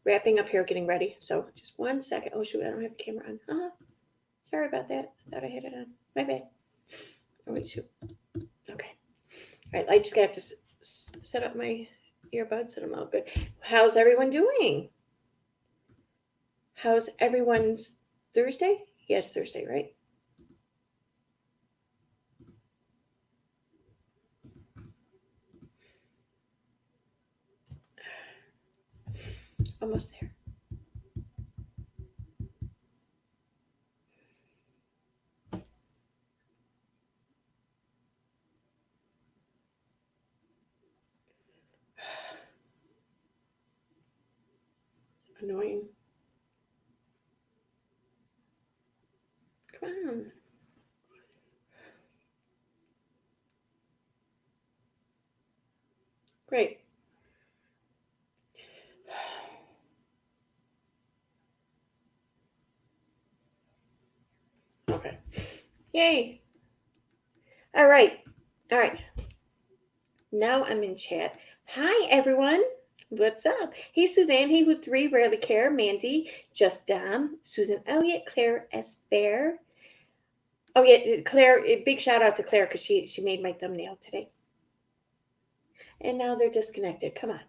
wrapping up here, getting ready. So just 1 second. Oh shoot, I don't have the camera on. Sorry about that. I thought I had it on. My bad. Oh wait, shoot. Okay. All right, I just have to set up my earbuds and I'm all good. How's everyone doing? How's everyone's Thursday? Yeah, it's Thursday, right? Almost there. Annoying. Come on. Great. Okay. Yay. All right. All right. Now I'm in chat. Hi, everyone. What's up? Hey, Suzanne. Hey, with three, rarely care. Mandy, Just Dom, Susan Elliott, Claire S. Bear. Oh yeah, Claire. Big shout out to Claire because she made my thumbnail today. And now they're disconnected. Come on.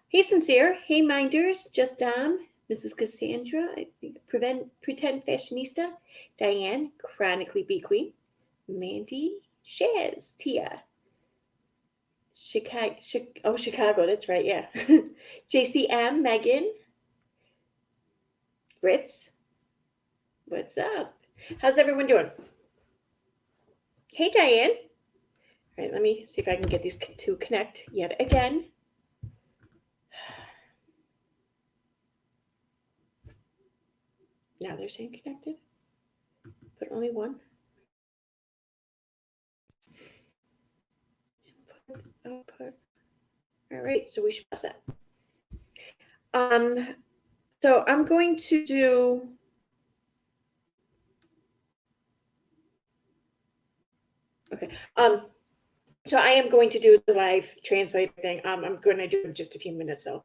Hey, Sincere. Hey, Minders. Just Dom, Mrs. Cassandra, Pretend Fashionista, Diane, Chronically Bee Queen, Mandy, Shaz, Tia, Chicago, that's right, yeah. JCM, Megan, Ritz, what's up? How's everyone doing? Hey, Diane. All right, let me see if I can get these to connect yet again. Now they're saying connected, but only one. Output. All right, so we should pass that. So I'm going to do. Okay. So I am going to do the live translate thing. I'm going to do it in just a few minutes though.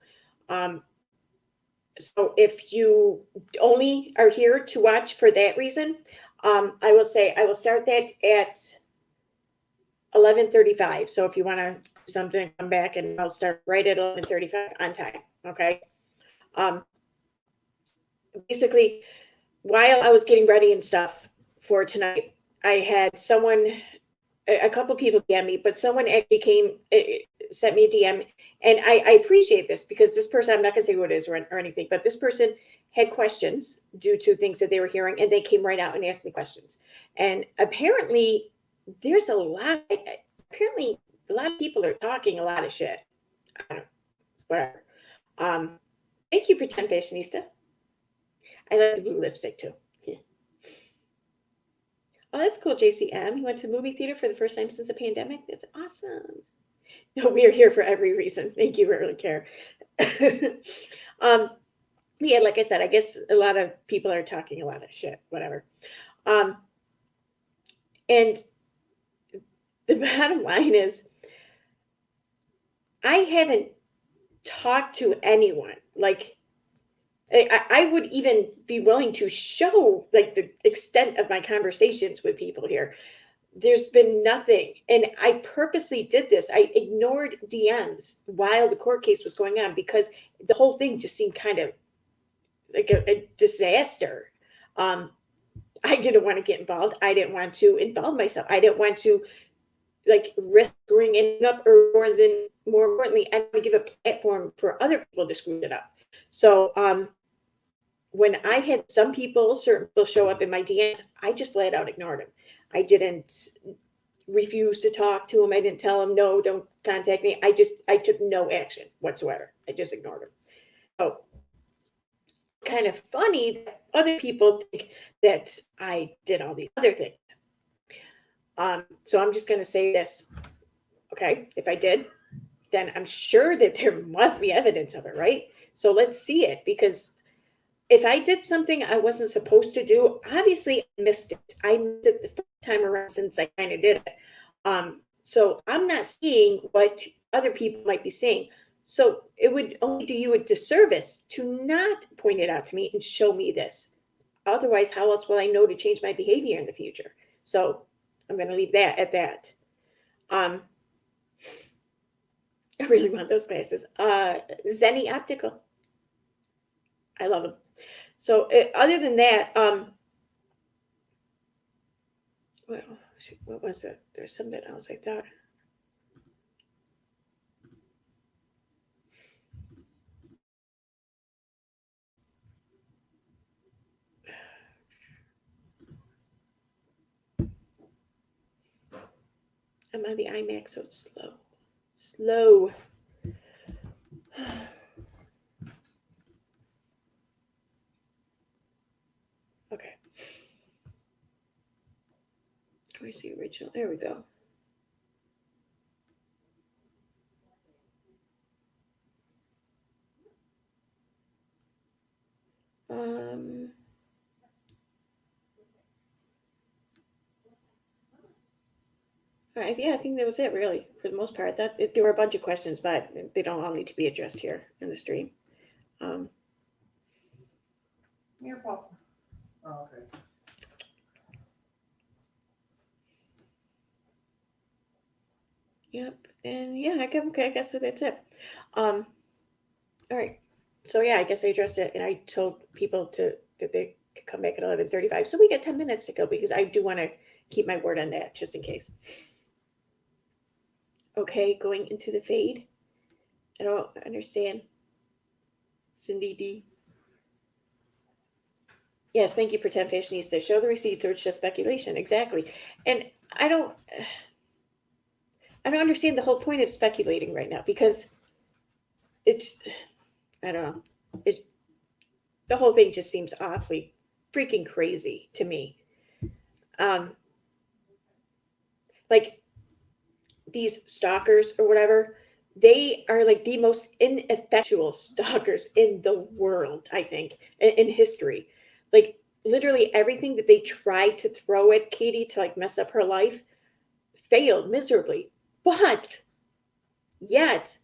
So if you only are here to watch for that reason, I will say I will start that at 11:35. So if you want to do something, come back and I'll start right at 11:35 on time. Okay. Basically, while I was getting ready and stuff for tonight, I had someone, a couple people DM me, but someone actually sent me a DM, and I appreciate this because this person, I'm not gonna say who it is or anything, but this person had questions due to things that they were hearing, and they came right out and asked me questions. And apparently, there's a lot. Apparently, a lot of people are talking a lot of shit. I don't know, whatever. Thank you, Pretend Fashionista. I like the blue lipstick too. Yeah. Oh, that's cool, JCM. You went to movie theater for the first time since the pandemic. That's awesome. No, we are here for every reason. Thank you, rarely care. Yeah, like I said, I guess a lot of people are talking a lot of shit, whatever. And the bottom line is, I haven't talked to anyone. Like, I would even be willing to show like the extent of my conversations with people here. There's been nothing. And I purposely did this. I ignored DMs while the court case was going on because the whole thing just seemed kind of like a disaster. I didn't want to get involved. I didn't want to involve myself. I didn't want to like risk screwing it up, or more importantly, I want to give a platform for other people to screw it up. So when I had certain people show up in my DMs, I just flat out ignored them. I didn't refuse to talk to them. I didn't tell them, no, don't contact me. I took no action whatsoever. I just ignored them. So kind of funny that other people think that I did all these other things. So I'm just going to say this. Okay, if I did, then I'm sure that there must be evidence of it, right? So let's see it, because if I did something I wasn't supposed to do, obviously I missed it. I missed it the first time around since I kind of did it. So I'm not seeing what other people might be seeing. So it would only do you a disservice to not point it out to me and show me this. Otherwise, how else will I know to change my behavior in the future? So I'm going to leave that at that. I really want those glasses. Zenny Optical. I love them. So other than that, well, what was it? There's something else I thought. I'm on the iMac, so it's slow. Slow. Okay. Where's the original? There we go. Yeah, I think that was it, really, for the most part. There were a bunch of questions, but they don't all need to be addressed here in the stream. You're welcome. Oh, okay. Yep, and yeah, okay, I guess that's it. All right, so yeah, I guess I addressed it, and I told people that they could come back at 11:35, so we get 10 minutes to go because I do want to keep my word on that just in case. Okay, going into the fade. I don't understand. Cindy D. Yes, thank you, Pretend Fashionista. Show the receipts or it's just speculation. Exactly. And I don't understand the whole point of speculating right now because it's I don't know. It's the whole thing just seems awfully freaking crazy to me. Like these stalkers or whatever, they are like the most ineffectual stalkers in the world, I think, in history. Like literally everything that they tried to throw at Katie to like mess up her life failed miserably. But yet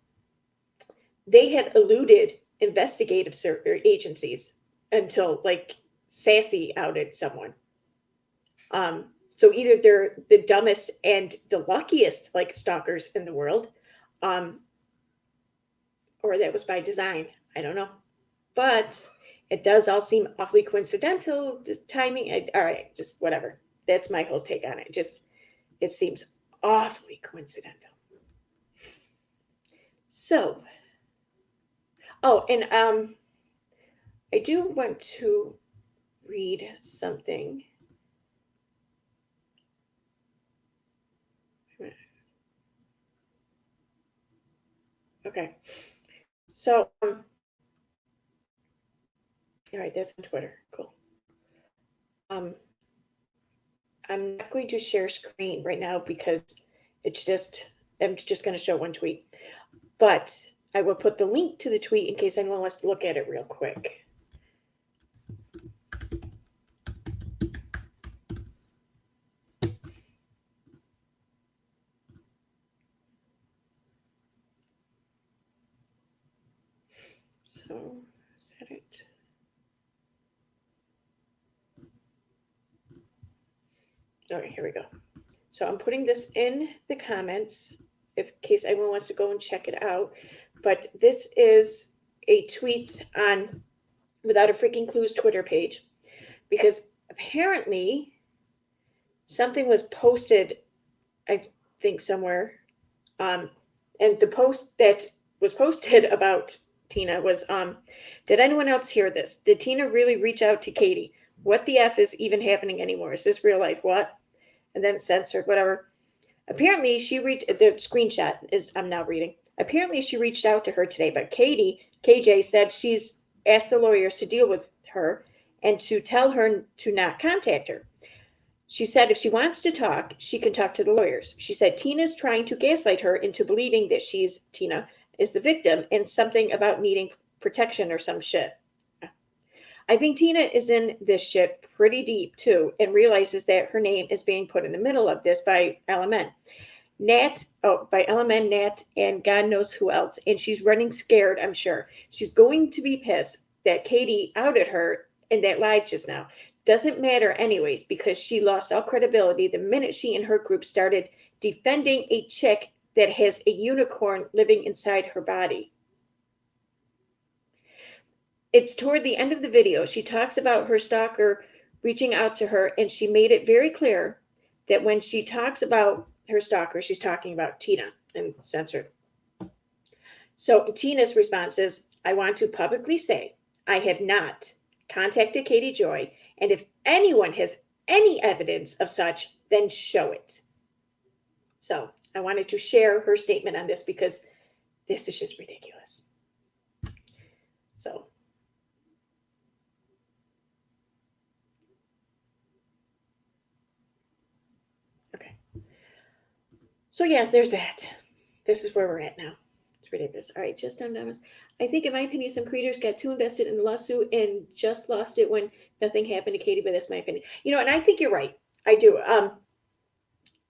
they had eluded investigative agencies until like Sassy outed someone. So either they're the dumbest and the luckiest like stalkers in the world, um, or that was by design. I don't know, but it does all seem awfully coincidental. Just timing. All right, just whatever. That's my whole take on it. Just it seems awfully coincidental. So, oh, and I do want to read something. Okay, so all right, that's on Twitter. Cool. Um, I'm not going to share screen right now because it's just I'm just going to show one tweet, but I will put the link to the tweet in case anyone wants to look at it real quick. So, is that it? Okay, here we go. So I'm putting this in the comments in case anyone wants to go and check it out. But this is a tweet on Without a Freaking Clue's Twitter page because apparently something was posted, I think somewhere, and the post that was posted about Tina was, did anyone else hear this? Did Tina really reach out to Katie? What the F is even happening anymore? Is this real life? What? And then censored, whatever. Apparently, she reached the screenshot is I'm now reading. Apparently, she reached out to her today, but KJ said she's asked the lawyers to deal with her and to tell her to not contact her. She said if she wants to talk, she can talk to the lawyers. She said Tina's trying to gaslight her into believing that Tina is the victim and something about needing protection or some shit. I think Tina is in this shit pretty deep too and realizes that her name is being put in the middle of this by LMN. Nat, oh, by LMN, Nat, and God knows who else. And she's running scared, I'm sure. She's going to be pissed that Katie outed her and that lied just now. Doesn't matter, anyways, because she lost all credibility the minute she and her group started defending a chick that has a unicorn living inside her body. It's toward the end of the video. She talks about her stalker reaching out to her, and she made it very clear that when she talks about her stalker, she's talking about Tina and censored. So Tina's response is, I want to publicly say I have not contacted Katie Joy, and if anyone has any evidence of such, then show it. So I wanted to share her statement on this because this is just ridiculous. So okay. So yeah, there's that. This is where we're at now. It's ridiculous. All right, just anonymous. I think, in my opinion, some creators got too invested in the lawsuit and just lost it when nothing happened to Katie. But that's my opinion. And I think you're right. I do.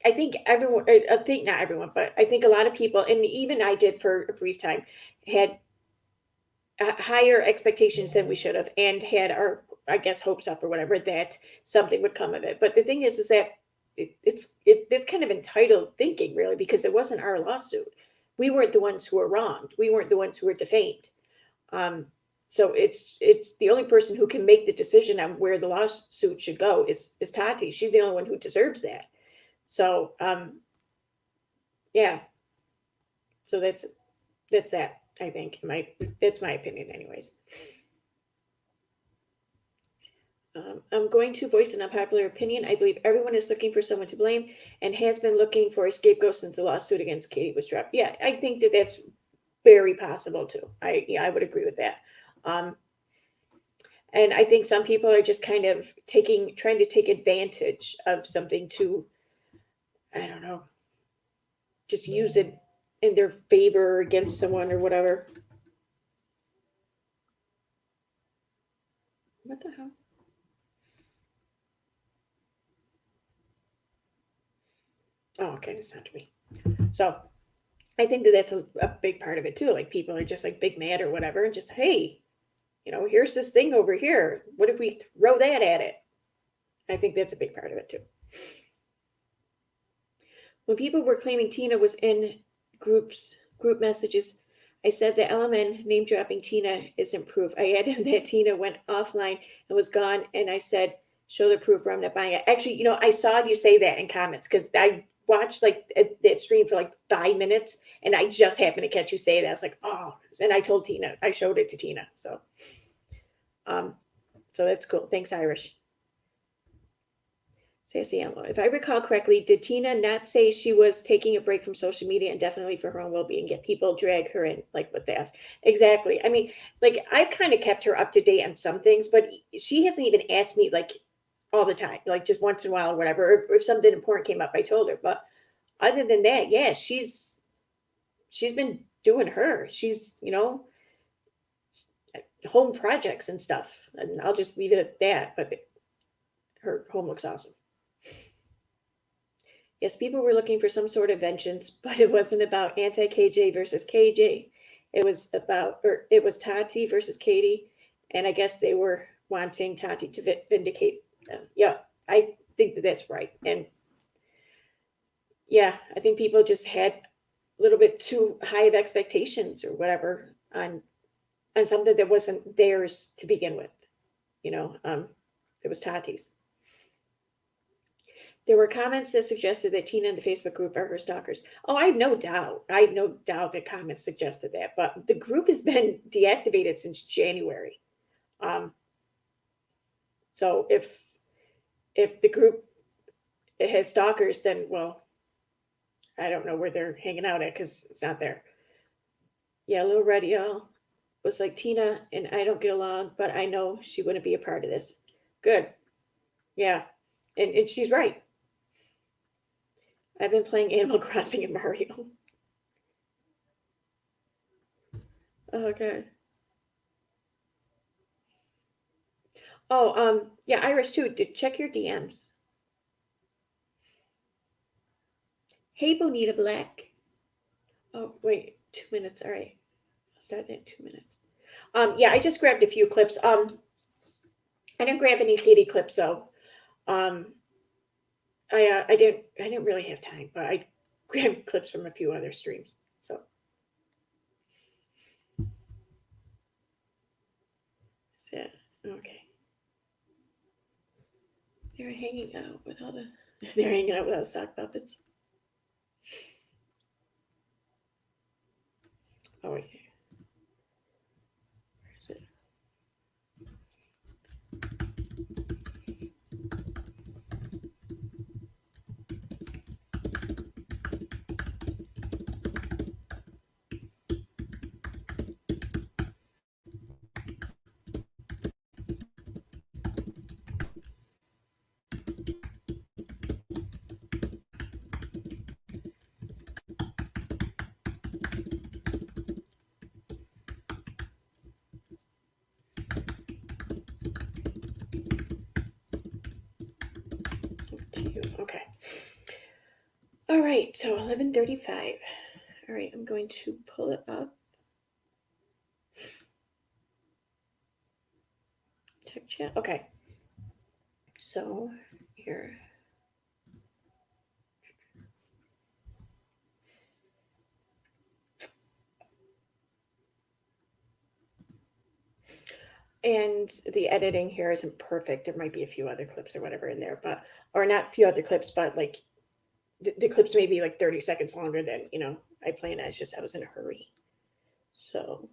I think everyone. I think not everyone, but I think a lot of people, and even I did for a brief time, had higher expectations than we should have, and had our, I guess, hopes up or whatever that something would come of it. But the thing is that it's kind of entitled thinking, really, because it wasn't our lawsuit. We weren't the ones who were wronged. We weren't the ones who were defamed. Um, so it's the only person who can make the decision on where the lawsuit should go is Tati. She's the only one who deserves that. So yeah. So that's that. I think that's my opinion, anyways. I'm going to voice an unpopular opinion. I believe everyone is looking for someone to blame and has been looking for a scapegoat since the lawsuit against Katie was dropped. Yeah, I think that's very possible too. I would agree with that. Um, and I think some people are just kind of trying to take advantage of something to, I don't know, just use it in their favor or against someone or whatever. What the hell? Oh, okay, it's not to me. So I think that's a big part of it too. Like, people are just like big mad or whatever, and just, hey, here's this thing over here. What if we throw that at it? I think that's a big part of it too. When people were claiming Tina was in group messages, I said that LMN name dropping Tina isn't proof. I added that Tina went offline and was gone, and I said, show the proof or I'm not buying it. Actually, I saw you say that in comments because I watched that stream for like 5 minutes, and I just happened to catch you say that. I was like, oh, and I told Tina, I showed it to Tina. So that's cool. Thanks, Irish. Sassy Amlo. If I recall correctly, did Tina not say she was taking a break from social media and definitely for her own well-being, yet people drag her in? Like, what the F? Exactly. I mean, like, I've kind of kept her up to date on some things, but she hasn't even asked me, like, all the time, like just once in a while or whatever. Or if something important came up, I told her. But other than that, yeah, she's been doing her. She's, home projects and stuff. And I'll just leave it at that. But her home looks awesome. Yes, people were looking for some sort of vengeance, but it wasn't about anti KJ versus KJ. It was Tati versus Katie, and I guess they were wanting Tati to vindicate them. Yeah, I think that's right. And yeah, I think people just had a little bit too high of expectations or whatever on something that wasn't theirs to begin with. It was Tati's. There were comments that suggested that Tina and the Facebook group are her stalkers. Oh, I have no doubt. I have no doubt that comments suggested that. But the group has been deactivated since January. So if the group has stalkers, then, well, I don't know where they're hanging out at because it's not there. Yeah, Little Red Y'all was like, Tina and I don't get along, but I know she wouldn't be a part of this. Good. Yeah. And she's right. I've been playing Animal Crossing and Mario. Okay. Oh, yeah, Iris too. Check your DMs. Hey, Bonita Black. Oh, wait, 2 minutes. All right. I'll start that in 2 minutes. Yeah, I just grabbed a few clips. I didn't grab any Katie clips though. Um, I didn't really have time, but I grabbed clips from a few other streams. So yeah, okay. They're hanging out with all the. They're hanging out with all the sock puppets. Oh yeah. Where is it? Okay. All right. So 11:35. All right. I'm going to pull it up. Tech chat. Okay. So here. And the editing here isn't perfect. There might be a few other clips or whatever in there, but or not a few other clips, but like the clips may be like 30 seconds longer than I planned. It's just I was in a hurry. So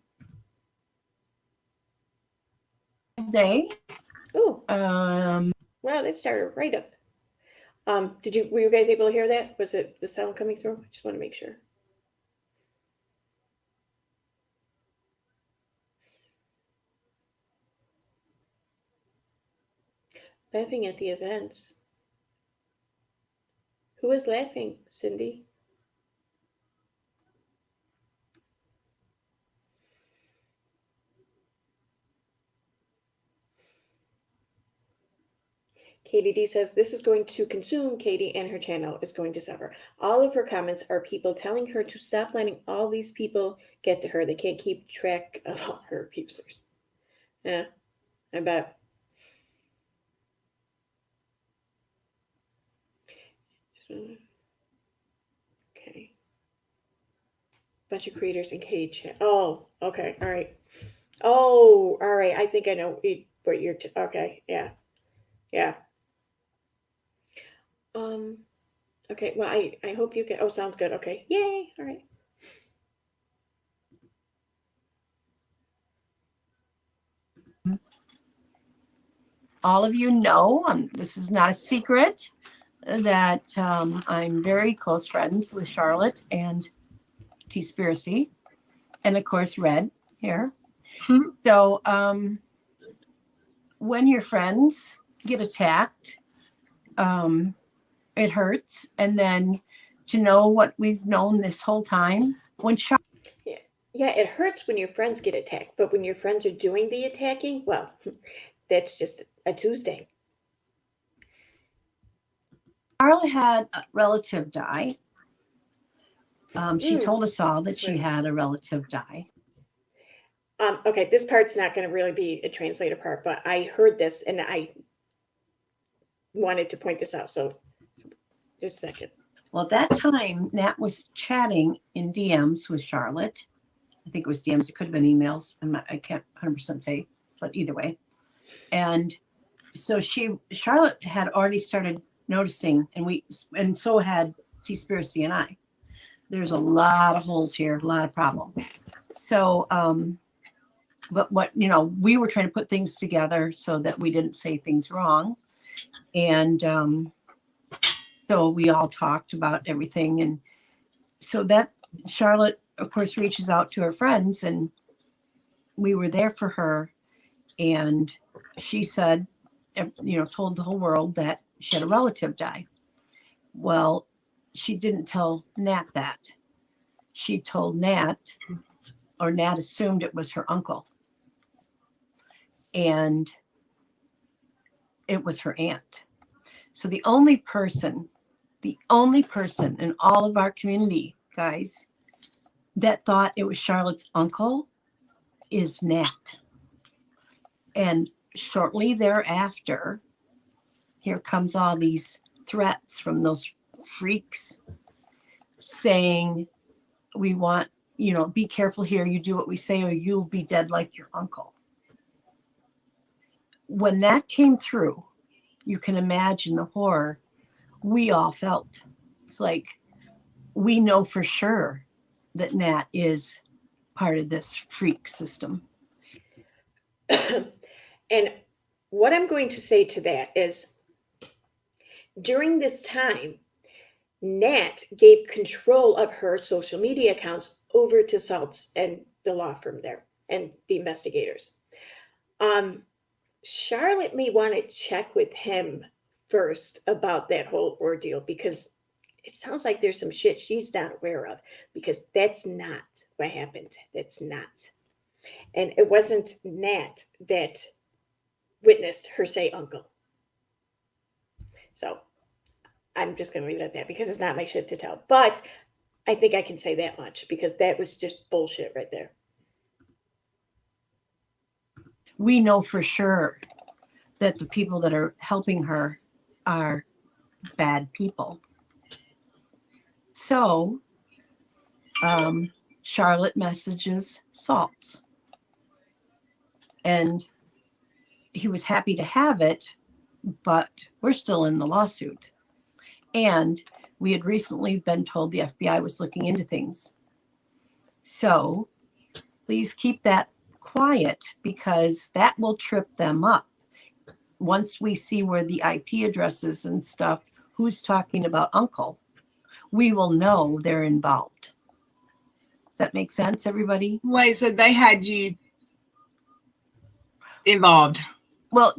Day. oh Um, wow, that started right up. Were you guys able to hear that? Was it the sound coming through? I just want to make sure. Laughing at the events. Who is laughing, Cindy? Katie D says, this is going to consume Katie and her channel is going to suffer. All of her comments are people telling her to stop letting all these people get to her. They can't keep track of all her abusers. Yeah, I bet. Okay. Bunch of creators in Katie chat. Oh, okay. All right. Oh, all right. I think I know what you're. Okay. Yeah. Yeah. Okay. Well, I hope you get. Oh, sounds good. Okay. Yay. All right. all of you know, this is not a secret, that I'm very close friends with Charlotte and T-Spiracy, and of course Red here. Hmm. So when your friends get attacked, it hurts. And then to know what we've known this whole time, when Yeah, it hurts when your friends get attacked, but when your friends are doing the attacking, well, that's just a Tuesday. Charlotte had a relative die, she told us all that she Right. had a relative die. Okay, this part's not going to really be a translator part, but I heard this and I wanted to point this out. So just a second. Well, at that time, Nat was chatting in DMs with Charlotte. I think it was DMs. It could have been emails. I can't 100% say, but either way. And so Charlotte had already started noticing, and so had T-Spiracy and I. There's a lot of holes here, a lot of problem. So, but we were trying to put things together so that we didn't say things wrong. And so we all talked about everything. And so that Charlotte, of course, reaches out to her friends, and we were there for her. And she said, told the whole world that she had a relative die. Well, she didn't tell Nat that. She told Nat, or Nat assumed it was her uncle. And it was her aunt. So the only The only person in all of our community, guys, that thought it was Charlotte's uncle is Nat. And shortly thereafter, here comes all these threats from those freaks saying, we want, be careful here. You do what we say or you'll be dead like your uncle. When that came through, you can imagine the horror we all felt. It's like, we know for sure that Nat is part of this freak system. And what I'm going to say to that is, during this time, Nat gave control of her social media accounts over to Saltz and the law firm there and the investigators. Charlotte may want to check with him first about that whole ordeal, because it sounds like there's some shit she's not aware of, because that's not what happened. That's not. And it wasn't Nat that witnessed her say uncle. So I'm just going to leave it at that, because it's not my shit to tell. But I think I can say that much, because that was just bullshit right there. We know for sure that the people that are helping her are bad people. So Charlotte messages Saltz. And he was happy to have it, but we're still in the lawsuit. And we had recently been told the FBI was looking into things. So please keep that quiet, because that will trip them up. Once we see where the IP addresses and stuff, who's talking about uncle, we will know they're involved. Does that make sense, everybody? Wait, so they had you involved? Well,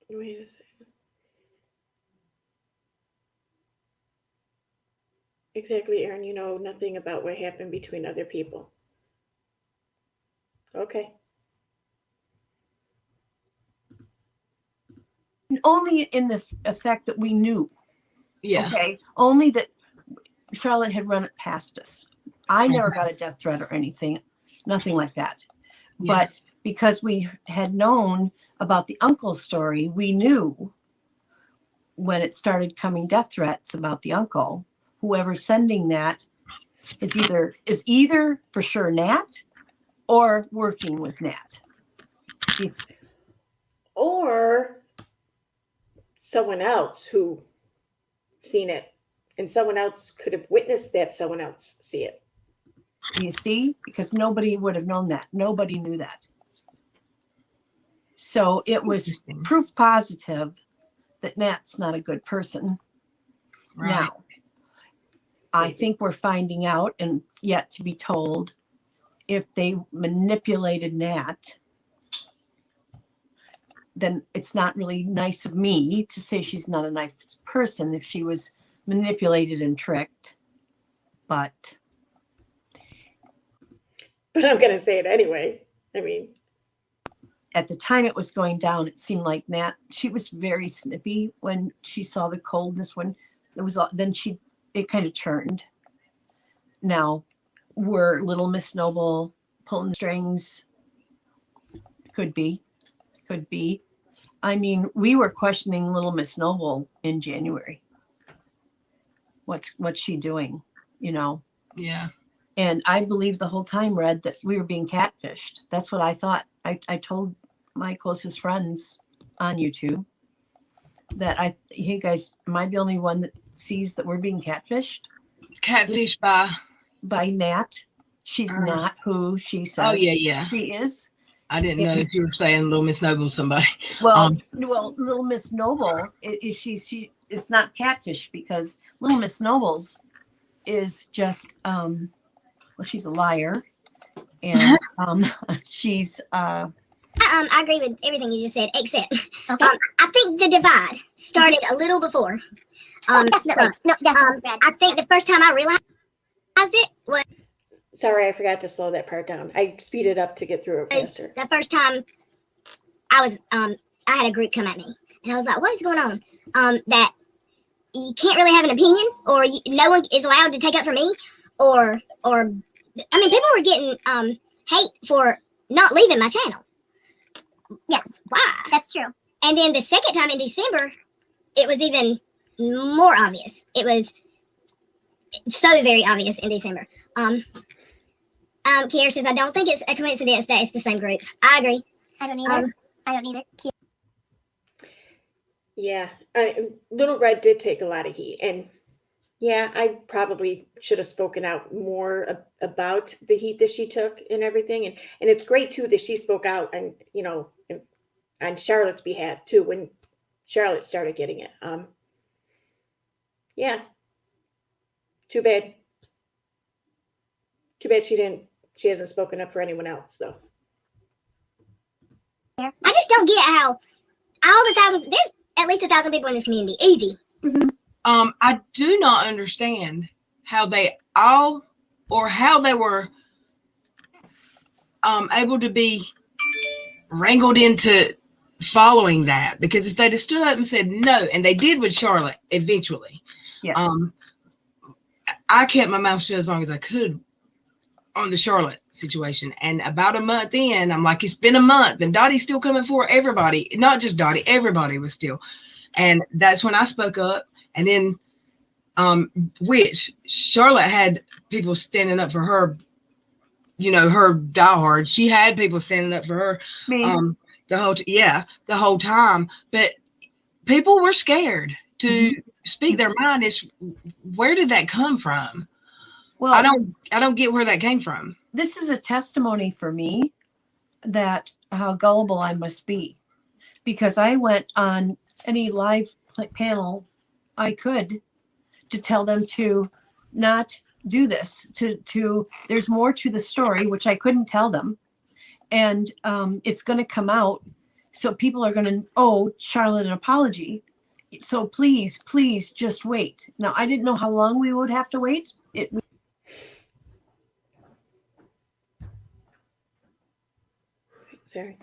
Wait a second. Exactly, Aaron. You know nothing about what happened between other people. Okay. only in the effect that we knew. Yeah. Okay. Only that Charlotte had run it past us. I never got a death threat or anything, nothing like that. Yeah. But because we had known about the uncle story, we knew when it started coming death threats about the uncle, whoever's sending that is either for sure Nat or working with Nat. Or someone else who seen it, and someone else could have witnessed that someone else see it. You see? Because nobody would have known that. Nobody knew that. So it was proof positive that Nat's not a good person. Right. Now, I think we're finding out, and yet to be told, if they manipulated Nat, then it's not really nice of me to say she's not a nice person if she was manipulated and tricked. But I'm going to say it anyway. I mean, at the time it was going down, it seemed like Nat, she was very snippy when she saw the coldness, when it was, then it kind of churned. Now, were Little Miss Noble pulling the strings? Could be. I mean, we were questioning Little Miss Noble in January. What's she doing? You know? Yeah. And I believed the whole time, Red, that we were being catfished. That's what I thought. I told my closest friends on YouTube that hey guys, am I the only one that sees that we're being catfished? Catfish by Nat. She's not who she says. Oh yeah. She is. I didn't know if you were saying Little Miss Noble somebody. Well, Little Miss Noble she it's not catfish, because Little Miss Noble's is just she's a liar, and she's I agree with everything you just said, except I think the divide started a little before. Definitely. I think the first time I realized it was. Sorry, I forgot to slow that part down. I speeded up to get through it faster. The first time I was, I had a group come at me, and I was like, "What is going on?" That you can't really have an opinion, or no one is allowed to take up for me, or I mean, people were getting hate for not leaving my channel. Yes, why? That's true. And then the second time in December, it was even more obvious. It was so very obvious in December. Kiera says, I don't think it's a coincidence that it's the same group. I agree. I don't either. I don't either. Yeah, Little Red did take a lot of heat, and yeah, I probably should have spoken out more about the heat that she took and everything, and it's great too that she spoke out and on Charlotte's behalf too when Charlotte started getting it. Yeah, too bad. Too bad she hasn't spoken up for anyone else though. I just don't get how all the thousands. There's at least 1,000 people in this community. Easy. I do not understand how they all, or how they were able to be wrangled into following that, because if they'd have stood up and said no, and they did with Charlotte eventually, Yes. I kept my mouth shut as long as I could on the Charlotte situation. And about a month in, I'm like, it's been a month and Dottie's still coming for everybody. Not just Dottie, everybody was still. And that's when I spoke up. And then, which Charlotte had people standing up for her, her diehard. She had people standing up for her. Me. The whole time. But people were scared to speak their mind. Where did that come from? Well, I don't get where that came from. this is a testimony for me that how gullible I must be, because I went on any live panel I could to tell them to not do this, to there's more to the story, which I couldn't tell them. And it's going to come out. So people are going to owe Charlotte an apology. So please just wait. Now, I didn't know how long we would have to wait. Sorry.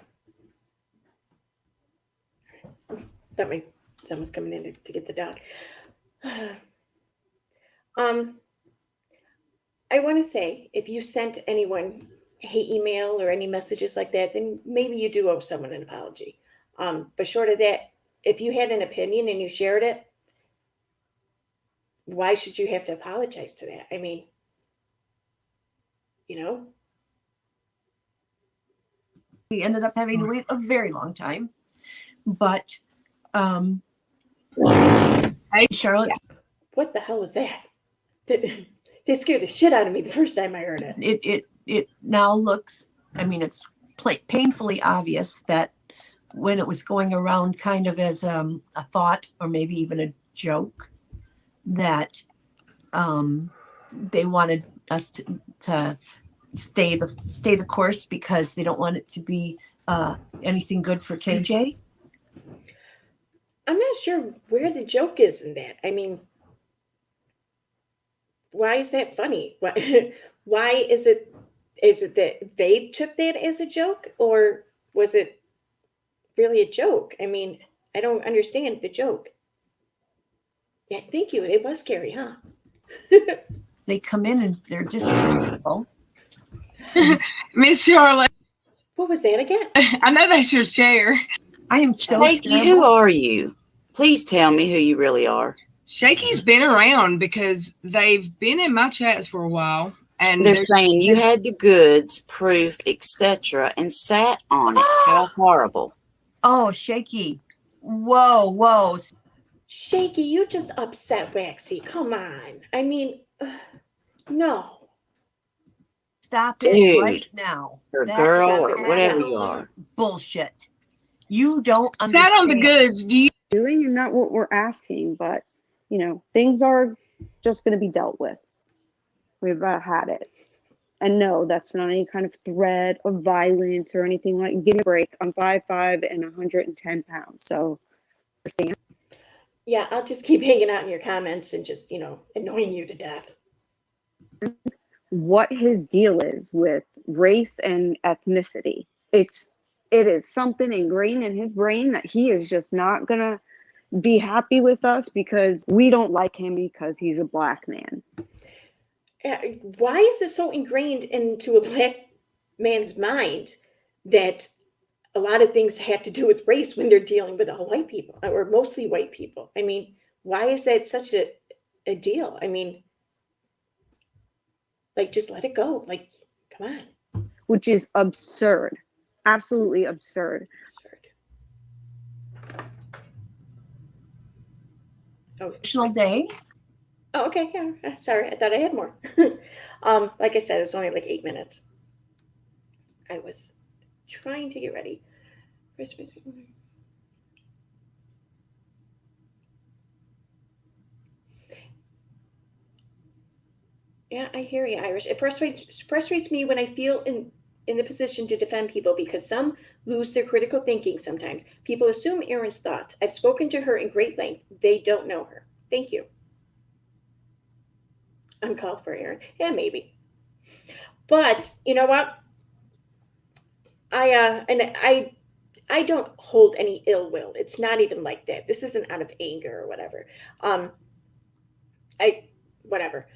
Someone's coming in to get the dog. I want to say, if you sent anyone hate email or any messages like that, then maybe you do owe someone an apology. But short of that, if you had an opinion and you shared it, why should you have to apologize to that? I mean, We ended up having to wait a very long time. But Charlotte, what the hell was that? They scared the shit out of me the first time I heard it. it now looks, I mean, it's painfully obvious that when it was going around kind of as a thought or maybe even a joke, that they wanted us to stay the course because they don't want it to be anything good for KJ. I'm not sure where the joke is in that. I mean, why is that funny? Why is it that they took that as a joke, or was it really a joke? I mean, I don't understand the joke. Yeah, thank you. It was scary, huh? They come in and they're disrespectful. Miss Charlotte, What was that again? I know that's your chair. I am so Shaky, who terrible. are you? Please tell me who you really are. Shaky's been around because they've been in my chats for a while. And They're saying you had the goods, proof, etc., and sat on it. How horrible. Oh, Shaky. Whoa. Shaky, you just upset Waxy. Come on. I mean, no. Stop Dude, it right now. Or That's girl or whatever you absolute are. Bullshit. You don't understand. sat on the goods. Do you? Doing and not what we're asking, but things are just going to be dealt with. We've had it. And no, that's not any kind of threat of violence or anything like. Give me a break. I'm 5'5" and 110 pounds. So understand. Yeah, I'll just keep hanging out in your comments and just, annoying you to death. What his deal is with race and ethnicity. It is something ingrained in his brain that he is just not gonna be happy with us because we don't like him because he's a black man. Why is it so ingrained into a black man's mind that a lot of things have to do with race when they're dealing with all white people or mostly white people? I mean, why is that such a deal? I mean, like, just let it go. Like, come on. Which is absurd. Absolutely absurd. Absurd. Oh, National Day. oh, okay. Yeah. Sorry, I thought I had more. Like I said, it was only like 8 minutes. I was trying to get ready. Christmas. Yeah, I hear you, Irish. It frustrates me when I feel in the position to defend people because some lose their critical thinking sometimes. People assume Erin's thoughts. I've spoken to her in great length. They don't know her. Thank you. Uncalled for, Erin. Yeah, maybe. But you know what? I don't hold any ill will. It's not even like that. This isn't out of anger or whatever. Whatever.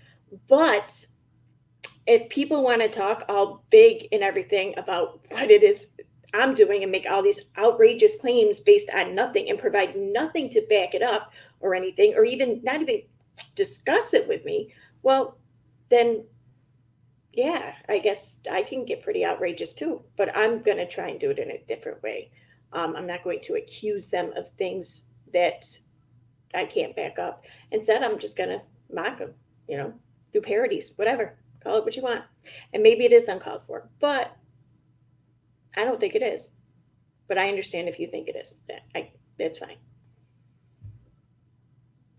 But if people want to talk all big and everything about what it is I'm doing and make all these outrageous claims based on nothing and provide nothing to back it up or anything, or even not even discuss it with me, well, then yeah, I guess I can get pretty outrageous too. But I'm going to try and do it in a different way. I'm not going to accuse them of things that I can't back up. Instead, I'm just going to mock them, do parodies, whatever. Call it what you want. And maybe it is uncalled for, but I don't think it is. But I understand if you think it is. That's fine.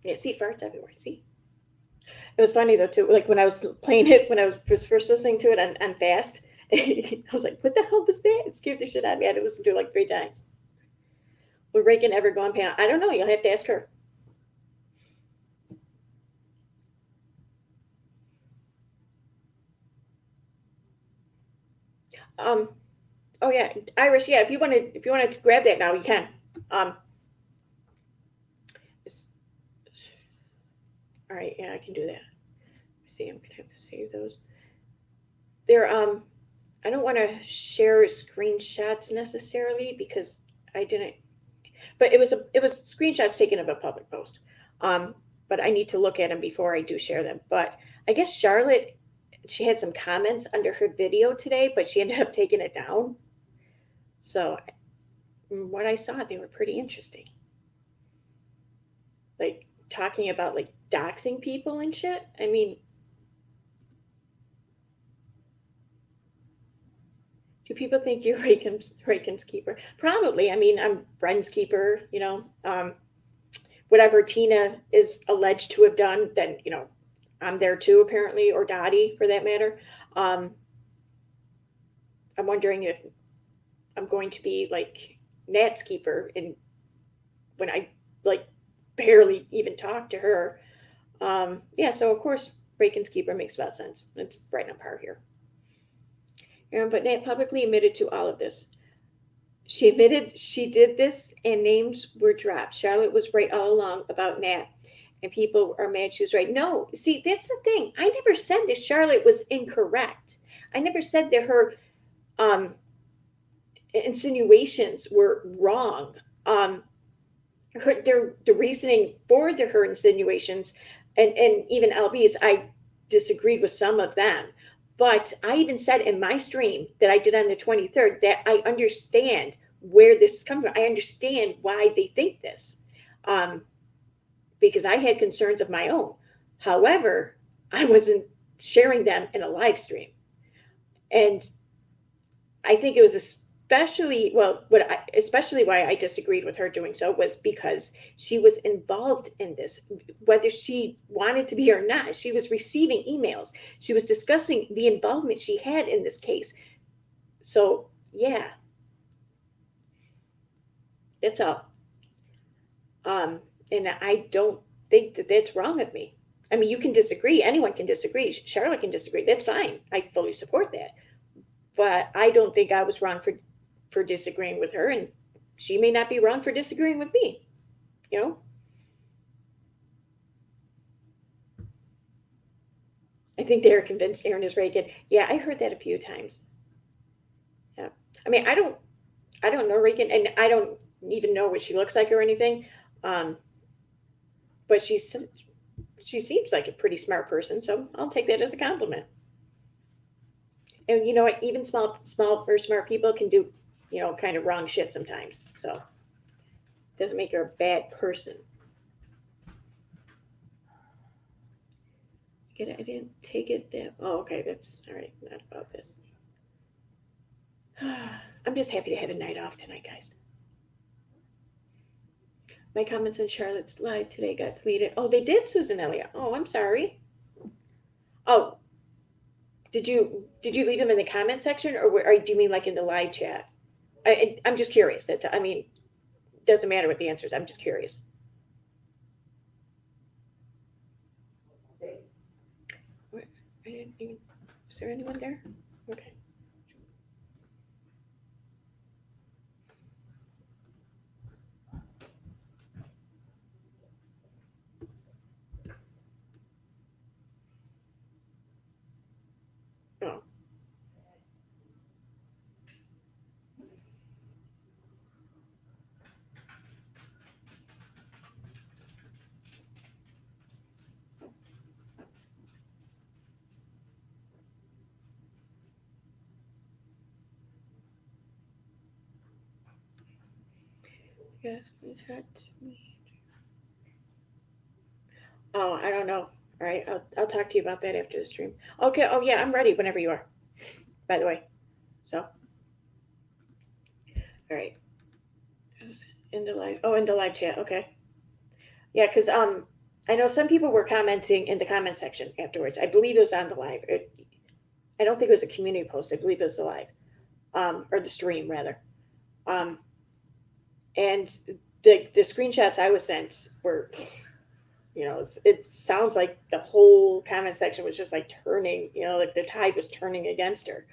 Yeah, see, farts everywhere. See? It was funny though too. Like when I was playing it, when I was first listening to it on fast, I was like, "What the hell was that?" It scared the shit out of me. I had to listen to it like 3 times. Will Reagan ever go on panel? I don't know. You'll have to ask her. Oh yeah, Irish. Yeah, if you wanted to grab that now, you can. All right. Yeah, I can do that. See, I'm gonna have to save those. They're I don't want to share screenshots necessarily because I didn't. But it was screenshots taken of a public post. But I need to look at them before I do share them. But I guess Charlotte, she had some comments under her video today, but she ended up taking it down. So what I saw, they were pretty interesting. Like talking about like doxing people and shit. I mean, do people think you're Reagan's keeper? Probably. I mean, I'm Bren's keeper, whatever Tina is alleged to have done, then, I'm there too, apparently, or Dottie for that matter. I'm wondering if I'm going to be like Nat's keeper when I like barely even talk to her. Yeah, so of course Reagan's keeper makes about sense. It's right on par here. But Nat publicly admitted to all of this. She admitted she did this and names were dropped. Charlotte was right all along about Nat. And people are mad she was right. No, see, that's the thing. I never said that Charlotte was incorrect. I never said that her insinuations were wrong. The reasoning for her insinuations and even LB's, I disagreed with some of them. But I even said in my stream that I did on the 23rd that I understand where this is coming from. I understand why they think this. Because I had concerns of my own. However, I wasn't sharing them in a live stream. And I think it was especially why I disagreed with her doing so was because she was involved in this, whether she wanted to be or not. She was receiving emails. She was discussing the involvement she had in this case. So, yeah. That's all. And I don't think that that's wrong of me. I mean, you can disagree. Anyone can disagree. Charlotte can disagree. That's fine. I fully support that. But I don't think I was wrong for disagreeing with her, and she may not be wrong for disagreeing with me. I think they're convinced Aaron is Reagan. Yeah, I heard that a few times. Yeah. I mean, I don't know Reagan, and I don't even know what she looks like or anything. But she seems like a pretty smart person, so I'll take that as a compliment. And you know what? Even small or smart people can do, kind of wrong shit sometimes. So doesn't make her a bad person. I didn't take it down. Oh, okay, that's all right. Not about this. I'm just happy to have a night off tonight, guys. My comments on Charlotte's live today got deleted. Oh, they did, Susan Elliott. Oh, I'm sorry. Oh, did you leave them in the comment section, or do you mean like in the live chat? I'm just curious. I mean, doesn't matter what the answer is. I'm just curious. I didn't even. Is there anyone there? Okay. Oh. Yes, touch me. Oh, I don't know. All right, I'll talk to you about that after the stream. Okay. Oh yeah, I'm ready whenever you are. By the way, so all right. In the live. Oh, in the live chat. Okay. Yeah, because I know some people were commenting in the comment section afterwards. I believe it was on the live. I don't think it was a community post. I believe it was the live, or the stream rather. And the screenshots I was sent were, it sounds like the whole comment section was just like turning, like the tide was turning against her.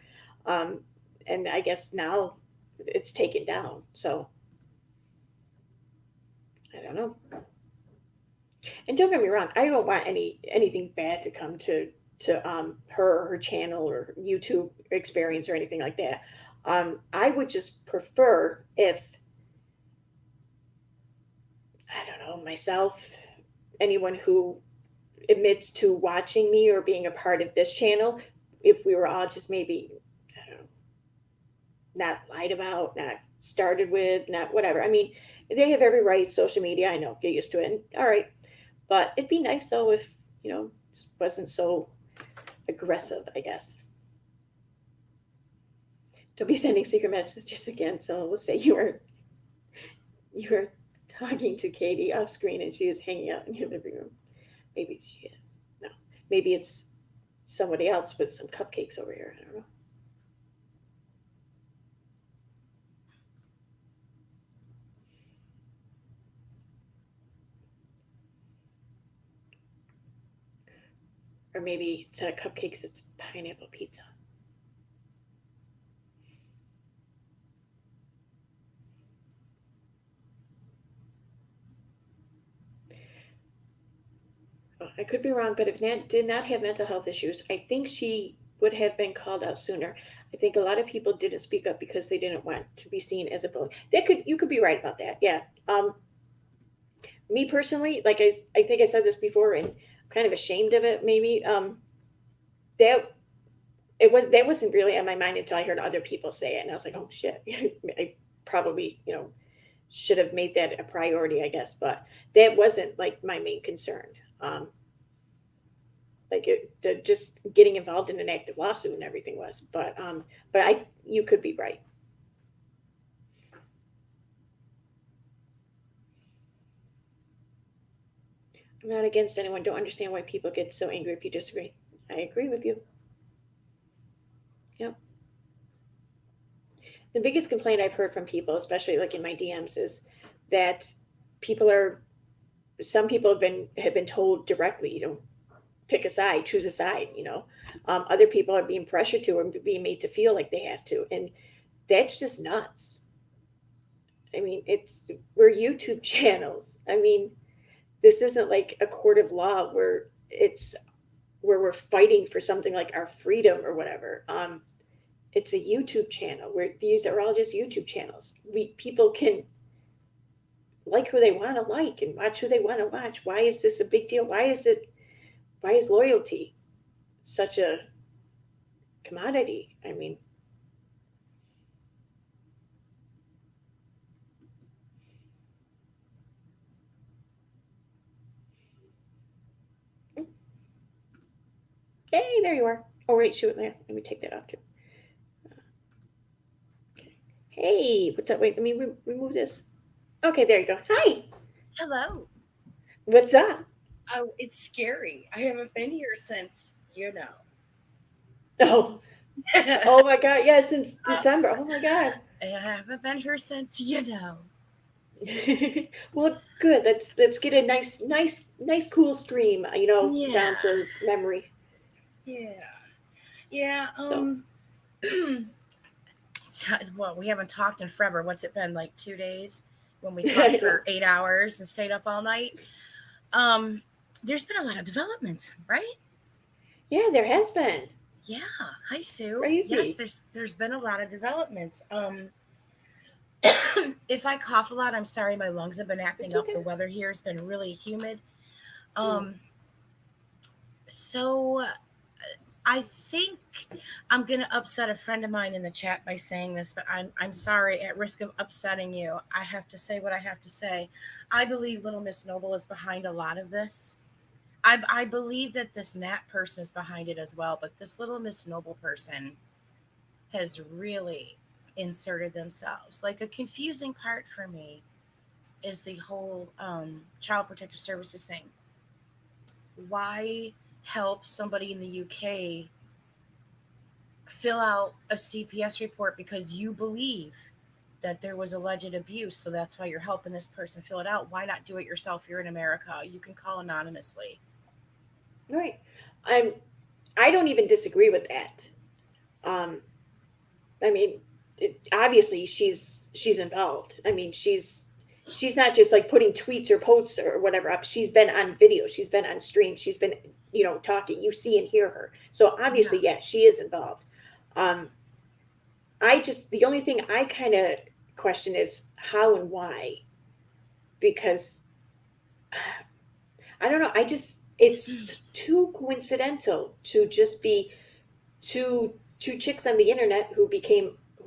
And I guess now it's taken down. So I don't know. And don't get me wrong, I don't want anything bad to come to her or her channel or YouTube experience or anything like that. I would just prefer if, I don't know, myself, anyone who admits to watching me or being a part of this channel, if we were all just maybe, I don't know, not lied about, not started with, not whatever. I mean, they have every right, social media, I know, get used to it. And, all right. But it'd be nice though if, it wasn't so aggressive, I guess. Don't be sending secret messages again. So let's say you are talking to Katie off screen and she is hanging out in your living room. Maybe she is. No. Maybe it's somebody else with some cupcakes over here. I don't know. Or maybe instead of cupcakes, it's pineapple pizza. Oh, I could be wrong, but if Nat did not have mental health issues, I think she would have been called out sooner. I think a lot of people didn't speak up because they didn't want to be seen as a bully. You could be right about that. Yeah. Me personally, like I think I said this before, and I'm kind of ashamed of it. Maybe that wasn't really on my mind until I heard other people say it, and I was like, oh shit, I probably should have made that a priority, I guess, but that wasn't like my main concern. Just getting involved in an active lawsuit and everything was, but you could be right. I'm not against anyone. Don't understand why people get so angry if you disagree. I agree with you. Yep. The biggest complaint I've heard from people, especially like in my DMs, is that some people have been told directly, pick a side, choose a side. Other people are being pressured to or being made to feel like they have to, and that's just nuts. I mean, we're YouTube channels. I mean, this isn't like a court of law where it's where we're fighting for something like our freedom or whatever. It's a YouTube channel where these are all just YouTube channels. People can like who they want to like and watch who they want to watch. Why is this a big deal? Why is loyalty such a commodity? I mean, hey, there you are. Oh, wait, shoot, let me take that off too. Hey, what's up? Wait, let me remove this. Okay, there you go. Hi, Hello. what's up? Oh, it's scary. I haven't been here since, Oh, oh my God, yeah, since December. Oh my God. I haven't been here since, Well, good. Let's get a nice cool stream, Yeah. down for memory. Yeah. Yeah. So. Well, we haven't talked in forever. What's it been, like 2 days when we talked for 8 hours and stayed up all night? There's been a lot of developments, right? Yeah, there has been. Yeah. Hi, Sue. Crazy. Yes, there's been a lot of developments. If I cough a lot, I'm sorry. My lungs have been acting It's up. okay. The weather here has been really humid. So I think I'm gonna upset a friend of mine in the chat by saying this, but I'm sorry. At risk of upsetting you, I have to say what I have to say. I believe Little Miss Noble is behind a lot of this. I believe that this Nat person is behind it as well, but this Little Miss Noble person has really inserted themselves. Like, a confusing part for me is the whole Child Protective Services thing. Why help somebody in the UK fill out a CPS report because you believe that there was alleged abuse, so that's why you're helping this person fill it out? Why not do it yourself? You're in America. You can call anonymously. Right. I don't even disagree with that. I mean, obviously she's involved. I mean, she's not just like putting tweets or posts or whatever up. She's been on video. She's been on stream. She's been, talking. You see and hear her. So obviously, yeah, she is involved. The only thing I kind of question is how and why, because I don't know. It's too coincidental to just be two chicks on the internet who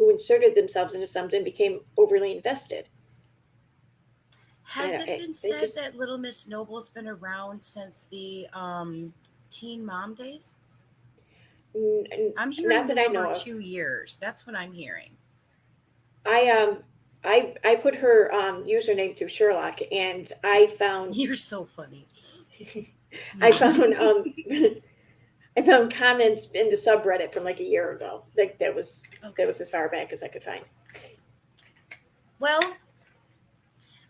inserted themselves into something, became overly invested. Has it been said that Little Miss Noble's been around since the teen mom days? I'm hearing Not the that I number know of. 2 years. That's what I'm hearing. I put her username through Sherlock, and I found You're so funny. I found comments in the subreddit from like a year ago. Like that was as far back as I could find. Well,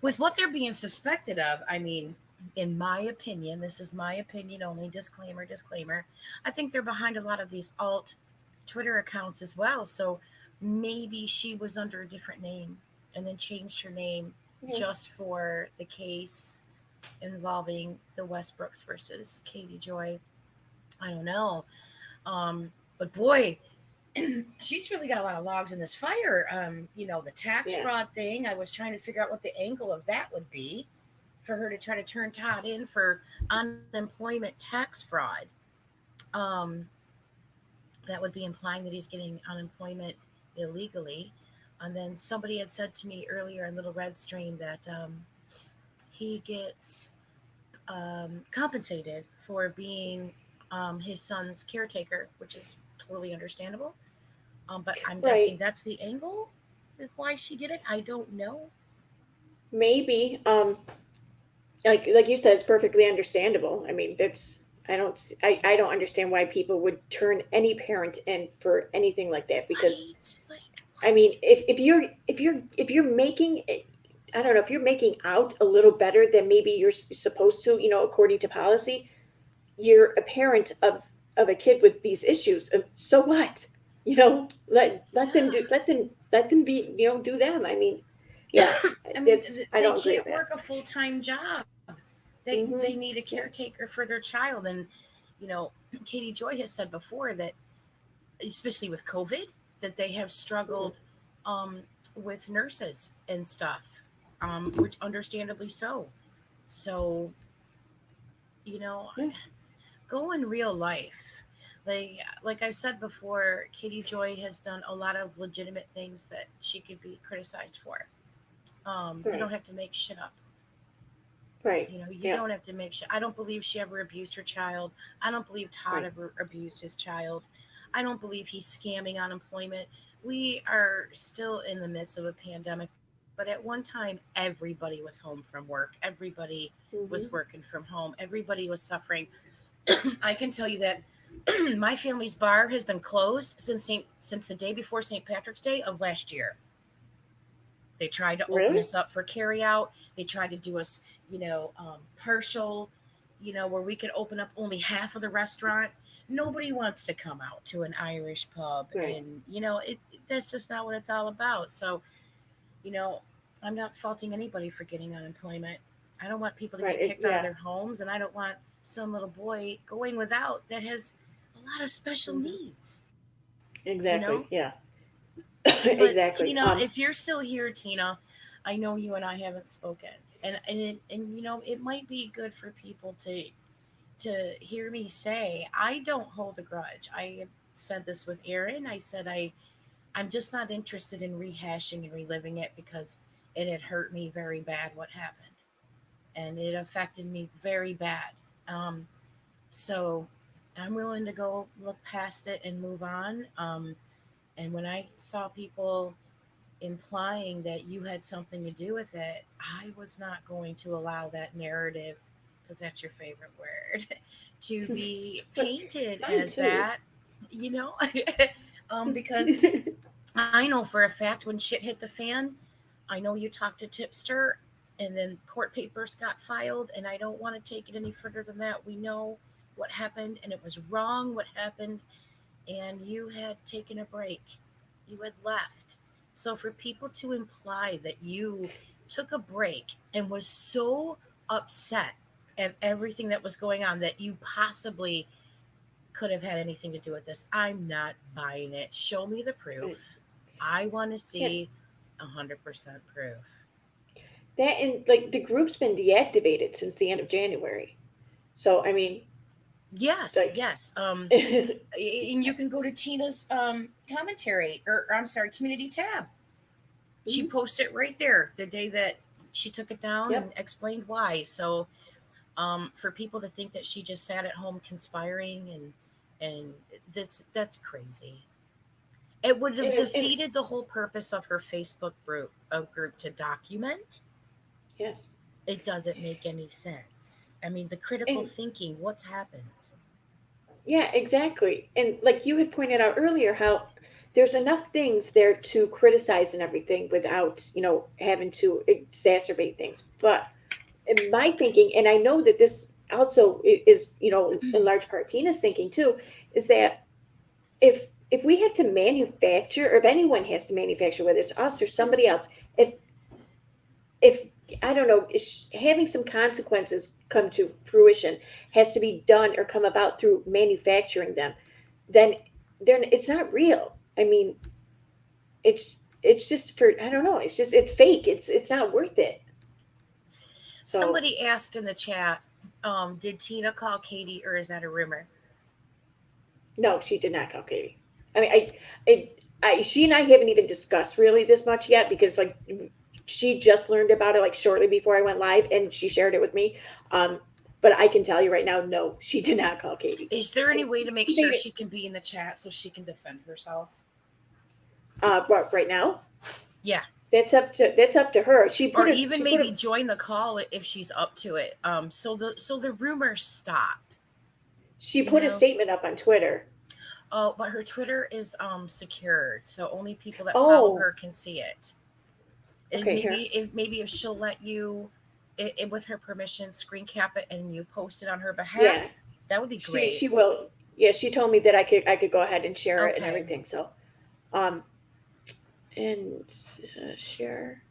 with what they're being suspected of, I mean, in my opinion, this is my opinion only, disclaimer, I think they're behind a lot of these alt Twitter accounts as well. So maybe she was under a different name and then changed her name just for the case involving the Westbrooks versus Katie Joy. I don't know. But boy, she's really got a lot of logs in this fire. The tax fraud thing, I was trying to figure out what the angle of that would be for her to try to turn Todd in for unemployment tax fraud. That would be implying that he's getting unemployment illegally. And then somebody had said to me earlier in Little Red Stream that he gets compensated for being his son's caretaker, which is totally understandable. But I'm guessing that's the angle of why she did it. I don't know. Maybe, like you said, it's perfectly understandable. I mean, I don't understand why people would turn any parent in for anything like that. Because, I mean, if you're making it, I don't know, if you're making out a little better than maybe you're supposed to, according to policy, you're a parent of a kid with these issues. So what? Let them be, do them. I mean, yeah. I mean, I don't agree can't with work a full-time job. They need a caretaker for their child, and Katie Joy has said before that, especially with COVID, that they have struggled with nurses and stuff, which understandably so. So, you know, Yeah. go in real life. Like I've said before, Katie Joy has done a lot of legitimate things that she could be criticized for. You Right. don't have to make shit up. Right. You know, you Yeah. don't have to make shit. I don't believe she ever abused her child. I don't believe Todd Right. ever abused his child. I don't believe he's scamming unemployment. We are still in the midst of a pandemic, but at one time, everybody was home from work. Everybody was Hmm. working from home. Everybody was suffering. I can tell you that my family's bar has been closed since the day before St. Patrick's Day of last year. They tried to open Really? us up for carry out. They tried to do us, partial, where we could open up only half of the restaurant. Nobody wants to come out to an Irish pub, Right. and that's just not what it's all about. So, you know, I'm not faulting anybody for getting unemployment. I don't want people to Right. get kicked out of Yeah. their homes, and I don't want some little boy going without that has a lot of special Hmm. needs. You know, Exactly. Yeah. but Exactly. Tina, if you're still here, Tina, I know you and I haven't spoken, and it might be good for people to hear me say I don't hold a grudge. I said this with Aaron. I said I'm just not interested in rehashing and reliving it because it had hurt me very bad what happened, and it affected me very bad. Um, so I'm willing to go look past it and move on. And when I saw people implying that you had something to do with it, I was not going to allow that narrative, because that's your favorite word, to be but painted mine as too. that, you know, because I know for a fact when shit hit the fan, I know you talked to Tipster and then court papers got filed, and I don't want to take it any further than that. We know what happened, and it was wrong what happened, and you had taken a break. You had left. So for people to imply that you took a break and was so upset at everything that was going on that you possibly could have had anything to do with this, I'm not buying it. Show me the Right. proof. I want to Yeah. see 100% proof. That, and like the group's been deactivated since the end of January. So I mean, Yes, like, yes. hmm. And you can go to Tina's commentary, or I'm sorry, community tab. She posted right there the day that she took it down and Yep. explained why. So for people to think that she just sat at home conspiring, and that's crazy. It would have And defeated the whole purpose of her Facebook group to document. yes. It doesn't make any sense. I mean, the critical And thinking, what's happened? yeah, exactly. And like you had pointed out earlier, how there's enough things there to criticize and everything without, having to exacerbate things. But in my thinking, and I know that this also is, in large part Tina's thinking too, is that if we have to manufacture, or if anyone has to manufacture, whether it's us or somebody else, if I don't know, having some consequences come to fruition has to be done or come about through manufacturing them, then it's not real. I mean, it's just for, I don't know. It's fake. It's not worth it. So Somebody asked in the chat, did Tina call Katie, or is that a rumor? no, she did not call Katie. I mean, she and I haven't even discussed really this much yet, because like she just learned about it like shortly before I went live, and she shared it with me. Um, but I can tell you right now, no, she did not call Katie. Is there any And way to make she made sure it. she can be in the chat so she can defend herself? What, right now? Yeah. That's up to her. She Or put a even she put maybe a join the call if she's up to it. So the rumors stop. she You put a know. statement up on Twitter. Oh, but her Twitter is secured, so only people that follow Oh, her can see it. Is okay, here. maybe if she'll let you, with her permission, screen cap it and you post it on her behalf, Yeah, that would be she great. will. Yeah, she told me that I could go ahead and share it and Okay. everything. So, um, and share.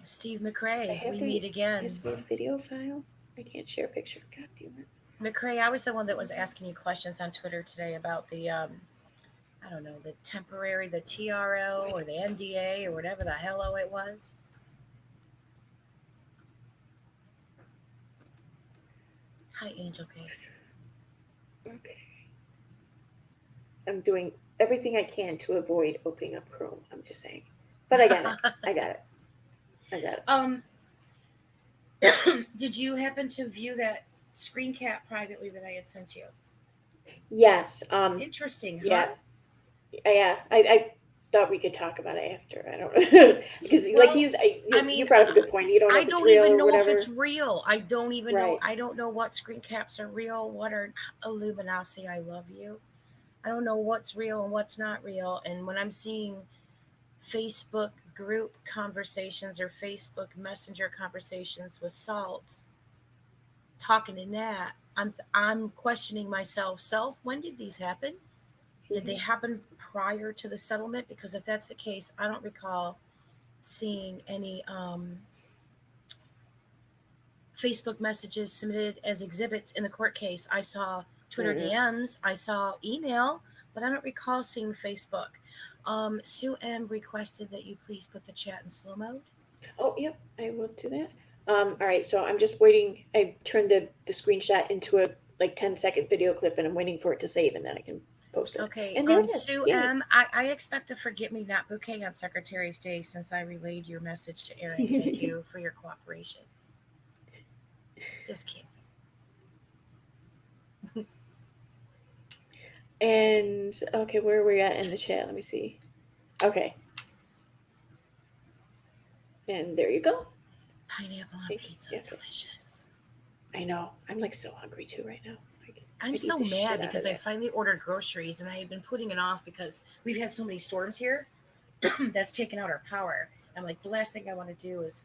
Steve I McRae, have we to. meet It has again. to be a video file. I can't share a picture. God damn it. McCrae, I was the one that was asking you questions on Twitter today about the I don't know, the temporary, the TRO or the NDA or whatever the hello it was. Hi, Angel K. Okay. I'm doing everything I can to avoid opening up Chrome. I'm just saying. But I got it. I got it. I got it. Did you happen to view that screen cap privately that I had sent you? Yes. Interesting, huh? Yeah. Yeah. I thought we could talk about it after. I don't know. Because like you brought up a good point. You don't know I if it's don't real even or know whatever. if it's real. I don't even know. Right. I don't know what screen caps are real, what are Illuminati, I love you. I don't know what's real and what's not real. And when I'm seeing Facebook group conversations or Facebook Messenger conversations with Salts talking to Nat, I'm questioning myself. When did these happen? Did they happen prior to the settlement? Because if that's the case, I don't recall seeing any Facebook messages submitted as exhibits in the court case. I saw Twitter DMs, I saw email, but I don't recall seeing Facebook. Sue M requested that you please put the chat in slow mode. Oh, yep, I will do that. All right, so I'm just waiting. I turned the screenshot into a like 10-second video clip, and I'm waiting for it to save, and then I can post it. Okay, And there it is. Sue Yay. M, I expect a forget me not bouquet on Secretary's Day since I relayed your message to Erin. Thank you for your cooperation. Just kidding. And okay, where are we at in the chat? Let me see. Okay. And there you go. Pineapple on pizza is delicious. I know. I'm like so hungry too right now. Like, I'm I'd so eat the shit mad out because of I that. finally ordered groceries and I had been putting it off because we've had so many storms here that's taken out our power. I'm like, the last thing I want to do is,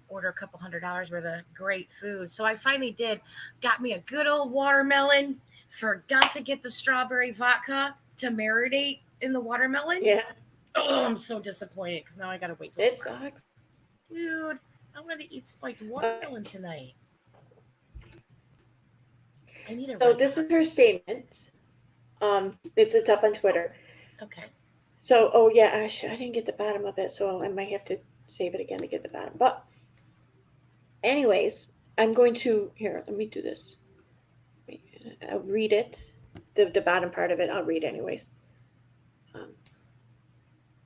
order a couple $100 worth of great food. So I finally did. Got me a good old watermelon. Forgot to get the strawberry vodka to marinate in the watermelon. Yeah. Oh, I'm so disappointed because now I got to wait till It tomorrow. sucks. Dude, I'm going to eat spiked watermelon tonight. I need a So red this hot. is her statement. It's up on Twitter. Okay. So, oh yeah, I didn't get the bottom of it, so I might have to save it again to get the bottom. But, anyways, I'm going to here. Let me do this. I'll read it. The bottom part of it, I'll read anyways.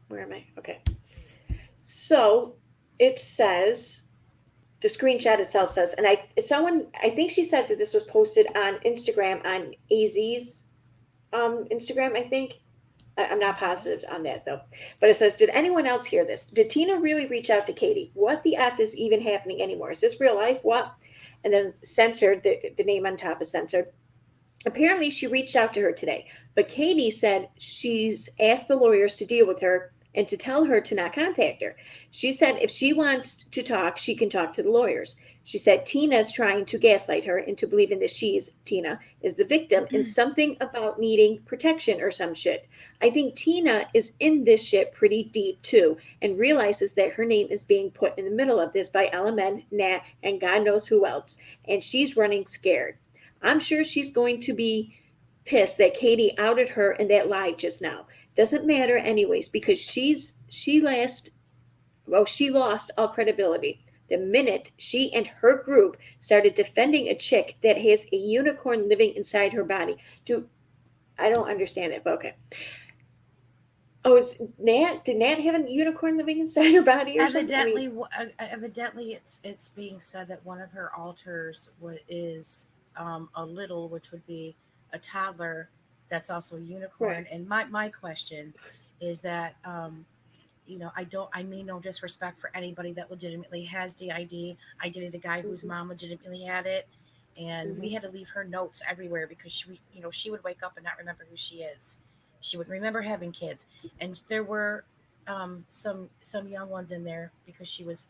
Where am I? Okay. So it says the screenshot itself says, and I think she said that this was posted on Instagram on AZ's Instagram. I think. I'm not positive on that though. But it says, did anyone else hear this? Did Tina really reach out to Katie? What the F is even happening anymore? Is this real life? What? And then censored, the name on top is censored. Apparently, she reached out to her today, but Katie said she's asked the lawyers to deal with her and to tell her to not contact her. She said if she wants to talk, she can talk to the lawyers. She said Tina's trying to gaslight her into believing that Tina, is the victim and something about needing protection or some shit. I think Tina is in this shit pretty deep too and realizes that her name is being put in the middle of this by LMN, Nat, and God knows who else. And she's running scared. I'm sure she's going to be pissed that Katie outed her in that lie just now. Doesn't matter anyways because she lost all credibility the minute she and her group started defending a chick that has a unicorn living inside her body. Dude, I don't understand it, but okay. Oh, did Nat have a unicorn living inside her body or Evidently, something? evidently, it's being said that one of her alters is a little, which would be a toddler that's also a unicorn. Right. And my question is that I mean no disrespect for anybody that legitimately has DID. I dated a guy whose mom legitimately had it, and we had to leave her notes everywhere because she would wake up and not remember who she is. She would remember having kids, and there were some young ones in there because she was,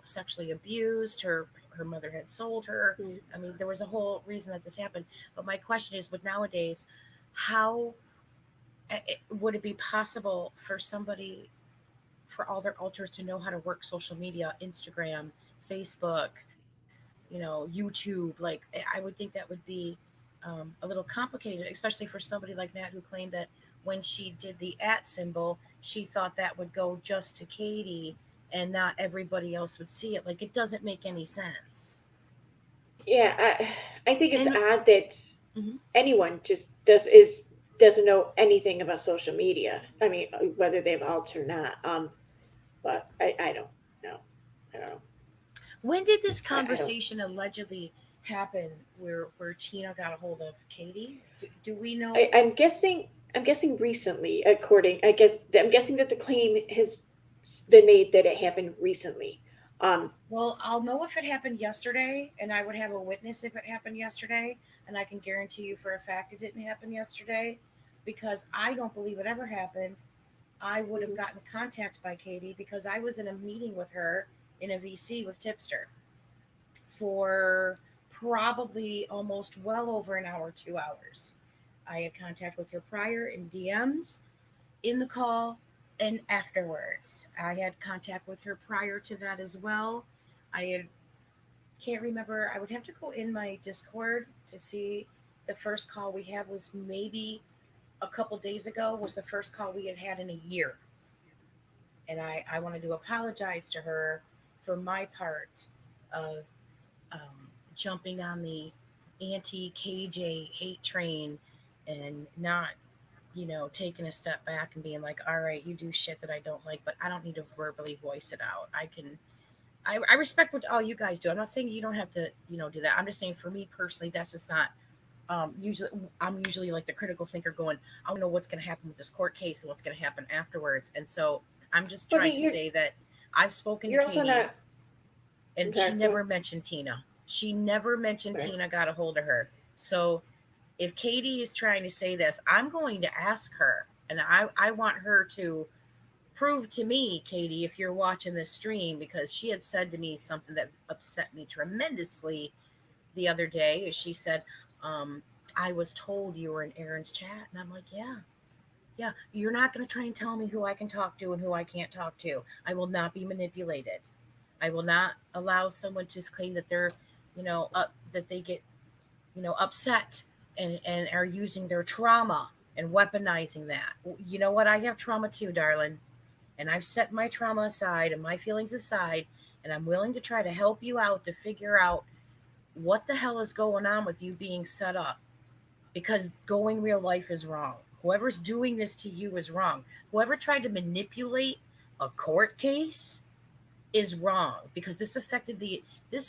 sexually abused. Her mother had sold her. I mean, there was a whole reason that this happened. But my question is, with nowadays, how would it be possible for somebody, for all their alters, to know how to work social media, Instagram, Facebook, YouTube. Like, I would think that would be a little complicated, especially for somebody like Nat, who claimed that when she did the @ symbol, she thought that would go just to Katie and not everybody else would see it. Like, it doesn't make any sense. Yeah, I think it's And odd that Mhm. anyone just doesn't know anything about social media. I mean, whether they have alts or not. But I don't know. I don't know. When did this I don't. conversation allegedly happen where Tina got a hold of Katie? Do we know? I'm guessing. I'm guessing recently. I'm guessing that the claim has been made that it happened recently. Well, I'll know if it happened yesterday, and I would have a witness if it happened yesterday, and I can guarantee you for a fact it didn't happen yesterday, because I don't believe it ever happened. I would have Mhm. gotten contacted by Katie because I was in a meeting with her in a VC with Tipster for probably almost well over an hour, 2 hours. I had contact with her prior in DMs, in the call, and afterwards. I had contact with her prior to that as well. I had can't remember. I would have to go in my Discord to see. The first call we had was maybe a couple days ago. Was the first call we had had in a year, and I wanted to apologize to her for my part of jumping on the anti KJ hate train and not, taking a step back and being like, all right, you do shit that I don't like, but I don't need to verbally voice it out. I respect what all you guys do. I'm not saying you don't have to, do that. I'm just saying for me personally, that's just not, usually I'm usually like the critical thinker going, I don't know what's going to happen with this court case and what's going to happen afterwards. And so I'm just But I trying mean, to say that I've spoken to you're also Katie, not. and she Okay. Go never mentioned Tina. She never mentioned ahead. Tina got a hold of her. So if Katie is trying to say this, I'm going to ask her, and I want her to prove to me, Katie, if you're watching this stream, because she had said to me something that upset me tremendously the other day. She said, I was told you were in Aaron's chat. And I'm like, yeah, yeah, you're not going to try and tell me who I can talk to and who I can't talk to. I will not be manipulated. I will not allow someone to claim that they're, that they get, upset and are using their trauma and weaponizing that. You know what? I have trauma too, darling. And I've set my trauma aside and my feelings aside, and I'm willing to try to help you out to figure out what the hell is going on with you being set up, because going real life is wrong. Whoever's doing this to you is wrong. Whoever tried to manipulate a court case is wrong, because this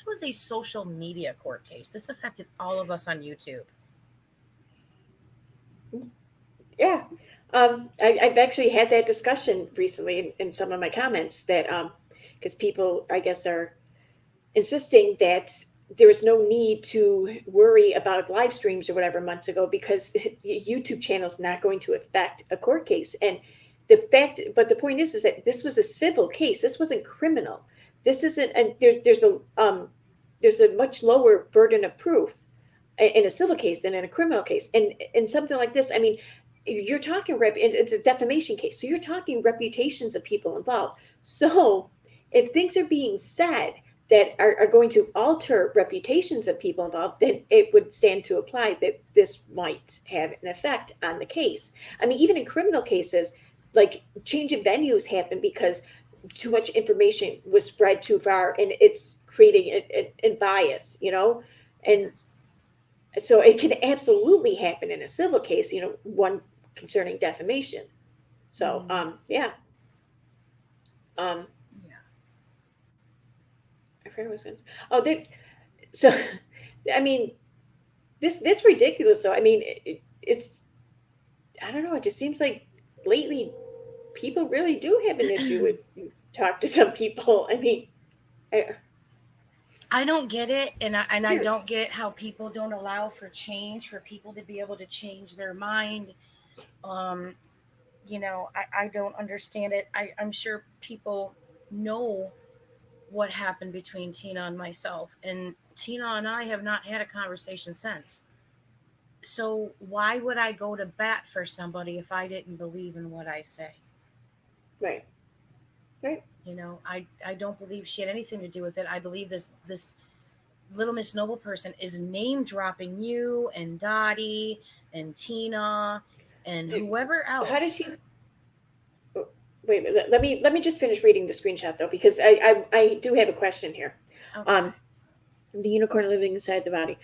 was a social media court case. This affected all of us on YouTube. Yeah. I've actually had that discussion recently in some of my comments that because people, I guess, are insisting that there is no need to worry about live streams or whatever months ago because YouTube channel is not going to affect a court case. And but the point is that this was a civil case. This wasn't criminal. This isn't, and there's a much lower burden of proof in a civil case than in a criminal case. And in something like this, I mean, you're talking it's a defamation case, so you're talking reputations of people involved. So if things are being said that are going to alter reputations of people involved, then it would stand to apply that this might have an effect on the case. I mean, even in criminal cases, like change of venues happen because too much information was spread too far and it's creating a bias, and Yes. so it can absolutely happen in a civil case, one concerning defamation. So, yeah. Um, Yeah. I forgot what I was going to. Oh, so, I mean, this ridiculous. So, I mean, it's, I don't know. It just seems like lately people really do have an issue with you talk to some people. I mean, I don't get it, and I dude, don't get how people don't allow for change, for people to be able to change their mind. Um, I don't understand it. I'm sure people know what happened between Tina and myself, and Tina and I have not had a conversation since. So why would I go to bat for somebody if I didn't believe in what I say? right, right. I don't believe she had anything to do with it. I believe this Little Miss Noble person is name dropping you and Dottie and Tina and whoever else. How did she? Wait, let me just finish reading the screenshot though, because I do have a question here. Okay. The unicorn living inside the body.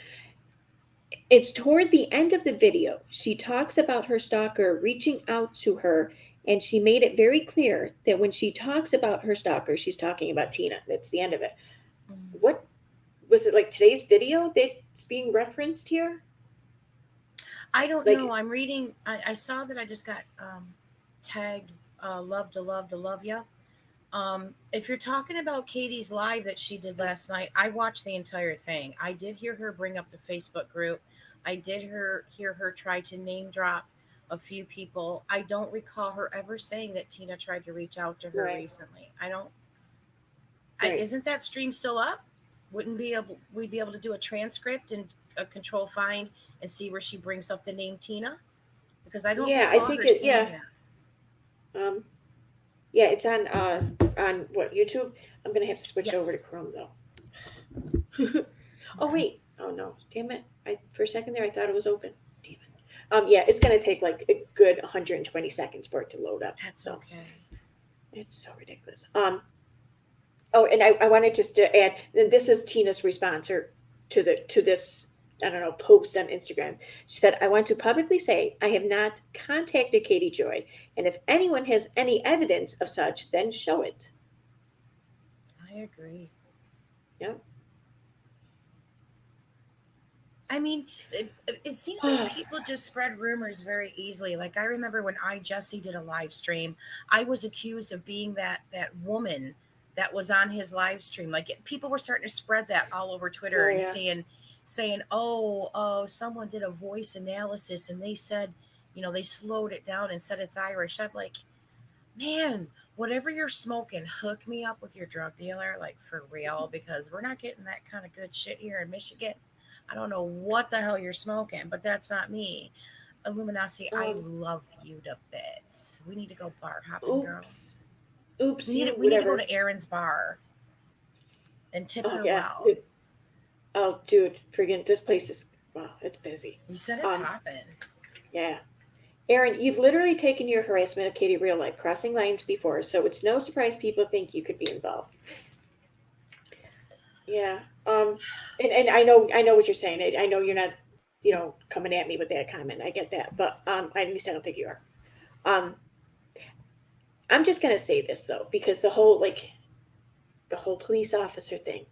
It's toward the end of the video. She talks about her stalker reaching out to her, and she made it very clear that when she talks about her stalker, she's talking about Tina. That's the end of it. Mm. What was it, like today's video that's being referenced here? I don't Like- know. I'm reading. I saw that I just got tagged. Love to love ya. If you're talking about Katie's live that she did last night, I watched the entire thing. I did hear her bring up the Facebook group. I did hear her try to name drop a few people. I don't recall her ever saying that Tina tried to reach out to her Right. recently. I don't. Right. Isn't that stream still up? Wouldn't we be able to do a transcript and a control find and see where she brings up the name Tina? Because I don't Yeah, I recall think her saying that. Yeah, it's on what, YouTube? I'm gonna have to switch over to Yes. Chrome though. Oh wait, oh no, damn it! For a second there I thought it was open. Damn it. Yeah, it's gonna take like a good 120 seconds for it to load up. That's So okay. it's so ridiculous. Oh, and I wanted just to add, and this is Tina's response to this, I don't know, post on Instagram. She said, "I want to publicly say I have not contacted Katie Joy, and if anyone has any evidence of such, then show it." I agree. Yep. I mean, it seems like people just spread rumors very easily. Like I remember when Jesse did a live stream, I was accused of being that woman that was on his live stream. Like people were starting to spread that all over Twitter Oh, and yeah. saying, oh, someone did a voice analysis and they said, they slowed it down and said it's Irish. I'm like, man, whatever you're smoking, hook me up with your drug dealer, like for real, because we're not getting that kind of good shit here in Michigan. I don't know what the hell you're smoking, but that's not me. Illuminati, I love you to bits. We need to go bar hopping, girl. Oops, We need to go whatever. to Erin's bar and tip Oh her yeah. well. Oh dude, friggin' this place is, wow, it's busy. You said it's hopping. Yeah. Erin, you've literally taken your harassment of Katie real life, crossing lines before, so it's no surprise people think you could be involved. Yeah. And I know what you're saying. I know you're not, coming at me with that comment. I get that. But at least I don't think you are. I'm just gonna say this though, because the whole police officer thing.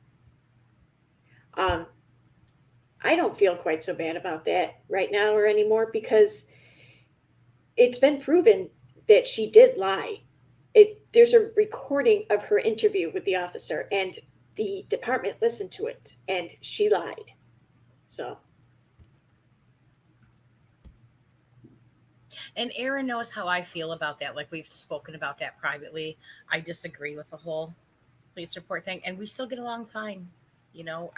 I don't feel quite so bad about that right now or anymore, because it's been proven that she did lie. There's a recording of her interview with the officer, and the department listened to it, and she lied. So. And Erin knows how I feel about that. Like we've spoken about that privately. I disagree with the whole police report thing, and we still get along fine.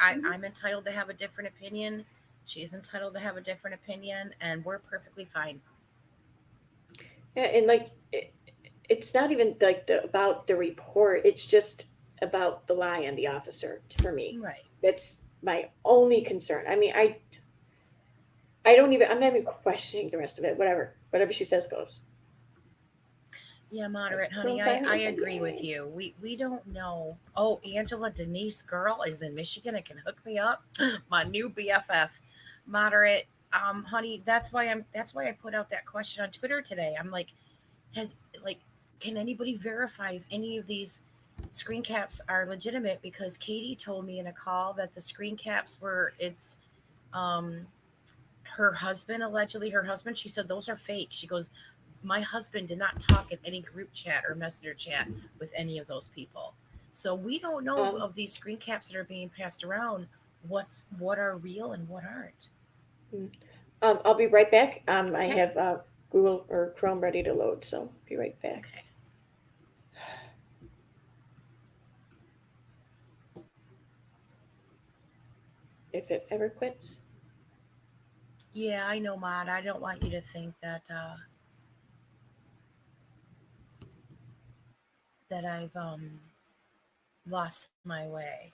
I'm entitled to have a different opinion. She's entitled to have a different opinion, and we're perfectly fine. Yeah, and it's not even about the report. It's just about the lie on the officer for me. Right. That's my only concern. I mean, I'm not even questioning the rest of it. Whatever she says goes. Yeah, moderate, honey. I agree with you. We don't know. Oh, Angela Denise girl is in Michigan and can hook me up. My new BFF. Moderate. Honey, that's why I put out that question on Twitter today. I'm like, can anybody verify if any of these screen caps are legitimate? Because Katie told me in a call that the screen caps were her husband, allegedly her husband. She said those are fake. She goes, my husband did not talk in any group chat or messenger chat with any of those people. So we don't know of these screen caps that are being passed around. What are real and what aren't. I'll be right back. Okay. I have Google or Chrome ready to load, so be right back. Okay. If it ever quits. Yeah, I know, Mod. I don't want you to think that I've lost my way.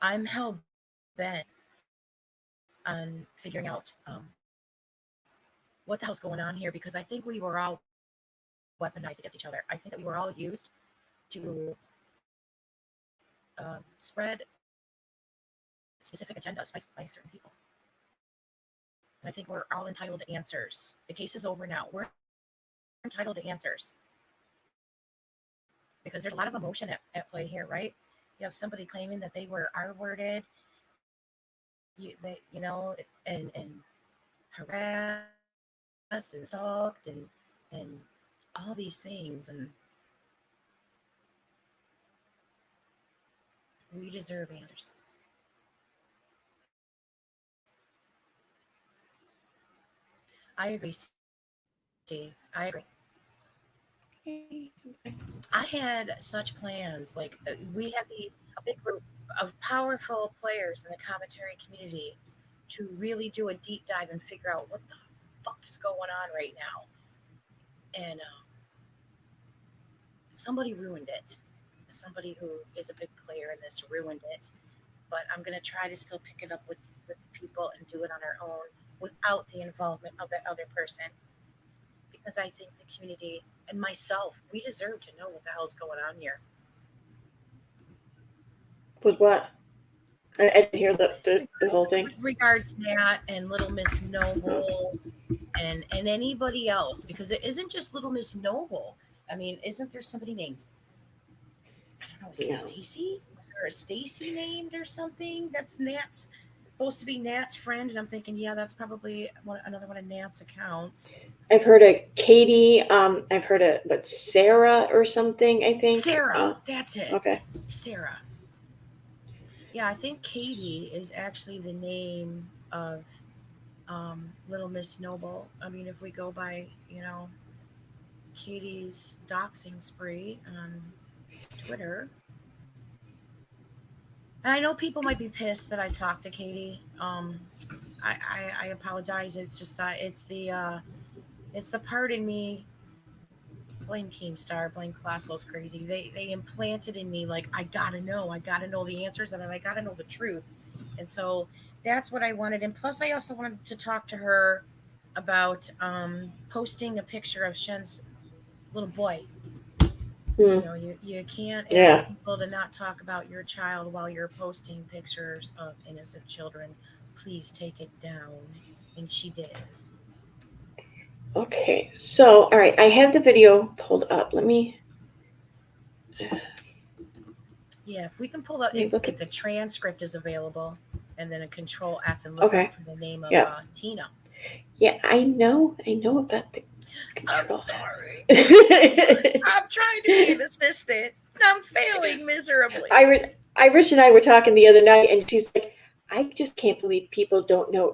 I'm hell bent on figuring out what the hell's going on here, because I think we were all weaponized against each other. I think that we were all used to spread specific agendas by certain people. And I think we're all entitled to answers. The case is over now. We're entitled to answers. Because there's a lot of emotion at play here, right? You have somebody claiming that they were R-worded, and harassed and stalked and all these things, and we deserve answers. I agree, Steve. I agree. I had such plans. Like, we had a big group of powerful players in the commentary community to really do a deep dive and figure out what the fuck is going on right now. And somebody ruined it. Somebody who is a big player in this ruined it. But I'm going to try to still pick it up with people and do it on our own without the involvement of that other person. Because I think the community and myself, we deserve to know what the hell's going on here. With what? I didn't hear the whole thing. With regards to Nat and Little Miss Noble and anybody else, because it isn't just Little Miss Noble. I mean, isn't there somebody named, I don't know, is it Stacy? Was there a Stacy named or something? That's Nat's, supposed to be Nat's friend. And I'm thinking, yeah, that's probably another one of Nat's accounts. I've heard of Katie. I've heard of Sarah or something, I think. Sarah, that's it. Okay. Sarah. Yeah, I think Katie is actually the name of Little Miss Noble. I mean, if we go by, Katie's doxing spree on Twitter. And I know people might be pissed that I talked to Katie. I apologize. It's just it's the part in me. Blame Keemstar, blame Classwell's crazy. They implanted in me, like, I gotta know the answers, and I gotta know the truth. And so that's what I wanted. And plus I also wanted to talk to her about posting a picture of Shen's little boy. You can't ask people to not talk about your child while you're posting pictures of innocent children. Please take it down. And she did. Okay, so all right, I have the video pulled up. Let me. Yeah, if we can pull up, if the transcript is available, and then a Control F and look up for the name of Tina. Yeah, I know about the Control. I'm sorry. I'm trying to be an assistant. I'm failing miserably. Iris and I were talking the other night, and she's like, I just can't believe people didn't know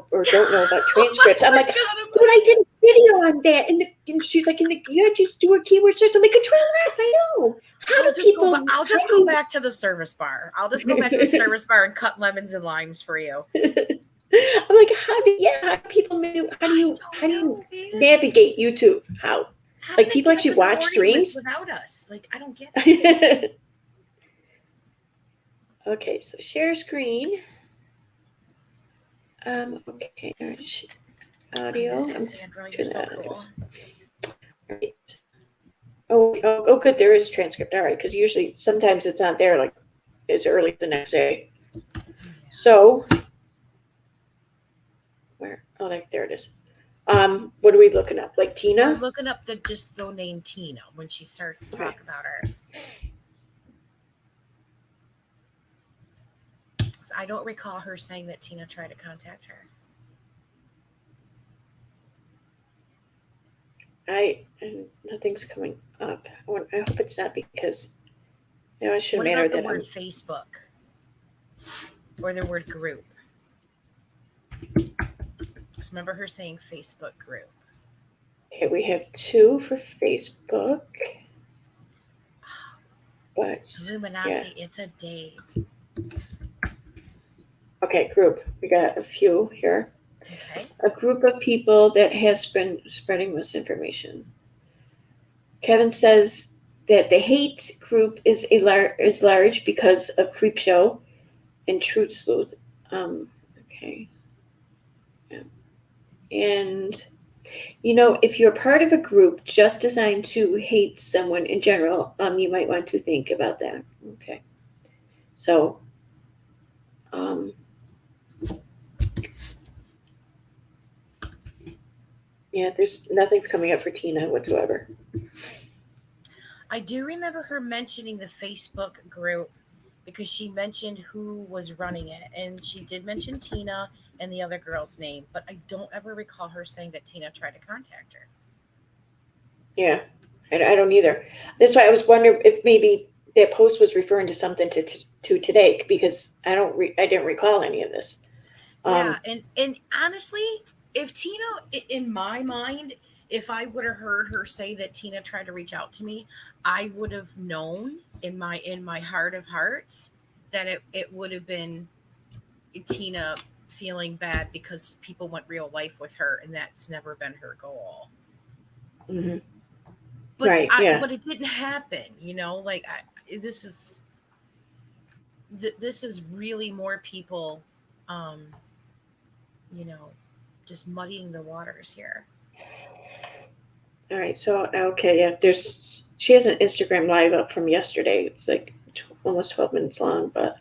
about transcripts. I'm like, but I did a video on that. And she's like, just do a keyword search. I'm like, Control F, I know. I'll just go back to the service bar. I'll just go back to the service bar and cut lemons and limes for you. I'm like, how do you navigate YouTube? How like people actually watch streams without us? Like, I don't get it. Okay, so share screen. Okay, audio. Cassandra, you're so cool. Right. Oh, good. There is transcript. All right, because usually, sometimes it's not there like as early as the next day. So, where? Oh, there it is. What are we looking up? Like Tina? We're looking up the name Tina when she starts to talk about her. I don't recall her saying that Tina tried to contact her. Nothing's coming up. I hope it's not because it shouldn't matter. What about the word Facebook or the word group? Just remember her saying Facebook group. Okay, we have 2 for Facebook. But Luminosity, it's a day. Okay, group. We got a few here. Okay. A group of people that has been spreading misinformation. Kevin says that the hate group is large because of Creepshow and truth sleuth. Okay. Yeah. And if you're part of a group just designed to hate someone in general, you might want to think about that. Okay. So, yeah, there's nothing's coming up for Tina whatsoever. I do remember her mentioning the Facebook group because she mentioned who was running it. And she did mention Tina and the other girl's name, but I don't ever recall her saying that Tina tried to contact her. Yeah, I don't either. That's why I was wondering if maybe that post was referring to something to today, because I didn't recall any of this. Yeah, and honestly, if Tina, in my mind, if I would have heard her say that Tina tried to reach out to me, I would have known in my heart of hearts that it would have been Tina feeling bad because people want real life with her, and that's never been her goal. Mm-hmm. But Right, yeah. but it didn't happen, like this is really more people, just muddying the waters here. All right, so okay, yeah, she has an Instagram live up from yesterday. It's like almost 12 minutes long, but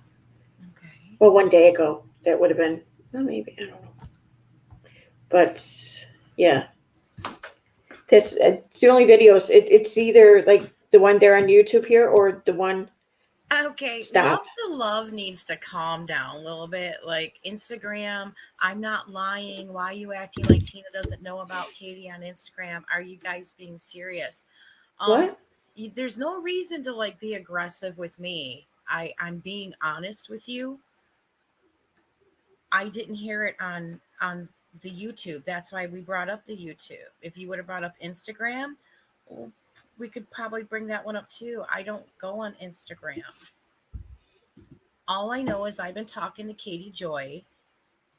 Okay. well, one day ago that would have been, well, maybe, I don't know, but yeah, that's it's the only videos. It's either like the one there on YouTube here or the one. Okay, Stop. love needs to calm down a little bit. Like Instagram, I'm not lying. Why are you acting like Tina doesn't know about Katie on Instagram? Are you guys being serious? What? There's no reason to like be aggressive with me. I'm being honest with you. I didn't hear it on the YouTube. That's why we brought up the YouTube. If you would have brought up Instagram, well, we could probably bring that one up too. I don't go on Instagram. All I know is I've been talking to Katie Joy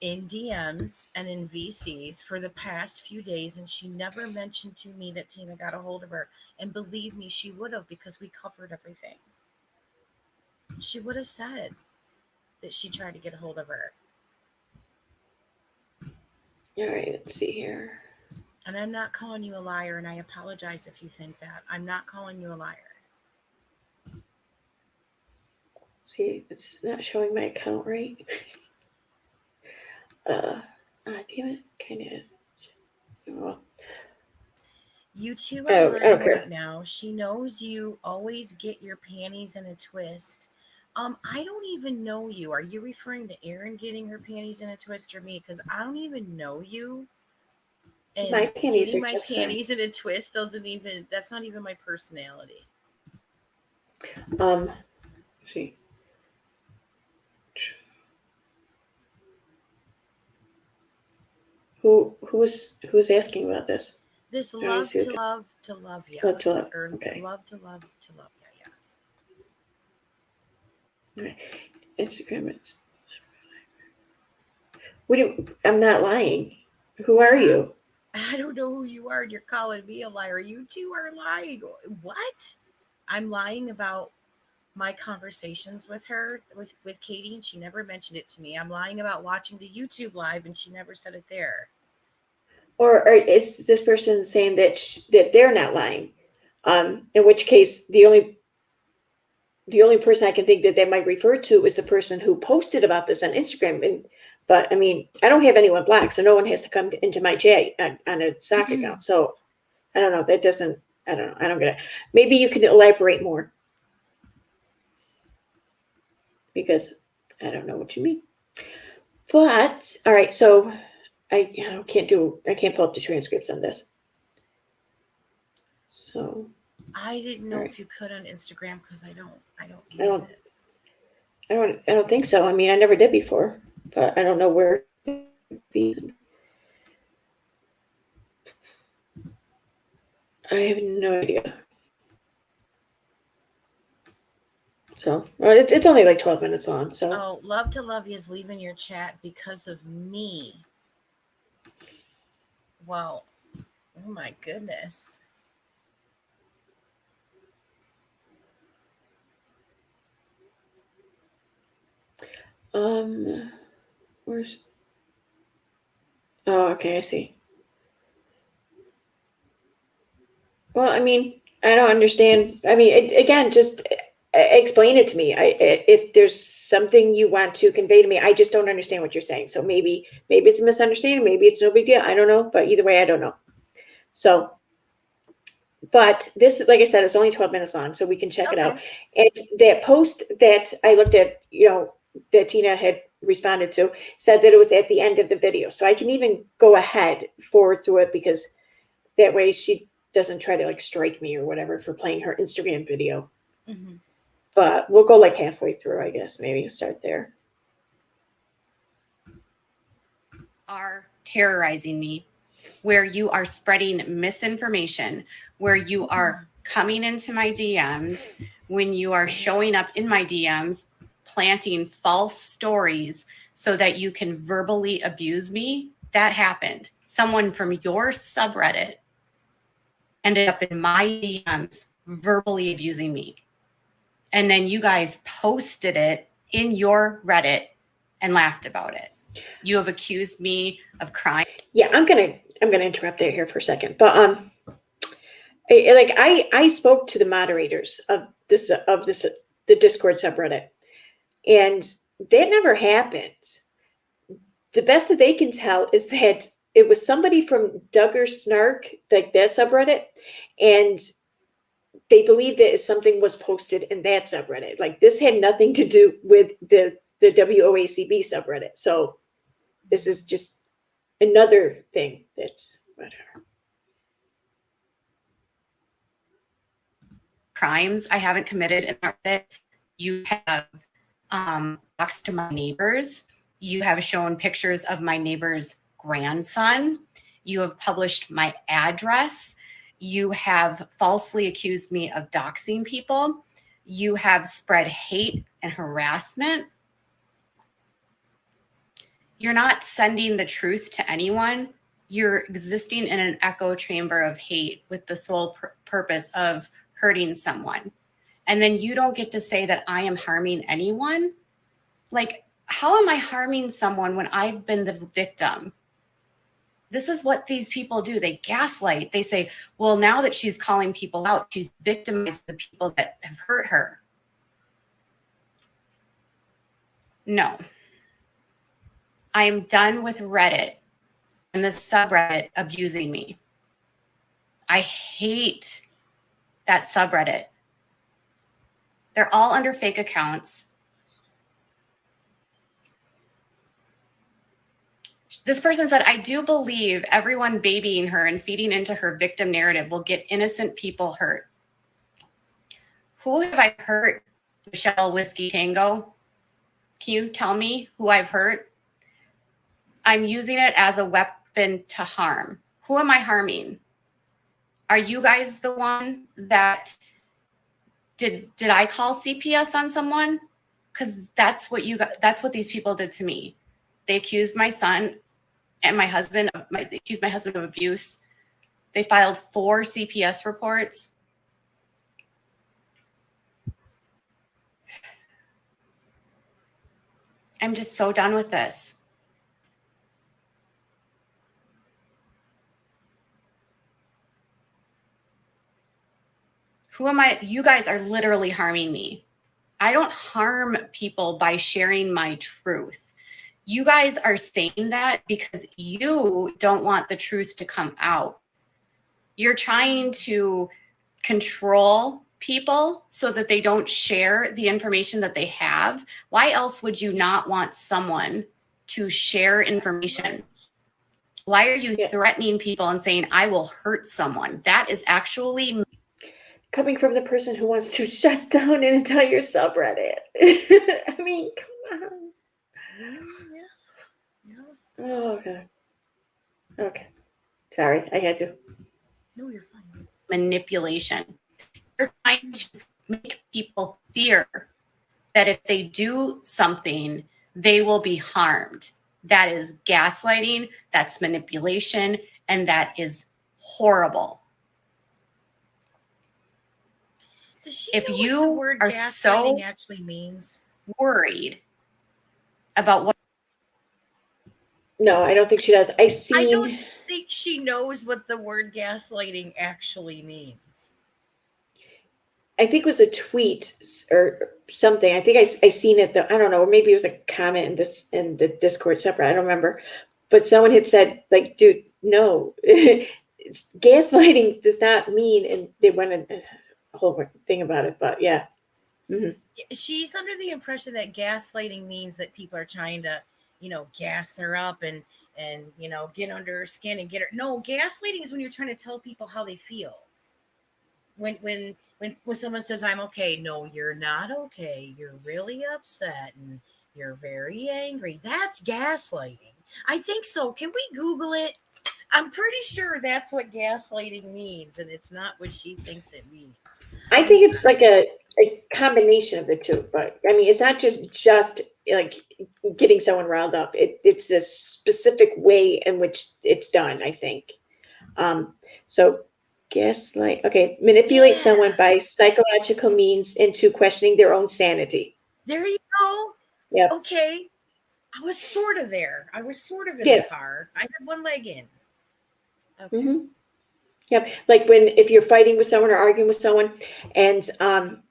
in DMs and in VCs for the past few days, and she never mentioned to me that Tina got a hold of her. And believe me, she would have, because we covered everything. She would have said that she tried to get a hold of her. All right, let's see here. And I'm not calling you a liar, and I apologize if you think that. I'm not calling you a liar. See, it's not showing my account right. Damn it, kind of is. Oh. You two Oh, are lying okay. right now. She knows you always get your panties in a twist. I don't even know you. Are you referring to Erin getting her panties in a twist or me? Because I don't even know you. And My panties getting are my just panties in a twist that's not even my personality. fine. See. Who's asking about this? This I love see to what love to love ya. Love to love. Or Okay. love to love to love ya, yeah. Right. Instagram is. I'm not lying. Who are you? I don't know who you are, and you're calling me a liar. You two are lying. What? I'm lying about my conversations with her, with Katie, and she never mentioned it to me. I'm lying about watching the YouTube live, and she never said it there. Or is this person saying that they're not lying? In which case, the only person I can think that they might refer to is the person who posted about this on Instagram. But I mean, I don't have anyone blocked, so no one has to come into my J on a sock account. So I don't know. That doesn't. I don't know. I don't get it. Maybe you can elaborate more, because I don't know what you mean. But all right, so I can't pull up the transcripts on this. So I didn't know right. if you could on Instagram because I don't use it. I don't think so. I mean, I never did before, but I don't know where it would be. I have no idea. So, well, it's only like 12 minutes long. So, Oh, love to love you is leaving your chat because of me. Well, oh my goodness. Where's? Oh, okay, I see. Well, I mean, I don't understand. I mean, again, just explain it to me. If there's something you want to convey to me, I just don't understand what you're saying. So maybe it's a misunderstanding. Maybe it's no big deal. I don't know. But either way, I don't know. So, but this, like I said, it's only 12 minutes long, so we can check it out. And that post that I looked at, that Tina had responded to, said that it was at the end of the video. So I can even go ahead forward through it, because that way she doesn't try to like strike me or whatever for playing her Instagram video. Mhm. But we'll go like halfway through, I guess. Maybe start there. Are terrorizing me, where you are spreading misinformation, where you are coming into my DMs, when you are showing up in my DMs, planting false stories so that you can verbally abuse me. That happened. Someone from your subreddit ended up in my DMs verbally abusing me. And then you guys posted it in your Reddit and laughed about it. You have accused me of crime. Yeah, I'm gonna interrupt there here for a second. But I spoke to the moderators of the Discord subreddit, and that never happened. The best that they can tell is that it was somebody from Duggar Snark, like that subreddit, and they believe that something was posted in that subreddit. Like, this had nothing to do with the WOACB subreddit. So this is just another thing that's whatever. Crimes I haven't committed in Reddit. You have talks to my neighbors. You have shown pictures of my neighbor's grandson. You have published my address. You have falsely accused me of doxing people. You have spread hate and harassment. You're not sending the truth to anyone. You're existing in an echo chamber of hate with the sole purpose of hurting someone. And then you don't get to say that I am harming anyone. Like, how am I harming someone when I've been the victim? This is what these people do. They gaslight. They say, well, now that she's calling people out, she's victimized the people that have hurt her. No. I am done with Reddit and the subreddit abusing me. I hate that subreddit. They're all under fake accounts. This person said, I do believe everyone babying her and feeding into her victim narrative will get innocent people hurt. Who have I hurt? Michelle Whiskey Tango? Can you tell me who I've hurt? I'm using it as a weapon to harm. Who am I harming? Are you guys the one that did I call CPS on someone? Because that's what these people did to me. They accused my son and my husband they accused my husband of abuse. They filed 4 CPS reports. I'm just so done with this. Who am I? You guys are literally harming me. I don't harm people by sharing my truth. You guys are saying that because you don't want the truth to come out. You're trying to control people so that they don't share the information that they have. Why else would you not want someone to share information? Why are you threatening people and saying, I will hurt someone? That is actually coming from the person who wants to shut down an entire subreddit. I mean, come on. Oh, okay. Okay. Sorry, I had to. No, you're fine. Manipulation. You're trying to make people fear that if they do something, they will be harmed. That is gaslighting, that's manipulation, and that is horrible. Does she If know you what the word are gaslighting so actually means? worried about what No, I don't think she does. I don't think she knows what the word gaslighting actually means. I think it was a tweet or something. I think I seen it though. I don't know, or maybe it was a comment in the Discord separate. I don't remember. But someone had said, like, dude, no. It's, gaslighting does not mean, and they went in a whole thing about it, but yeah. Mm-hmm. She's under the impression that gaslighting means that people are trying to, gas her up and get under her skin and get her. No, gaslighting is when you're trying to tell people how they feel. When someone says I'm okay, no, you're not okay. You're really upset and you're very angry. That's gaslighting. I think so. Can we Google it? I'm pretty sure that's what gaslighting means, and it's not what she thinks it means. I think it's like a combination of the two, but I mean, it's not just like getting someone riled up. It's a specific way in which it's done, I think. So gaslight, okay, manipulate someone by psychological means into questioning their own sanity. There you go. Yeah. Okay. I was sort of there. I was sort of in the car. I had one leg in. Okay. Mm-hmm. Yep. Like if you're fighting with someone or arguing with someone and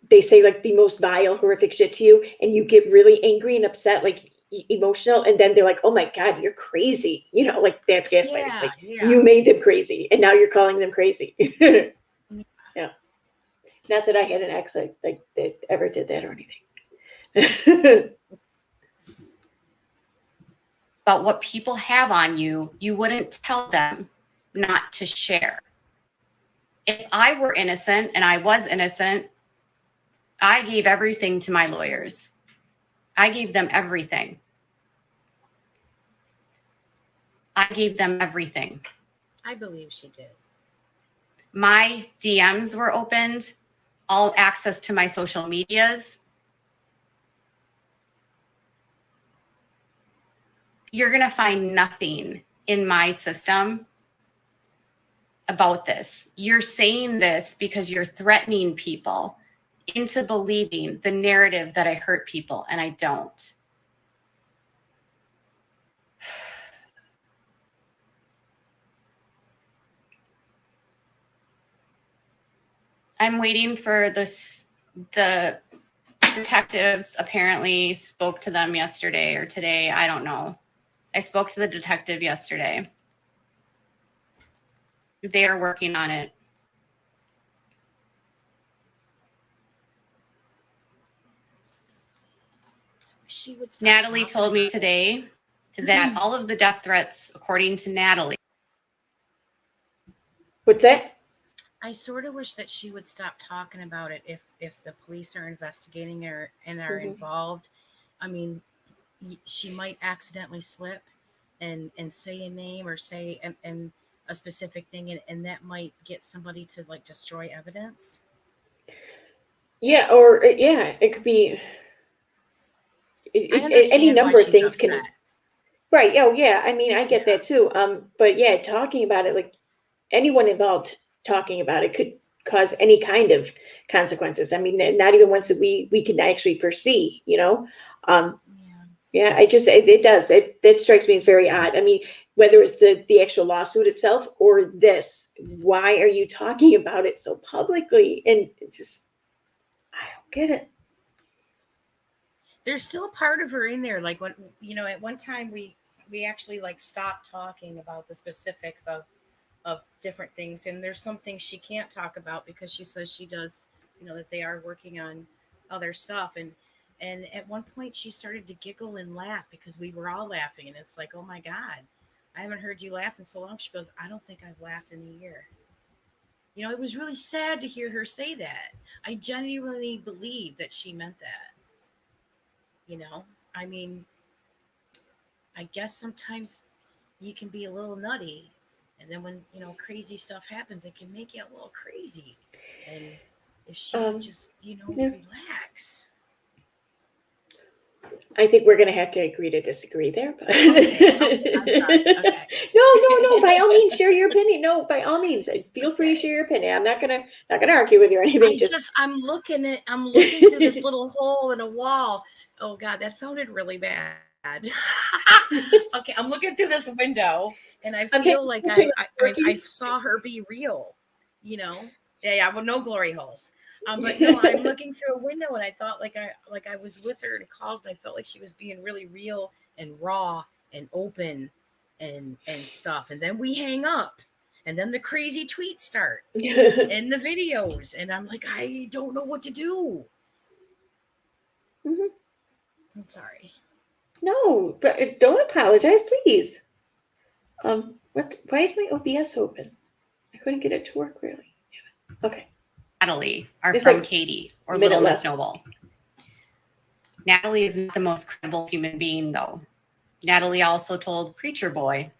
they say like the most vile, horrific shit to you and you get really angry and upset, like emotional, and then they're like, oh my God, you're crazy. Like that's gaslighting. Yeah, like yeah. you made them crazy and now you're calling them crazy. Yeah. Not that I had an ex like that ever did that or anything. about what people have on you, you wouldn't tell them not to share. If I were innocent and I was innocent, I gave everything to my lawyers. I gave them everything. I gave them everything. I believe she did. My DMs were opened, all access to my social medias. You're going to find nothing in my system about this. You're saying this because you're threatening people into believing the narrative that I hurt people, and I don't. I'm waiting for this. The detectives apparently spoke to them yesterday or today. I don't know. I spoke to the detective yesterday. They are working on it. Natalie told me today that all of the death threats, according to Natalie. What's that? I sort of wish that she would stop talking about it if the police are investigating her and are involved. I mean, she might accidentally slip and say a name or say and a specific thing, and that might get somebody to like destroy evidence. Yeah, or it could be any number of things upset. can. Right. Oh, yeah. I mean, I get that too. But yeah, talking about it, like anyone involved talking about it could cause any kind of consequences. I mean, not even ones that we can actually foresee, Yeah, it does. That strikes me as very odd. I mean, whether it's the actual lawsuit itself or this, why are you talking about it so publicly? And I don't get it. There's still a part of her in there. Like when, at one time we actually like stopped talking about the specifics of different things. And there's some things she can't talk about because she says she does, that they are working on other stuff. And at one point she started to giggle and laugh because we were all laughing. And it's like, oh my God, I haven't heard you laugh in so long. She goes, I don't think I've laughed in a year. It was really sad to hear her say that. I genuinely believe that she meant that. I mean, I guess sometimes you can be a little nutty. And then when, crazy stuff happens, it can make you a little crazy. And if she would just, relax. I think we're going to have to agree to disagree there. But Okay. I'm sorry. Okay. No. By all means, share your opinion. No, by all means, feel free to share your opinion. I'm not gonna argue with you or anything. I'm looking through this little hole in a wall. Oh God, that sounded really bad. Okay, I'm looking through this window and I I'm feel like picturing I turkeys. saw her be real, you know? Yeah, well, no glory holes. But no, I'm looking through a window and I thought like I was with her in calls and I felt like she was being really real and raw and open and stuff. And then we hang up and then the crazy tweets start and the videos and I'm like, I don't know what to do. Mhm. I'm sorry. No, but don't apologize, please. What? Why is my OBS open? I couldn't get it to work really. Okay. Natalie are It's from like Katie or minute Little Miss left. Noble. Natalie is not the most credible human being, though. Natalie also told Preacher Boy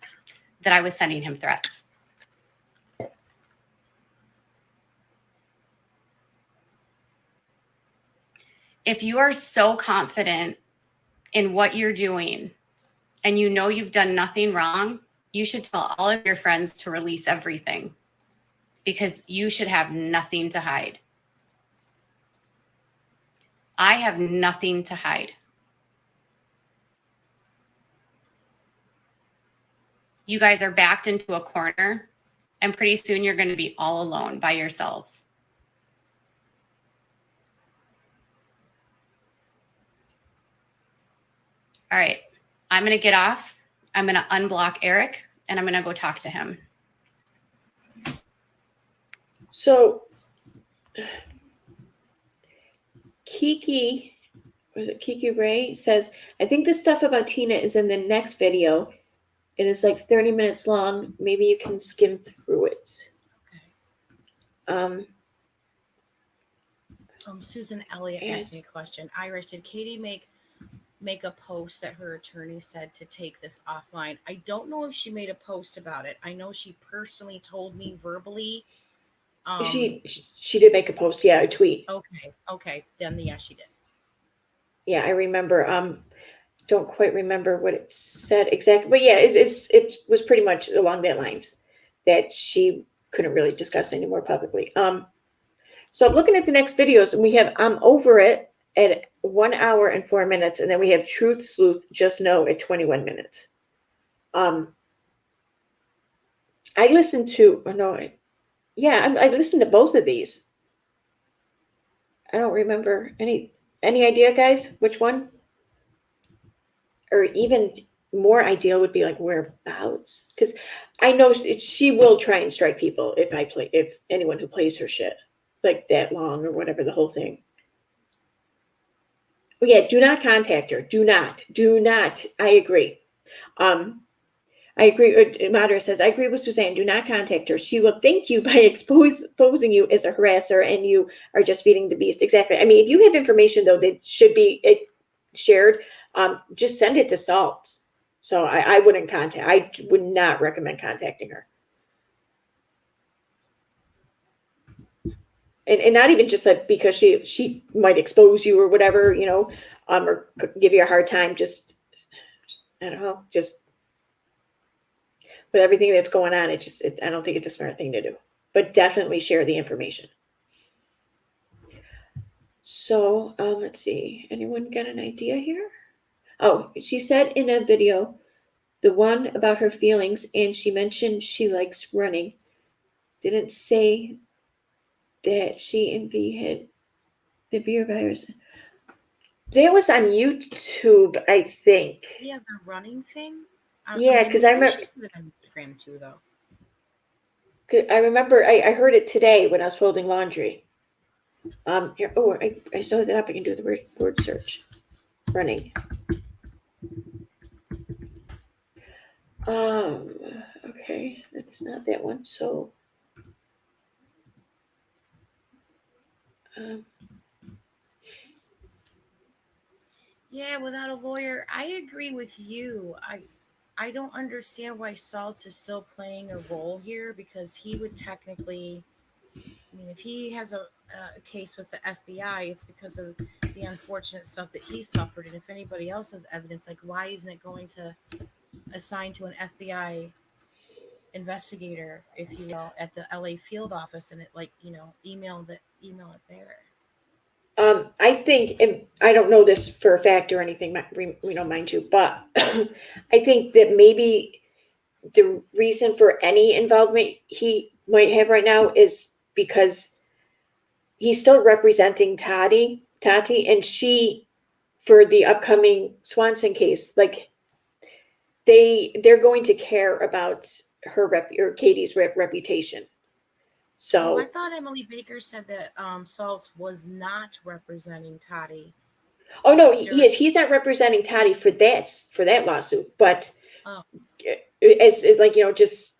that I was sending him threats. If you are so confident in what you're doing and you know you've done nothing wrong, you should tell all of your friends to release everything because you should have nothing to hide. I have nothing to hide. You guys are backed into a corner, and pretty soon you're going to be all alone by yourselves. All right, I'm going to get off. I'm going to unblock Eric, and I'm going to go talk to him. So, Kiki, was it Kiki Ray, says, I think the stuff about Tina is in the next video. It is like 30 minutes long. Maybe you can skim through it. Okay. Susan Elliott and- asked me a question. Irish, did Katie make a post that her attorney said to take this offline? I don't know if she made a post about it. I know she personally told me verbally. She did make a post, yeah, a tweet. Okay. Then yeah, she did. Yeah, I remember. Don't quite remember what it said exactly, but yeah, it was pretty much along that lines that she couldn't really discuss anymore publicly. So I'm looking at the next videos, and we have I'm over it at 1 hour and 4 minutes, and then we have Truth Sleuth Just Know at 21 minutes. I listened to I listened to both of these. I don't remember any idea, guys, which one? Or even more ideal would be like whereabouts, because I know she will try and strike people if anyone who plays her shit like that long or whatever, the whole thing. But yeah, do not contact her. Do not. I agree. I agree. Madra says, I agree with Suzanne. Do not contact her. She will thank you by exposing you as a harasser, and you are just feeding the beast. Exactly. I mean, if you have information, though, that should be shared, just send it to Salts. So I wouldn't contact. I would not recommend contacting her. And not even just that because she might expose you or whatever, or give you a hard time. Just, I don't know, just with everything that's going on, I don't think it's a smart thing to do, but definitely share the information. So let's see, anyone got an idea here? Oh, she said in a video, the one about her feelings, and she mentioned she likes running. Didn't say that she and V had the beer virus. That was on YouTube, I think. Yeah, the running thing. Yeah, because I remember she said it on Instagram too, though. I remember I heard it today when I was folding laundry. Here, I saw that up. I can do the word search. Running. Okay, that's not that one. So, Yeah, without a lawyer, I agree with you. I don't understand why Salts is still playing a role here, because he would technically, I mean, if he has a case with the FBI, it's because of the unfortunate stuff that he suffered. And if anybody else has evidence, like, why isn't it going to assign to an FBI investigator, if you will, at the LA field office, and it email it there? I think, and I don't know this for a fact or anything, mind you, but I think that maybe the reason for any involvement he might have right now is because he's still representing Tati, and she, for the upcoming Swanson case, like they're going to care about her or Katie's reputation. So I thought Emily Baker said that Saltz was not representing Toddy. Oh no, he is. He's not representing Tati for that lawsuit, but as like just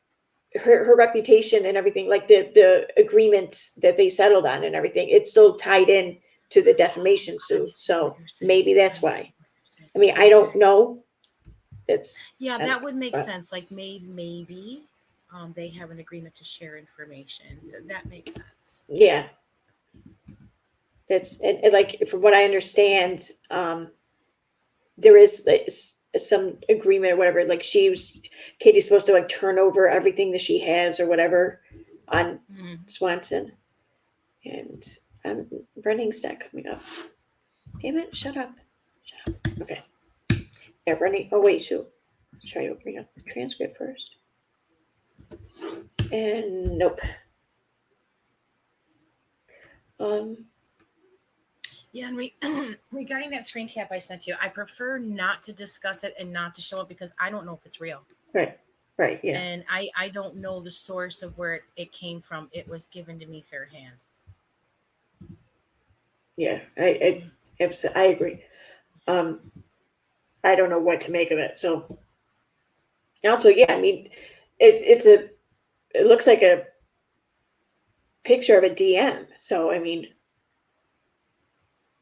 her reputation and everything, like the agreements that they settled on and everything, it's still tied in to the defamation suit. So maybe that's why. I mean, I don't know. That would make sense. Like maybe they have an agreement to share information. That makes sense. Yeah. It's and like from what I understand, there is some agreement or whatever. Like Katie's supposed to like turn over everything that she has or whatever on Swanson, and Brenning's not coming up. Damn it! Shut up! Okay. Yeah, Brenning. Oh wait, shoot. Try opening up the transcript first. And nope. Yeah, and regarding that screen cap I sent you, I prefer not to discuss it and not to show it because I don't know if it's real. Right, yeah. And I don't know the source of where it came from. It was given to me third hand. Yeah, I agree. I don't know what to make of it. So, and also, yeah, I mean, it looks like a picture of a DM. So, I mean,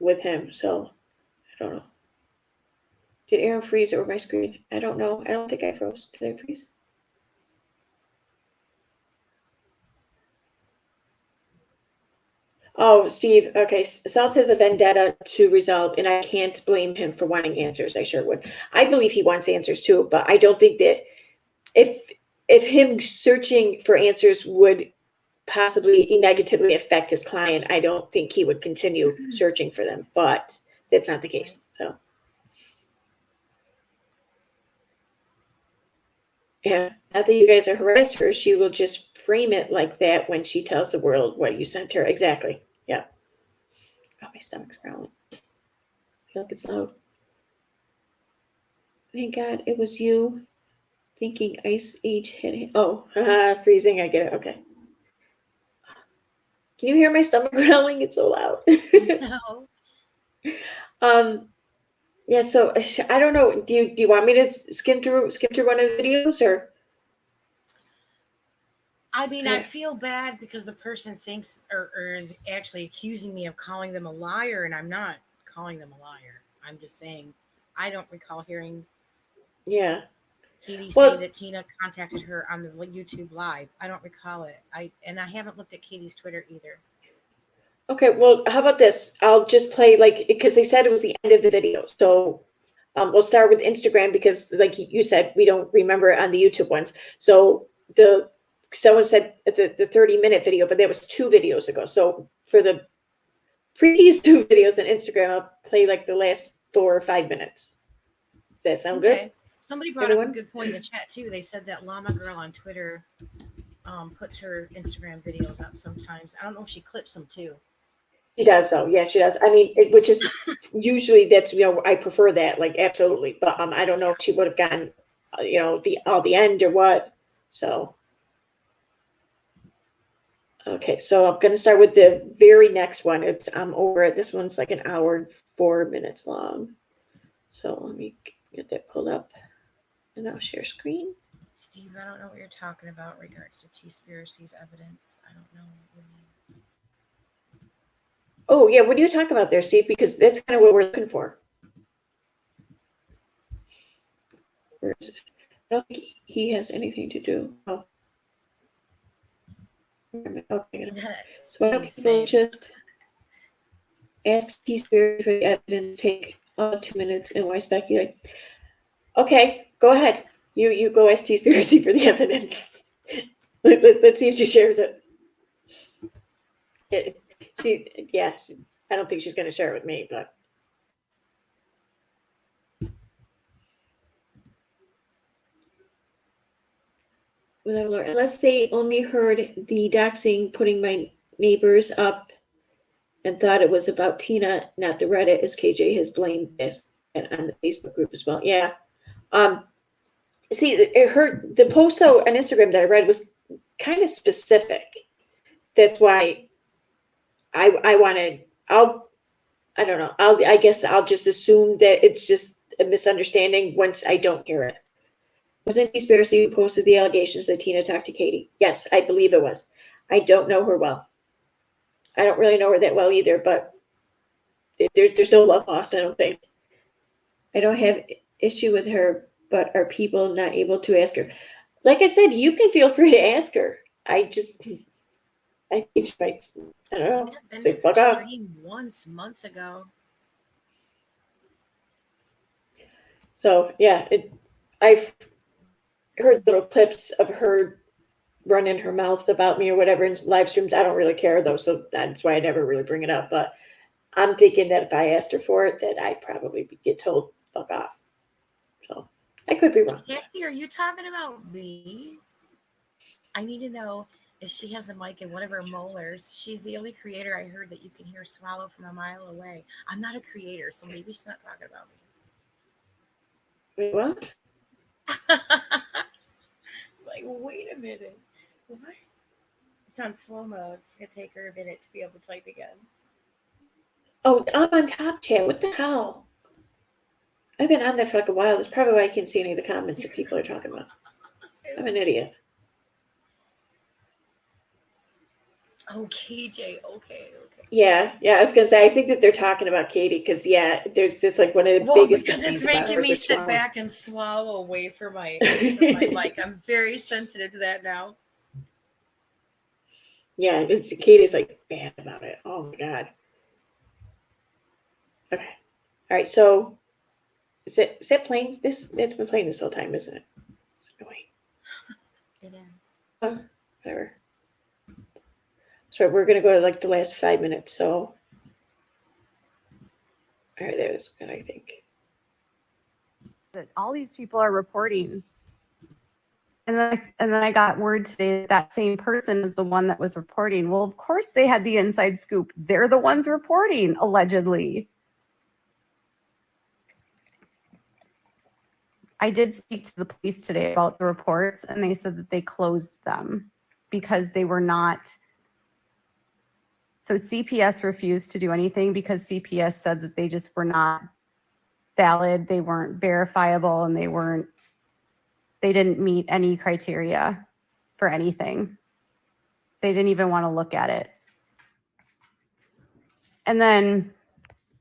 with him. So, I don't know. Did Aaron freeze over my screen? I don't know. I don't think I froze. Did I freeze? Oh, Steve. Okay. Salt has a vendetta to resolve, and I can't blame him for wanting answers. I sure would. I believe he wants answers too, but I don't think that if him searching for answers would possibly negatively affect his client, I don't think he would continue searching for them. But that's not the case. So, yeah, not that you guys are harassed her. She will just frame it like that when she tells the world what you sent her. Exactly. Yeah. Oh, my stomach's growling. I feel like it's loud. Thank God it was you thinking Ice Age hit him. Oh, freezing. I get it. Okay. Can you hear my stomach growling? It's so loud. No. Yeah, so I don't know. Do you want me to skim through one of the videos or? I mean, I feel bad because the person thinks or is actually accusing me of calling them a liar, and I'm not calling them a liar. I'm just saying I don't recall hearing Katie say that Tina contacted her on the YouTube live. I don't recall it. I haven't looked at Katie's Twitter either. Okay, well, how about this? I'll just play because they said it was the end of the video. So we'll start with Instagram because like you said, we don't remember it on the YouTube ones. So someone said the 30-minute video, but that was 2 videos ago. So for the previous 2 videos on Instagram, I'll play like the last 4 or 5 minutes. Does that sound good? Somebody brought up a good point in the chat too. They said that Llama Girl on Twitter puts her Instagram videos up sometimes. I don't know if she clips them too. She does though. Yeah, she does. I mean, which is usually that's, I prefer that, like, absolutely. But I don't know if she would have gotten, the end or what. So, okay. So I'm going to start with the very next one. I'm over it. This one's like 1 hour and 4 minutes long. So let me get that pulled up and I'll share screen. Steve, I don't know what you're talking about in regards to T-Spiracy's evidence. I don't know what you mean. Oh, yeah. What do you talk about there, Steve? Because that's kind of what we're looking for. Where is it? I don't think he has anything to do. Oh. Okay. So people just ask T-Spiracy for the evidence, take 2 minutes, and why speculate? Okay, go ahead. You go ask T-Spiracy for the evidence. Let's see if she shares it. I don't think she's going to share it with me, but. Unless they only heard the doxing, putting my neighbors up and thought it was about Tina, not the Reddit, as KJ has blamed this and on the Facebook group as well. Yeah. See, the post though on Instagram that I read was kind of specific. That's why I wanted, I don't know. I guess I'll just assume that it's just a misunderstanding once I don't hear it. Wasn't Conspiracy who posted the allegations that Tina talked to Katie? Yes, I believe it was. I don't know her well. I don't really know her that well either, but there's no love lost, I don't think. I don't have issue with her, but are people not able to ask her? Like I said, you can feel free to ask her. I think she might, I don't know, I've been say to fuck her off. stream once, months ago. So yeah, I've heard little clips of her running her mouth about me or whatever in live streams. I don't really care though, so that's why I never really bring it up. But I'm thinking that if I asked her for it, that I'd probably get told fuck off. So I could be wrong. Cassie, are you talking about me? I need to know if she has a mic in one of her molars. She's the only creator I heard that you can hear swallow from a mile away. I'm not a creator, so maybe she's not talking about me. Wait, what? Like, wait a minute. What? It's on slow mo. It's going to take her a minute to be able to type again. Oh, I'm on Top Chat. What the hell? I've been on there for like a while. That's probably why I can't see any of the comments that people are talking about. I'm an idiot. Oh, KJ. Okay. Yeah. I was gonna say I think that they're talking about Katie because there's this like one of the biggest. Because it's complaints about making her me that's sit wrong. back and swallow away from my mic. I'm very sensitive to that now. Yeah, Katie's like bad about it. Oh my god. Okay. All right. So is it playing? It's been playing this whole time, isn't it? It's annoying. It is. Oh, whatever. So we're gonna go to like the last 5 minutes. So, all right, there's good. I think. That all these people are reporting. And then I got word today that same person is the one that was reporting. Well, of course they had the inside scoop. They're the ones reporting, allegedly. I did speak to the police today about the reports, and they said that they closed them because they were not. So CPS refused to do anything because CPS said that they just were not valid, they weren't verifiable, and they didn't meet any criteria for anything. They didn't even want to look at it. And then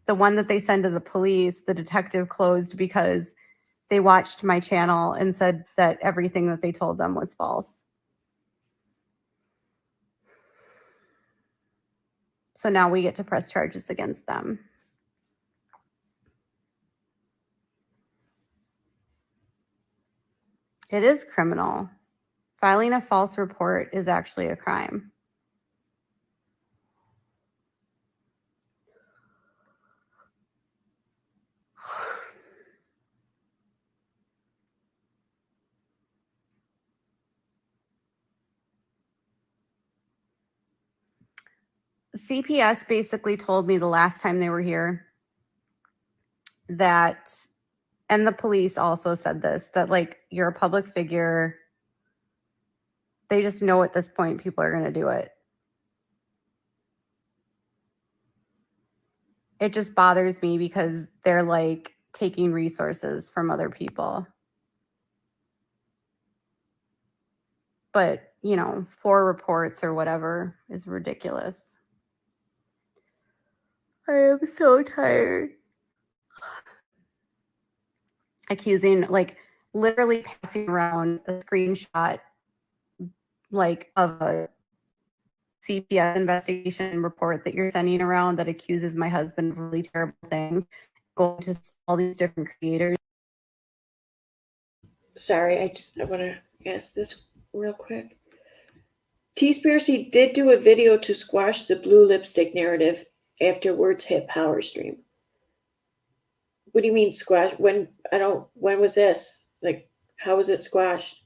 the one that they sent to the police, the detective closed because they watched my channel and said that everything that they told them was false. So now we get to press charges against them. It is criminal. Filing a false report is actually a crime. CPS basically told me the last time they were here that, and the police also said this, that like you're a public figure. They just know at this point people are going to do it. It just bothers me because they're like taking resources from other people. But, 4 reports or whatever is ridiculous. I am so tired. Accusing, like, literally passing around a screenshot, like, of a CPS investigation report that you're sending around that accuses my husband of really terrible things, going to all these different creators. Sorry, I want to ask this real quick. T-Spiracy did do a video to squash the blue lipstick narrative afterwards hit power stream. What do you mean squash? When was this? Like, how was it squashed?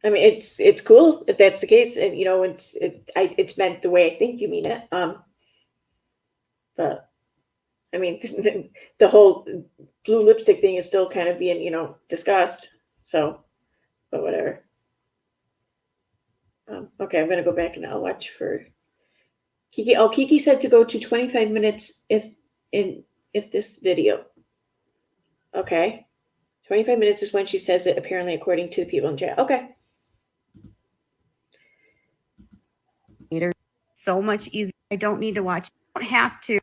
I mean, it's cool if that's the case, and it's meant the way I think you mean it. But I mean, the whole blue lipstick thing is still kind of being discussed. So, but whatever. Okay, I'm gonna go back and I'll watch for Kiki. Oh, Kiki said to go to 25 minutes if this video. Okay, 25 minutes is when she says it. Apparently, according to the people in chat. Okay. So much easier. I don't need to watch. I don't have to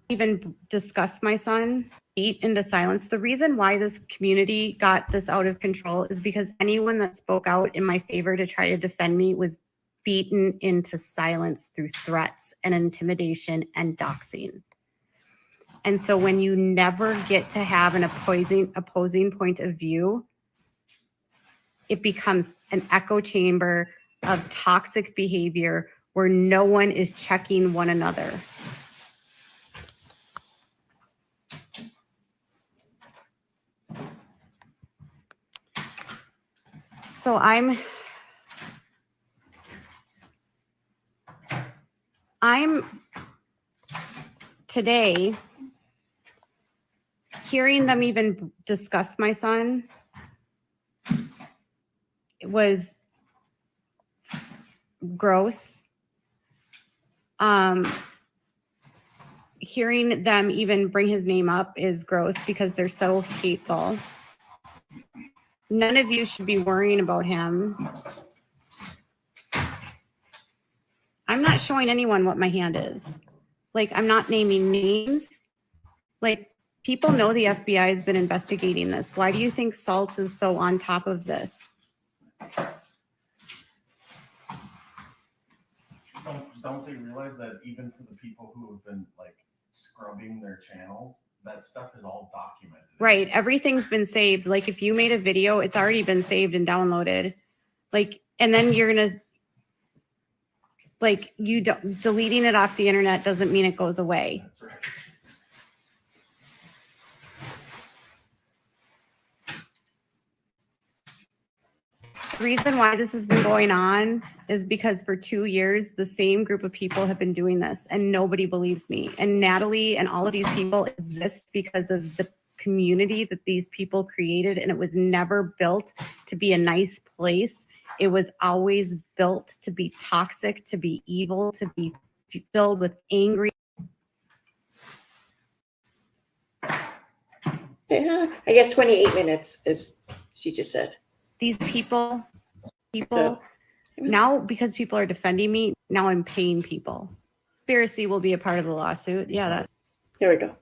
even discuss my son, beat into silence. The reason why this community got this out of control is because anyone that spoke out in my favor to try to defend me was beaten into silence through threats and intimidation and doxing. And so when you never get to have an opposing point of view, it becomes an echo chamber of toxic behavior where no one is checking one another. So I'm today hearing them even discuss my son. It was gross. Hearing them even bring his name up is gross because they're so hateful. None of you should be worrying about him. I'm not showing anyone what my hand is. Like, I'm not naming names. Like, people know the FBI has been investigating this. Why do you think Salts is so on top of this? Don't they realize that even for the people who have been like scrubbing their channels, that stuff is all documented? Right. Everything's been saved. Like, if you made a video, it's already been saved and downloaded. Like, and then you're going to, like, deleting it off the internet doesn't mean it goes away. That's right. The reason why this has been going on is because for 2 years, the same group of people have been doing this and nobody believes me. And Natalie and all of these people exist because of the community that these people created. And it was never built to be a nice place. It was always built to be toxic, to be evil, to be filled with angry. Yeah, I guess 28 minutes is, she just said. These people now, because people are defending me, now I'm paying people. Conspiracy will be a part of the lawsuit. Yeah, there we go.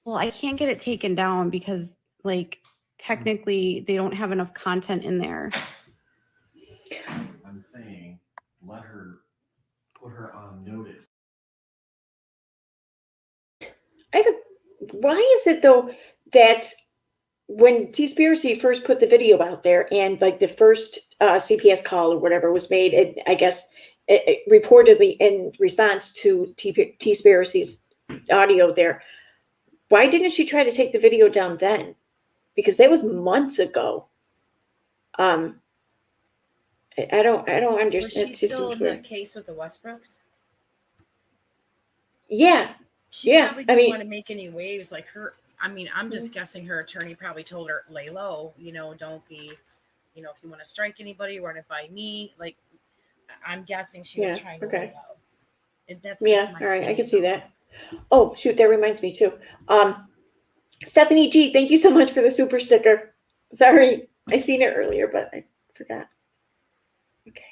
Well, I can't get it taken down because, like, technically they don't have enough content in there. I'm saying, put her on notice. Why is it though that when T-Spiracy first put the video out there and like the first CPS call or whatever was made, I guess it reportedly in response to T-Spiracy's audio there, why didn't she try to take the video down then? Because that was months ago. I don't understand. Was she still in the case with the Westbrooks? Yeah. She Yeah, probably I didn't mean- want to make any waves. Like her, I mean, I'm just guessing her attorney probably told her, lay low, don't be, if you want to strike anybody, run it by me. Like, I'm guessing she was trying to lay low. That's Yeah, all right, I can see that. Oh, shoot, that reminds me too. Stephanie G, thank you so much for the super sticker. Sorry, I seen it earlier, but I forgot. Okay.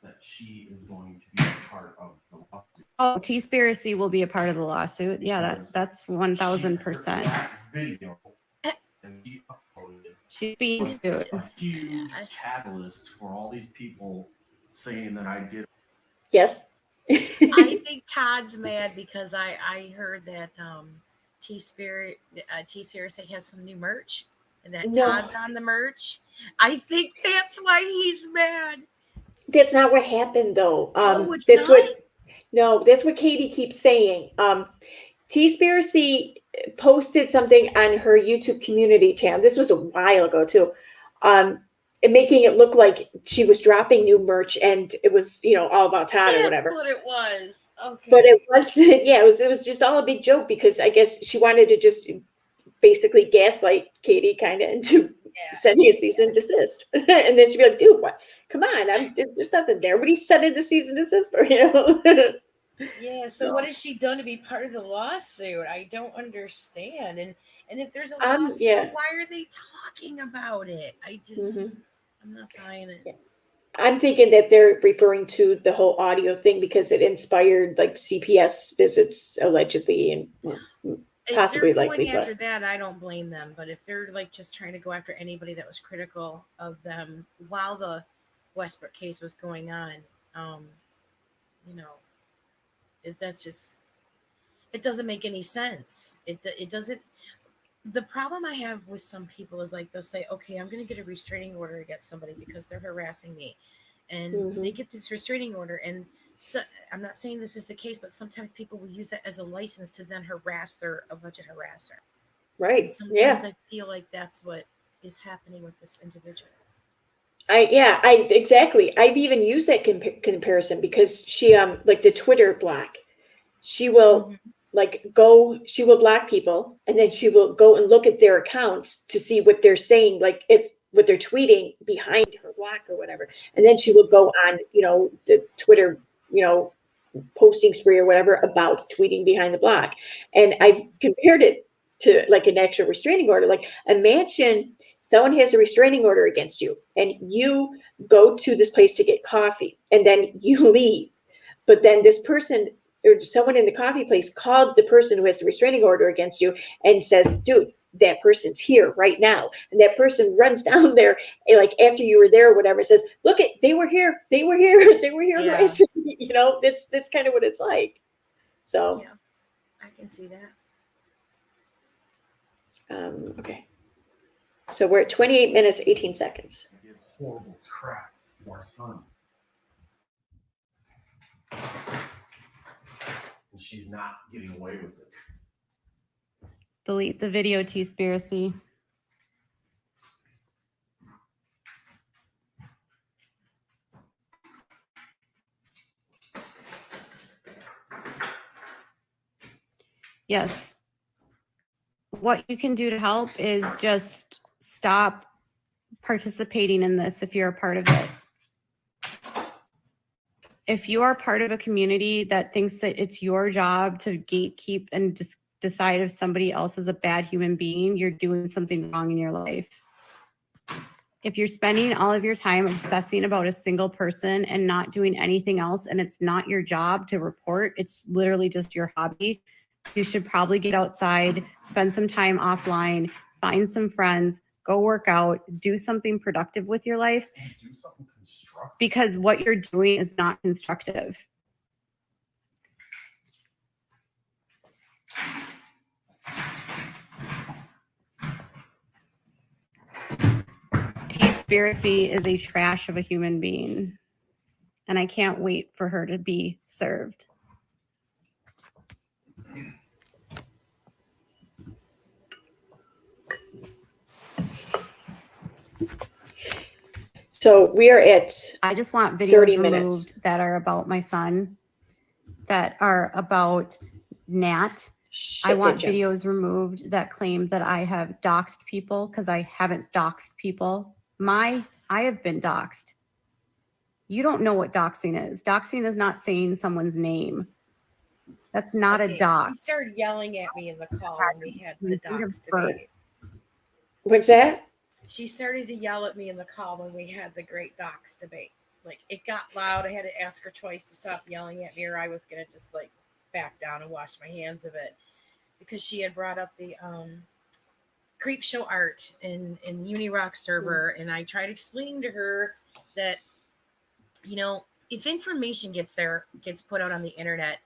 That she is going to be a part of the lawsuit. Oh, T-Spiracy will be a part of the lawsuit. Yeah, that's 1000%. Video and she uploaded it. She's being sued. A huge catalyst for all these people saying that I did. Yes. I think Todd's mad because I heard that T-Spiracy has some new merch. and that No. Todd's on the merch. I think that's why he's mad. That's not what happened though. It's That's not? that's what Katie keeps saying. T-Spiracy posted something on her YouTube community channel. This was a while ago too. And making it look like she was dropping new merch and it was, all about Todd or whatever. That's what it was. Okay. But it wasn't, it was just all a big joke because I guess she wanted to just basically gaslight Katie kind of into sending a cease and desist. And then she'd be like, dude, what? Come on, there's nothing there. What are you sending the cease and desist for, Yeah, so what has she done to be part of the lawsuit? I don't understand. And if there's a lawsuit, why are they talking about it? I just I'm not buying it. Yeah. I'm thinking that they're referring to the whole audio thing because it inspired like CPS visits allegedly and possibly if they're likely. going after that, I don't blame them. But if they're like just trying to go after anybody that was critical of them while the Westbrook case was going on, that's just, it doesn't make any sense. It doesn't. The problem I have with some people is like they'll say, okay, I'm going to get a restraining order against somebody because they're harassing me, and they get this restraining order. And so I'm not saying this is the case, but sometimes people will use that as a license to then harass their alleged harasser. Right. And sometimes I feel like that's what is happening with this individual. Exactly. I've even used that comparison because she, like the Twitter block, she will she will block people and then she will go and look at their accounts to see what they're saying, like what they're tweeting behind her block or whatever. And then she will go on, the Twitter, posting spree or whatever about tweeting behind the block. And I've compared it to like an actual restraining order. Like imagine someone has a restraining order against you and you go to this place to get coffee and then you leave. But then this person or someone in the coffee place called the person who has the restraining order against you and says, dude, that person's here right now. And that person runs down there and like after you were there or whatever, says, look, they were here. Harassing me. That's kind of what it's like. So yeah, I can see that. Okay. So we're at 28 minutes, 18 seconds. I did horrible crap to our son. And she's not getting away with it. Delete the video, T-Spiracy. Yes. What you can do to help is just stop participating in this if you're a part of it. If you are part of a community that thinks that it's your job to gatekeep and decide if somebody else is a bad human being, you're doing something wrong in your life. If you're spending all of your time obsessing about a single person and not doing anything else, and it's not your job to report, it's literally just your hobby, you should probably get outside, spend some time offline, find some friends, go work out, do something productive with your life. Do something constructive. Because what you're doing is not constructive. T-Spiracy is a trash of a human being. And I can't wait for her to be served. So we are at I just want 30 videos minutes. removed that are about my son, that are about Nat. I want videos removed that claim that I have doxed people because I haven't doxed people. I have been doxed. You don't know what doxing is. Doxing is not saying someone's name. That's not a dox. She started yelling at me in the call when we had the dox debate. What's that? She started to yell at me in the call when we had the great dox debate. Like it got loud. I had to ask her twice to stop yelling at me, or I was gonna just like back down and wash my hands of it, because she had brought up the creep show art in Unirock server, and I tried explaining to her that, if information gets put out on the internet,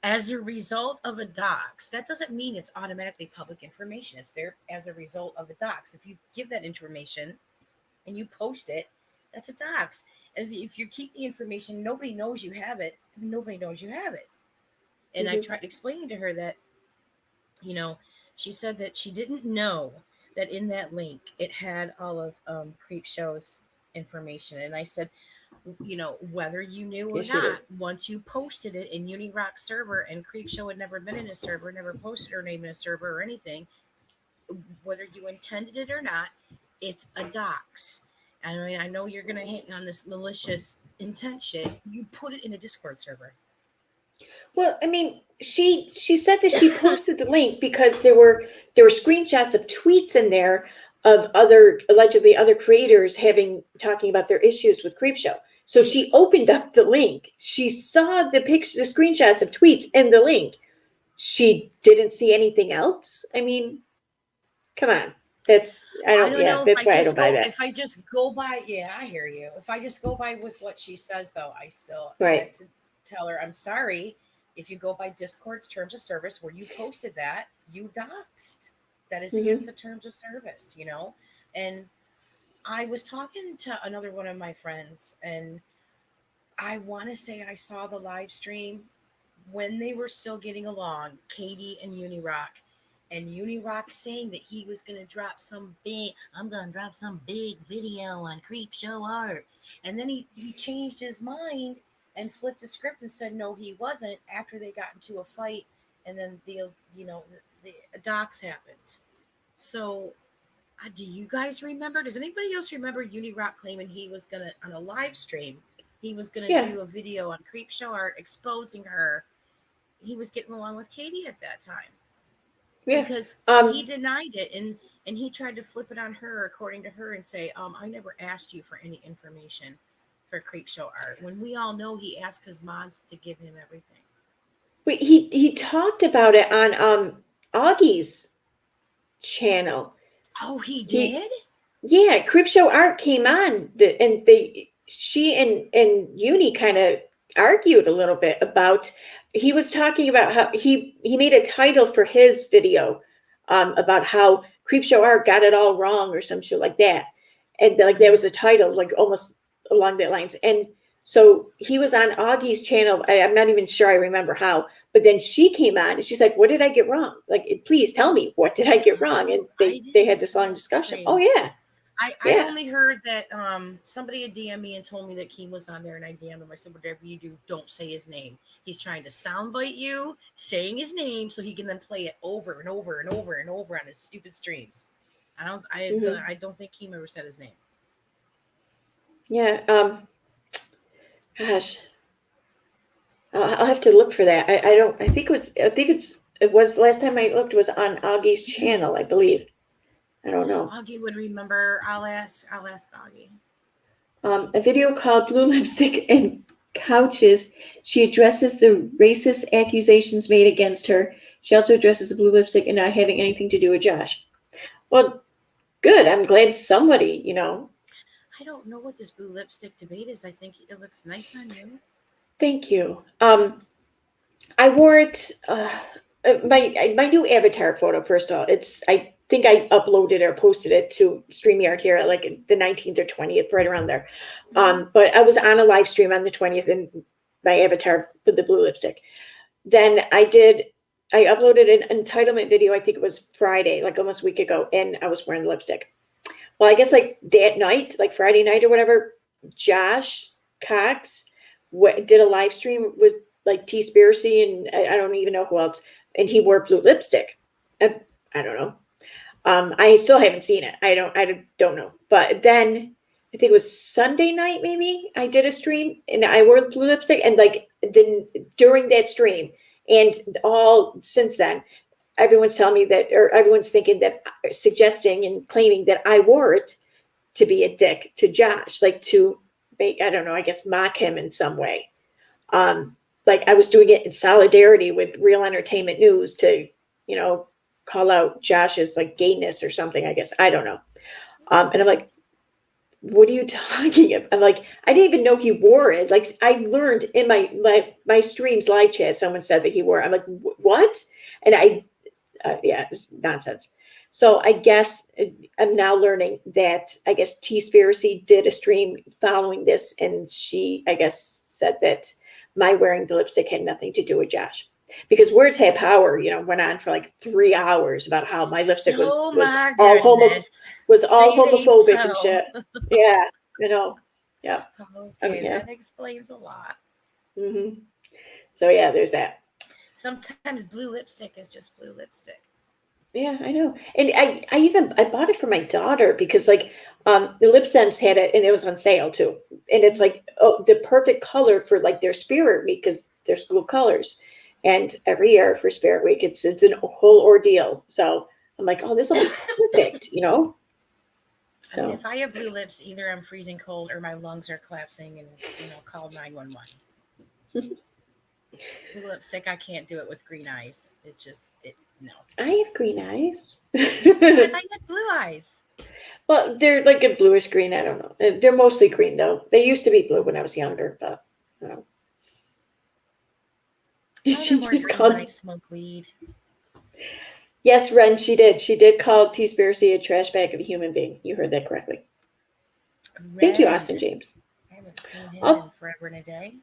as a result of a dox. That doesn't mean it's automatically public information. It's there as a result of a dox. If you give that information and you post it, that's a dox. And if you keep the information, nobody knows you have it. Nobody knows you have it. And I tried explaining to her that, you know, she said that she didn't know that in that link it had all of Creepshow's information. And I said, you know, whether you knew or Yes, you did. not, once you posted it in Unirock server and Creepshow had never been in a server, never posted her name in a server or anything, whether you intended it or not, it's a dox. I mean, I know you're gonna hang on this malicious intent shit. You put it in a Discord server. Well, I mean, she said that she posted the link because there were screenshots of tweets in there of allegedly other creators talking about their issues with Creepshow. So she opened up the link. She saw the screenshots of tweets in the link. She didn't see anything else. I mean, come on. That's why I don't buy that. If I just go by, yeah, I hear you. If I just go by with what she says, though, I still had to tell her, I'm sorry. If you go by Discord's terms of service, where you posted that, you doxed. That is against the terms of service, you know? And I was talking to another one of my friends, and I want to say I saw the live stream when they were still getting along, Katie and Unirock. And Unirock saying that he was going to drop some big video on Creepshow art. And then he changed his mind and flipped the script and said, no, he wasn't, after they got into a fight. And then the docs happened. So do you guys remember? Does anybody else remember Unirock claiming he was going to, on a live stream, he was going to do a video on Creepshow art exposing her? He was getting along with Katie at that time. Yeah. Because he denied it, and he tried to flip it on her, according to her, and say, I never asked you for any information for Creepshow art, when we all know he asked his mods to give him everything. But he talked about it on Augie's channel. Oh, he did? Yeah, Creepshow art came on, and she and Uni kind of argued a little bit about. He was talking about how he made a title for his video about how Creepshow art got it all wrong or some shit like that, and like that was the title, like almost along that lines. And so he was on Augie's channel. I'm not even sure I remember how, but then she came on and she's like, "What did I get wrong? Like, please tell me, what did I get wrong?" And they had this long discussion. Oh yeah. I only heard that somebody had DM'd me and told me that Keem was on there, and I DM'd him. I said, whatever you do, don't say his name. He's trying to soundbite you, saying his name, so he can then play it over and over and over and over on his stupid streams. I don't think Keem ever said his name. Yeah. Gosh. I'll have to look for that. I think it was last time I looked was on Augie's channel, I believe. I don't know. Augie would remember. I'll ask Augie. A video called Blue Lipstick and Couches. She addresses the racist accusations made against her. She also addresses the blue lipstick and not having anything to do with Josh. Well, good. I'm glad somebody, I don't know what this blue lipstick debate is. I think it looks nice on you. Thank you. I wore it. My new avatar photo. First of all, I think I uploaded or posted it to StreamYard here at like the 19th or 20th, right around there. But I was on a live stream on the 20th and my avatar with the blue lipstick. Then I uploaded an entitlement video. I think it was Friday, like almost a week ago, and I was wearing the lipstick. Well, I guess like that night, like Friday night or whatever, Josh Cox did a live stream with like T-Spiracy and I don't even know who else, and he wore blue lipstick. I don't know. I still haven't seen it. I don't know. But then I think it was Sunday night, maybe I did a stream and I wore blue lipstick, and like then during that stream and all since then, everyone's telling me that, or everyone's thinking that, suggesting and claiming that I wore it to be a dick to Josh, like to make, I don't know, I guess mock him in some way. Like I was doing it in solidarity with Real Entertainment News to, call out Josh's like gayness or something, I guess. I don't know. And I'm like, what are you talking about? I'm like, I didn't even know he wore it. Like, I learned in my streams live chat, someone said that he wore it. I'm like, what? And yeah, it's nonsense. So I guess I'm now learning that I guess T-Spiracy did a stream following this, and she, I guess, said that my wearing the lipstick had nothing to do with Josh. Because Words Have Power, went on for like 3 hours about how my lipstick was Oh was my all goodness. was all Say it ain't homophobic and so. shit. Yeah, yeah. Okay, Yeah. that explains a lot. hmm So yeah, there's that. Sometimes blue lipstick is just blue lipstick. Yeah, I know. And I bought it for my daughter because like the Lip Sense had it and it was on sale too. And it's like the perfect color for like their Spirit Week because they're school colors. And every year for Spirit Week it's a whole ordeal. So I'm like, oh, this will be perfect, I mean, So if I have blue lips, either I'm freezing cold or my lungs are collapsing and, call 911. Blue lipstick, I can't do it with green eyes. No. I have green eyes. I thought you had blue eyes. Well, they're like a bluish green. I don't know. They're mostly green though. They used to be blue when I was younger, but I don't know. She More just green called. when I smoke weed. Yes, Ren, she did. She did call T-Spiracy a trash bag of a human being. You heard that correctly. Thank you, Red. Austin James. I haven't seen him Oh, in forever and a day.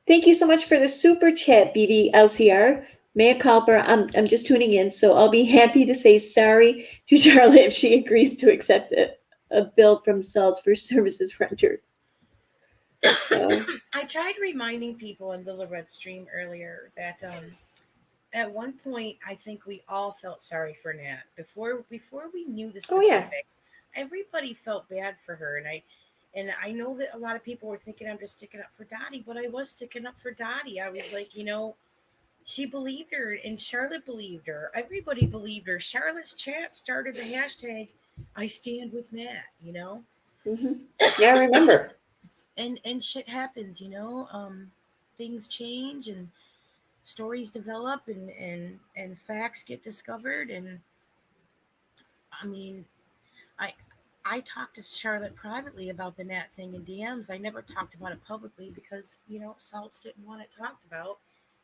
thank you so much for the super chat, BBLCR. Mea culpa, I'm just tuning in, so I'll be happy to say sorry to Charlotte if she agrees to accept a bill from Saul's for services rendered. So. I tried reminding people in the Lorette stream earlier that at one point I think we all felt sorry for Nat. Before we knew the Oh, yeah. specifics, everybody felt bad for her. And I know that a lot of people were thinking I'm just sticking up for Dottie, but I was sticking up for Dottie. I was like, she believed her and Charlotte believed her. Everybody believed her. Charlotte's chat started the hashtag I stand with Nat, Mm-hmm. Yeah, I remember. and shit happens, things change and stories develop and facts get discovered. And I mean, I talked to Charlotte privately about the Nat thing in DMs. I never talked about it publicly because Salts didn't want it talked about,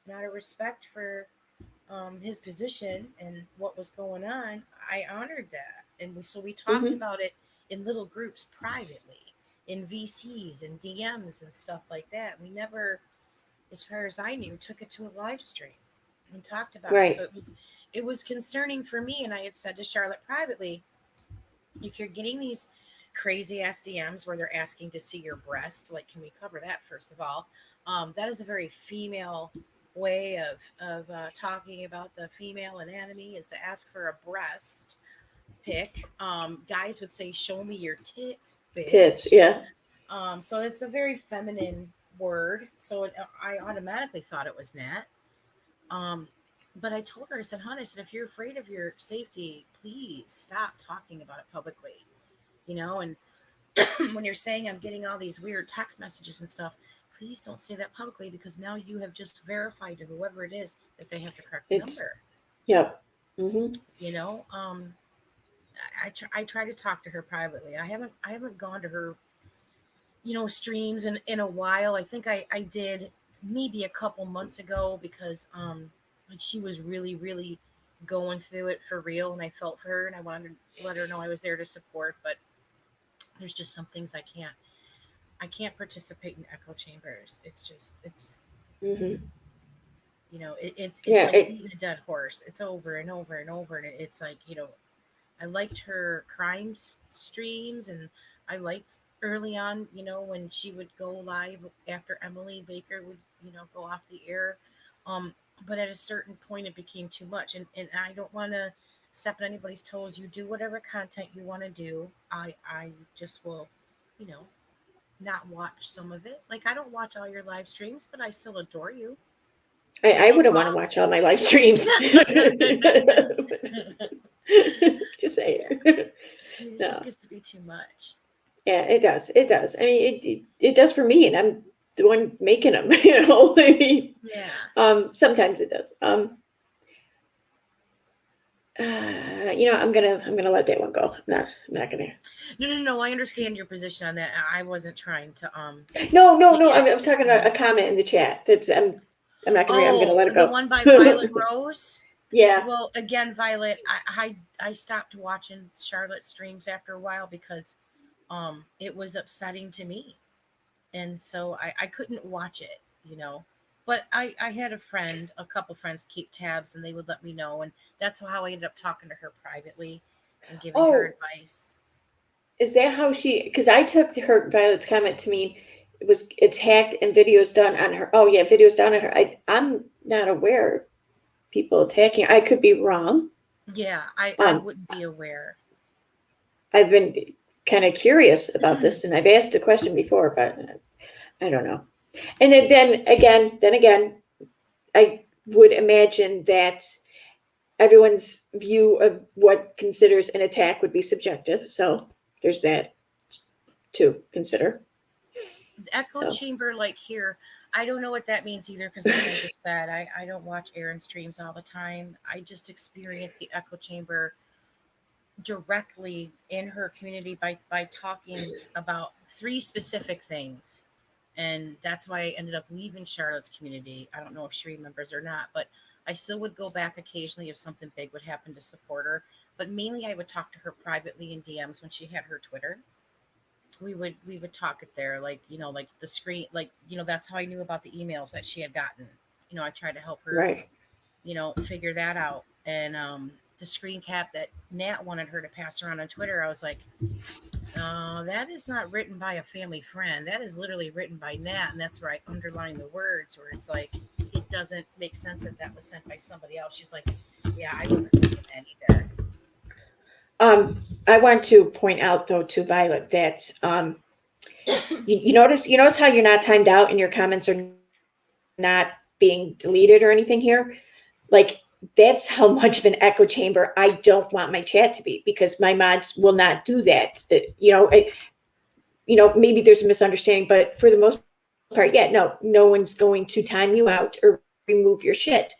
and out of respect for his position and what was going on, I honored that. And so we talked about it in little groups privately, in VCs and DMs and stuff like that. We never, as far as I knew, took it to a live stream and talked about it. So it was concerning for me. And I had said to Charlotte privately, if you're getting these crazy ass DMs where they're asking to see your breast, like, can we cover that first of all? That is a very female way of talking about the female anatomy, is to ask for a breast pic. Guys would say, show me your tits, bitch. Tits, yeah. So it's a very feminine word. So I automatically thought it was Nat. But I told her, I said, hon, if you're afraid of your safety, please stop talking about it publicly. And when you're saying I'm getting all these weird text messages and stuff, please don't say that publicly, because now you have just verified to whoever it is that they have the correct number. Yep. Mm-hmm. I try to talk to her privately. I haven't gone to her, streams in a while. I think I did maybe a couple months ago because she was really, really going through it for real, and I felt for her and I wanted to let her know I was there to support. But there's just some things I can't participate in echo chambers. It's Mm-hmm. It's like beating a dead horse. It's over and over and over. And it's like, I liked her crime streams, and I liked early on, when she would go live after Emily Baker would, go off the air. But at a certain point it became too much, and I don't want to step on anybody's toes. You do whatever content you want to do. I just will, not watch some of it. Like, I don't watch all your live streams, but I still adore you. I wouldn't want to watch all my live streams. Just saying. It just gets to be too much. Yeah, it does. It does. I mean, it does for me, and I'm the one making them. I mean, yeah. Sometimes it does. I'm gonna let that one go. I'm not gonna. No. I understand your position on that. I wasn't trying to No. Yeah. I'm talking about a comment in the chat. I'm not gonna. I'm gonna let it the go. one by Violet Rose. Yeah. Well, again, Violet, I stopped watching Charlotte streams after a while because it was upsetting to me. And so I couldn't watch it, But I had a couple friends keep tabs and they would let me know. And that's how I ended up talking to her privately and giving her Oh, advice. is that how she? Because I took her Violet's comment to mean it's hacked and videos done on her. Oh yeah, videos done on her. I'm not aware of people attacking. I could be wrong. Yeah, I wouldn't be aware. I've been kind of curious about this, and I've asked a question before, but I don't know. And then again, I would imagine that everyone's view of what considers an attack would be subjective. So there's that to consider. The echo So. chamber, like here, I don't know what that means either because, like I just said, I don't watch Aaron streams all the time. I just experienced the echo chamber directly in her community by talking about 3 specific things. And that's why I ended up leaving Charlotte's community. I don't know if she remembers or not, but I still would go back occasionally if something big would happen to support her. But mainly I would talk to her privately in DMs when she had her Twitter. We would talk it there, like, like the screen, like, that's how I knew about the emails that she had gotten. I tried to help her, Right. Figure that out. And the screen cap that Nat wanted her to pass around on Twitter, I was like, that is not written by a family friend. That is literally written by Nat. And that's where I underline the words where it's like, it doesn't make sense that was sent by somebody else. She's like, yeah, I wasn't thinking that either. I want to point out though to Violet that you notice how you're not timed out and your comments are not being deleted or anything here. Like that's how much of an echo chamber I don't want my chat to be, because my mods will not do that. Maybe there's a misunderstanding, but for the most part, yeah, no one's going to time you out or remove your shit.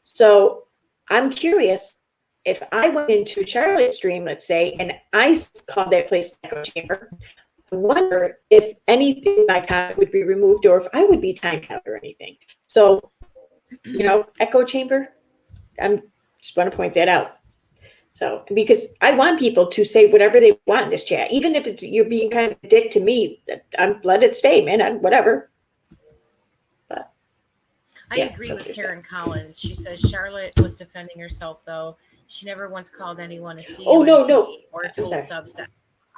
So I'm curious, if I went into Charlotte's stream, let's say, and I called that place echo chamber, I wonder if anything in my comment would be removed or if I would be timed out or anything. So, echo chamber, I'm just want to point that out. So, because I want people to say whatever they want in this chat, even if you're being kind of a dick to me, let it stay, man. Whatever. But I agree with Karen Collins. She says Charlotte was defending herself, though. She never once called anyone a CONT no. or told subs that.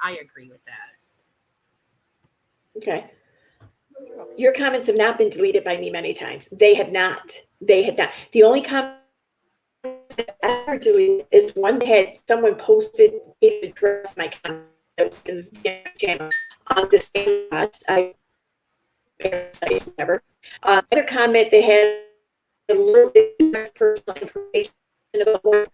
I agree with that. Okay. Your comments have not been deleted by me many times. They had not. The only comment that I ever deleted is one that had someone posted it addressed my comment that was in the channel on the same whatever. Other comment they had a little bit too much personal information about what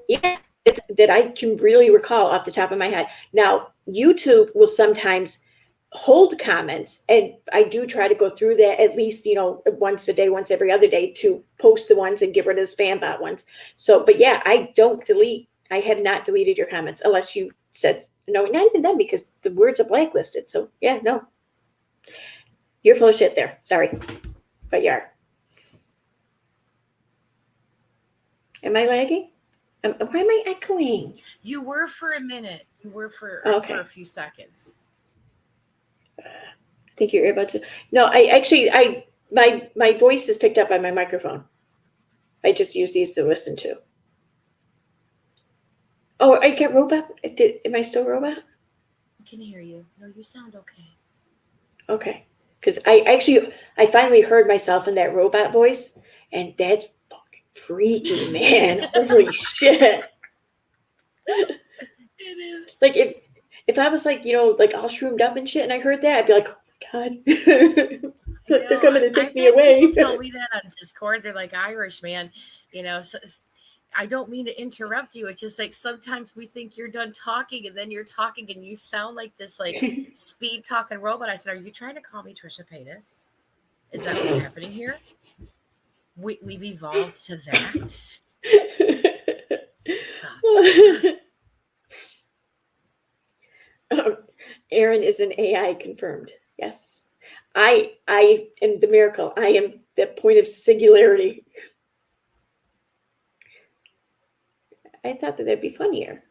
yeah, that I can really recall off the top of my head. Now, YouTube will sometimes hold comments, and I do try to go through that at least, once a day, once every other day, to post the ones and get rid of the spam bot ones. So, but yeah, I have not deleted your comments unless you said no, not even then, because the words are blacklisted. So yeah, no, you're full of shit there. Sorry, but you are. Am I lagging? Why am I echoing? You were for a minute. You were for a few seconds. I think your earbuds. No, my voice is picked up by my microphone. I just use these to listen to. Oh, I get robot. Am I still robot? I can hear you. No, you sound okay. Okay, because I finally heard myself in that robot voice, and that's fucking freaky, man. Holy shit. It is. Like if I was like like all shroomed up and shit, and I heard that, I'd be like, oh my god, they're coming to take me away. People tell me that on Discord. They're like, Irish, man. So, I don't mean to interrupt you. It's just like sometimes we think you're done talking, and then you're talking, and you sound like this like speed talking robot. I said, "Are you trying to call me Trisha Paytas?" Is that what's happening here? We've evolved to that. Aaron is an AI confirmed. Yes. I am the miracle. I am the point of singularity. I thought that that'd be funnier.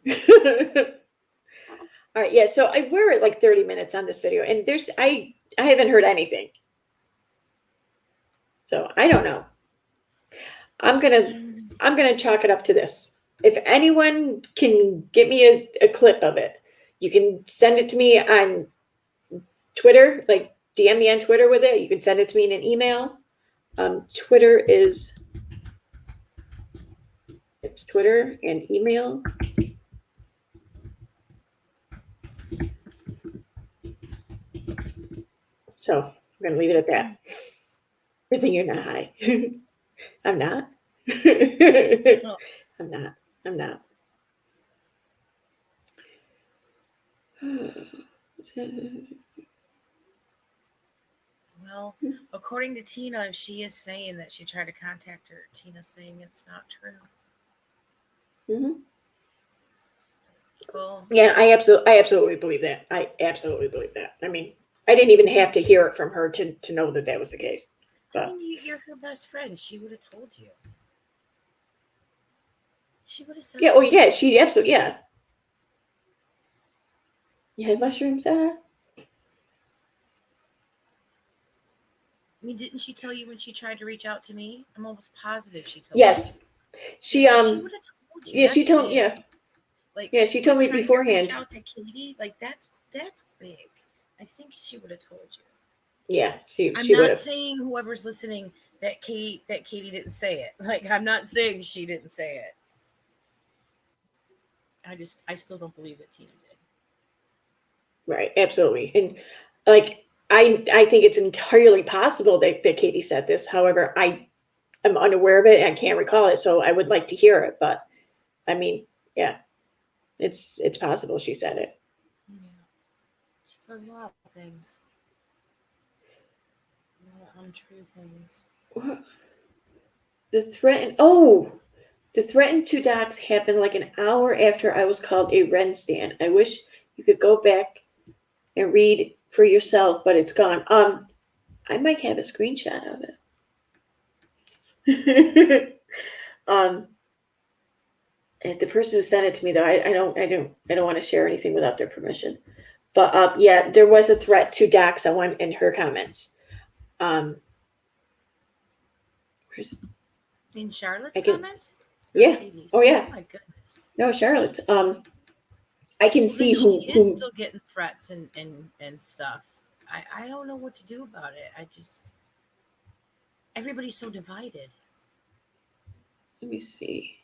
All right, yeah. So we're at like 30 minutes on this video, and I haven't heard anything. So I don't know. I'm gonna chalk it up to this. If anyone can get me a clip of it, you can send it to me on Twitter, like DM me on Twitter with it. You can send it to me in an email. Twitter is Twitter and email. So I'm gonna leave it at that. Good thing you're not high. I'm not. I'm not. I'm not. Well, according to Tina, she is saying that she tried to contact her. Tina's saying it's not true. Mm-hmm. Cool. Yeah, I absolutely believe that. I absolutely believe that. I mean, I didn't even have to hear it from her to know that that was the case. But I mean, you're her best friend. She would have told you. She would have said. yeah, oh yeah, she absolutely You had mushrooms, I mean, didn't she tell you when she tried to reach out to me? I'm almost positive she told Yes. you. She Yeah, so she would have told you. Yeah, That's she told big. yeah. Like, Yeah, she told me trying to beforehand. reach out to Katie, like that's big. I think she would have told you. Yeah, she I'm she would not have. saying whoever's listening that Katie didn't say it. Like, I'm not saying she didn't say it. I still don't believe that Tina did. Right, absolutely. And like I think it's entirely possible that Katie said this. However, I am unaware of it and I can't recall it, so I would like to hear it. But I mean, yeah, it's possible she said it. Yeah. She says a lot of things. A lot of untrue things. The threatened to dox happened like an hour after I was called a Ren stan. I wish you could go back and read for yourself, but it's gone. I might have a screenshot of it. And the person who sent it to me, though, I don't want to share anything without their permission. But yeah, there was a threat to dox someone in her comments. Where's In Charlotte's comments? Yeah. Katie's? Oh yeah. Oh my goodness. No, Charlotte. I can see who is still getting threats and stuff. I don't know what to do about it. Everybody's so divided. Let me see.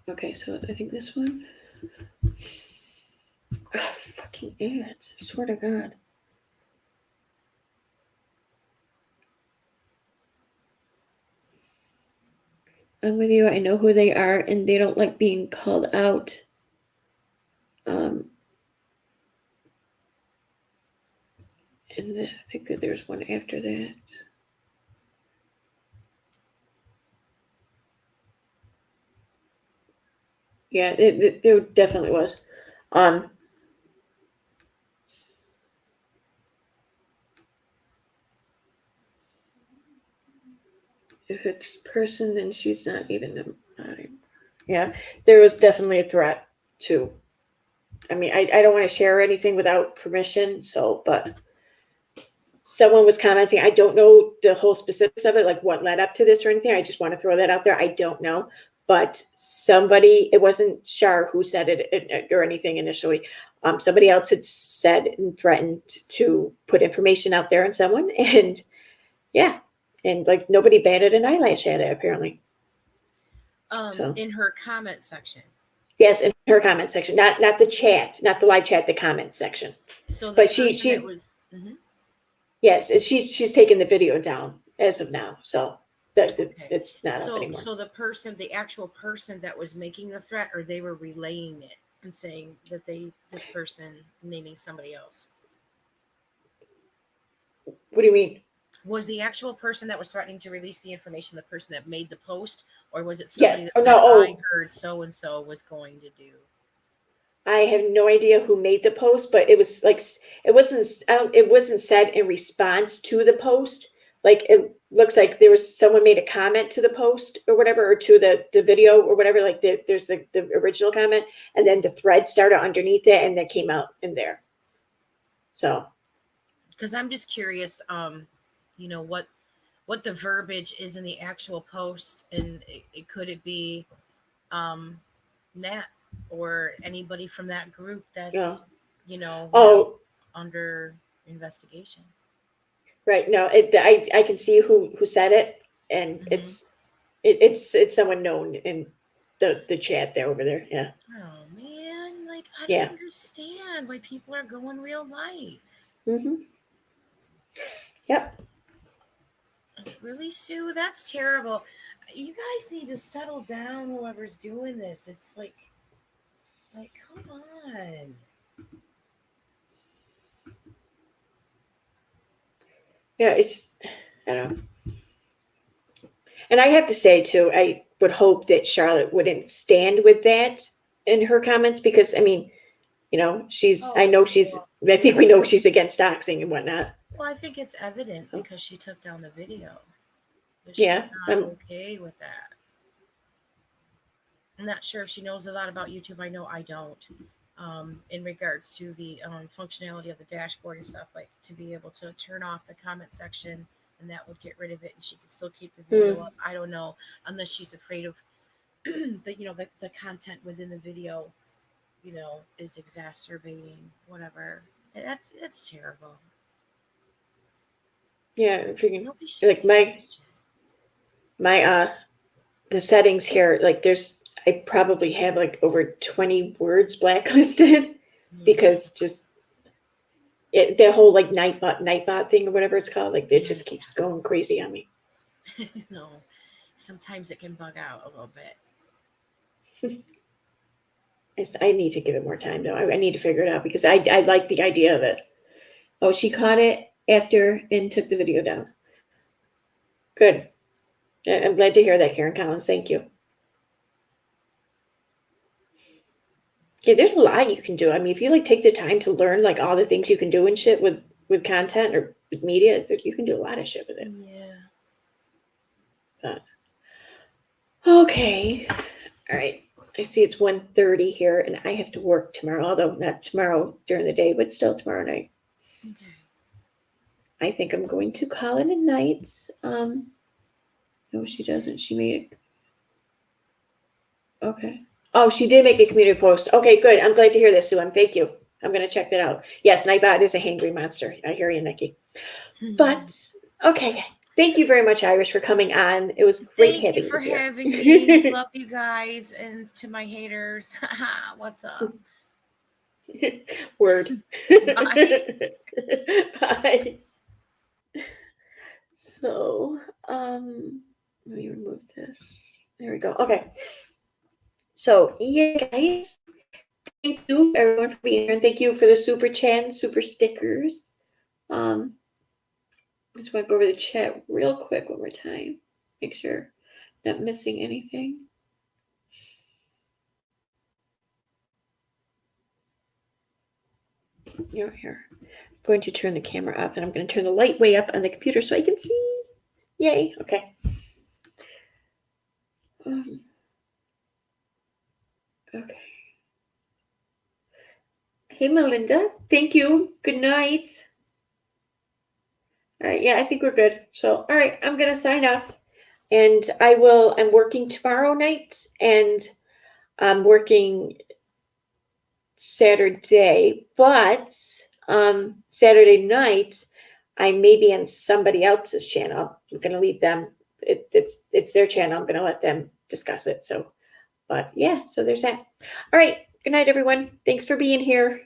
Okay, so I think this one. Oh, fucking ads. I swear to God. I'm with you. I know who they are, and they don't like being called out. And I think that there's one after that. Yeah, there definitely was. If it's person, then she's not even. Yeah, there was definitely a threat too. I mean, I don't want to share anything without permission. So, but someone was commenting. I don't know the whole specifics of it, like what led up to this or anything. I just want to throw that out there. I don't know. But somebody, it wasn't Shar who said it or anything initially. Somebody else had said and threatened to put information out there on someone. And yeah. And like nobody batted an eyelash at it, apparently. In her comment section. Yes, in her comment section, not the chat, not the live chat, the comment section. So, but she was. Yes, she's taken the video down as of now. So it's not up So, anymore. so the actual person that was making the threat, or they were relaying it and saying that this person naming somebody else. What do you mean? Was the actual person that was threatening to release the information the person that made the post, or was it somebody Yeah. that Oh, said, no. I heard so and so was going to do? I have no idea who made the post, but it was like it wasn't said in response to the post. Like it looks like there was someone made a comment to the post or whatever, or to the video or whatever. Like there's the original comment, and then the thread started underneath it, and that came out in there. So, Because I'm just curious, you know, what the verbiage is in the actual post, and could it be Nat or anybody from that group that's yeah. you know Oh, under investigation. right. No, I can see who said it, and Mhm. it's someone known in the chat there over there. Yeah. Oh man, like I don't Yeah. understand why people are going real life. Mm-hmm. Yep. Really, Sue? That's terrible. You guys need to settle down, whoever's doing this. It's like come on. Yeah, it's I don't know. And I have to say too, I would hope that Charlotte wouldn't stand with that in her comments, because I mean, you know, I think we know she's against doxing and whatnot. Well, I think it's evident because she took down the video. But Yeah. she's not okay with that. I'm not sure if she knows a lot about YouTube. I know I don't. In regards to the functionality of the dashboard and stuff, like to be able to turn off the comment section, and that would get rid of it, and she could still keep the video up. I don't know, unless she's afraid of the content within the video, is exacerbating whatever. That's terrible. Yeah, freaking Nobody should like my the settings here, like I probably have like over 20 words blacklisted because just the whole like nightbot thing or whatever it's called, like it just keeps going crazy on me. No, sometimes it can bug out a little bit. I need to give it more time though. I need to figure it out because I like the idea of it. Oh, she caught it after and took the video down. Good. I'm glad to hear that, Karen Collins. Thank you. Yeah, there's a lot you can do. I mean, if you like take the time to learn like all the things you can do and shit with content or with media, you can do a lot of shit with it. Yeah. Okay. All right. I see it's 1:30 here, and I have to work tomorrow. Although not tomorrow during the day, but still tomorrow night. Okay. I think I'm going to call it a night. No, she doesn't. She made it. Okay. Oh, she did make a community post. Okay, good. I'm glad to hear this, Sue. Thank you. I'm going to check that out. Yes, Nightbot is a hangry monster. I hear you, Nikki. But, okay. Thank you very much, Irish, for coming on. It was great Thank having you for you here. having me. Love you guys, and to my haters, what's up? Word. Bye. Bye. So, let me remove this. There we go. Okay. So, yeah, guys, thank you everyone for being here, and thank you for the super chat and super stickers. I just want to go over the chat real quick one more time. Make sure I'm not missing anything. You're here. I'm going to turn the camera up, and I'm going to turn the light way up on the computer so I can see. Yay. Okay. Okay. Hey, Melinda. Thank you. Good night. All right. Yeah, I think we're good. So, all right. I'm going to sign off, and I'm working tomorrow night, and I'm working Saturday, but Saturday night, I may be on somebody else's channel. I'm going to leave them. It's their channel. I'm going to let them discuss it. So, but yeah, so there's that. All right. Good night, everyone. Thanks for being here.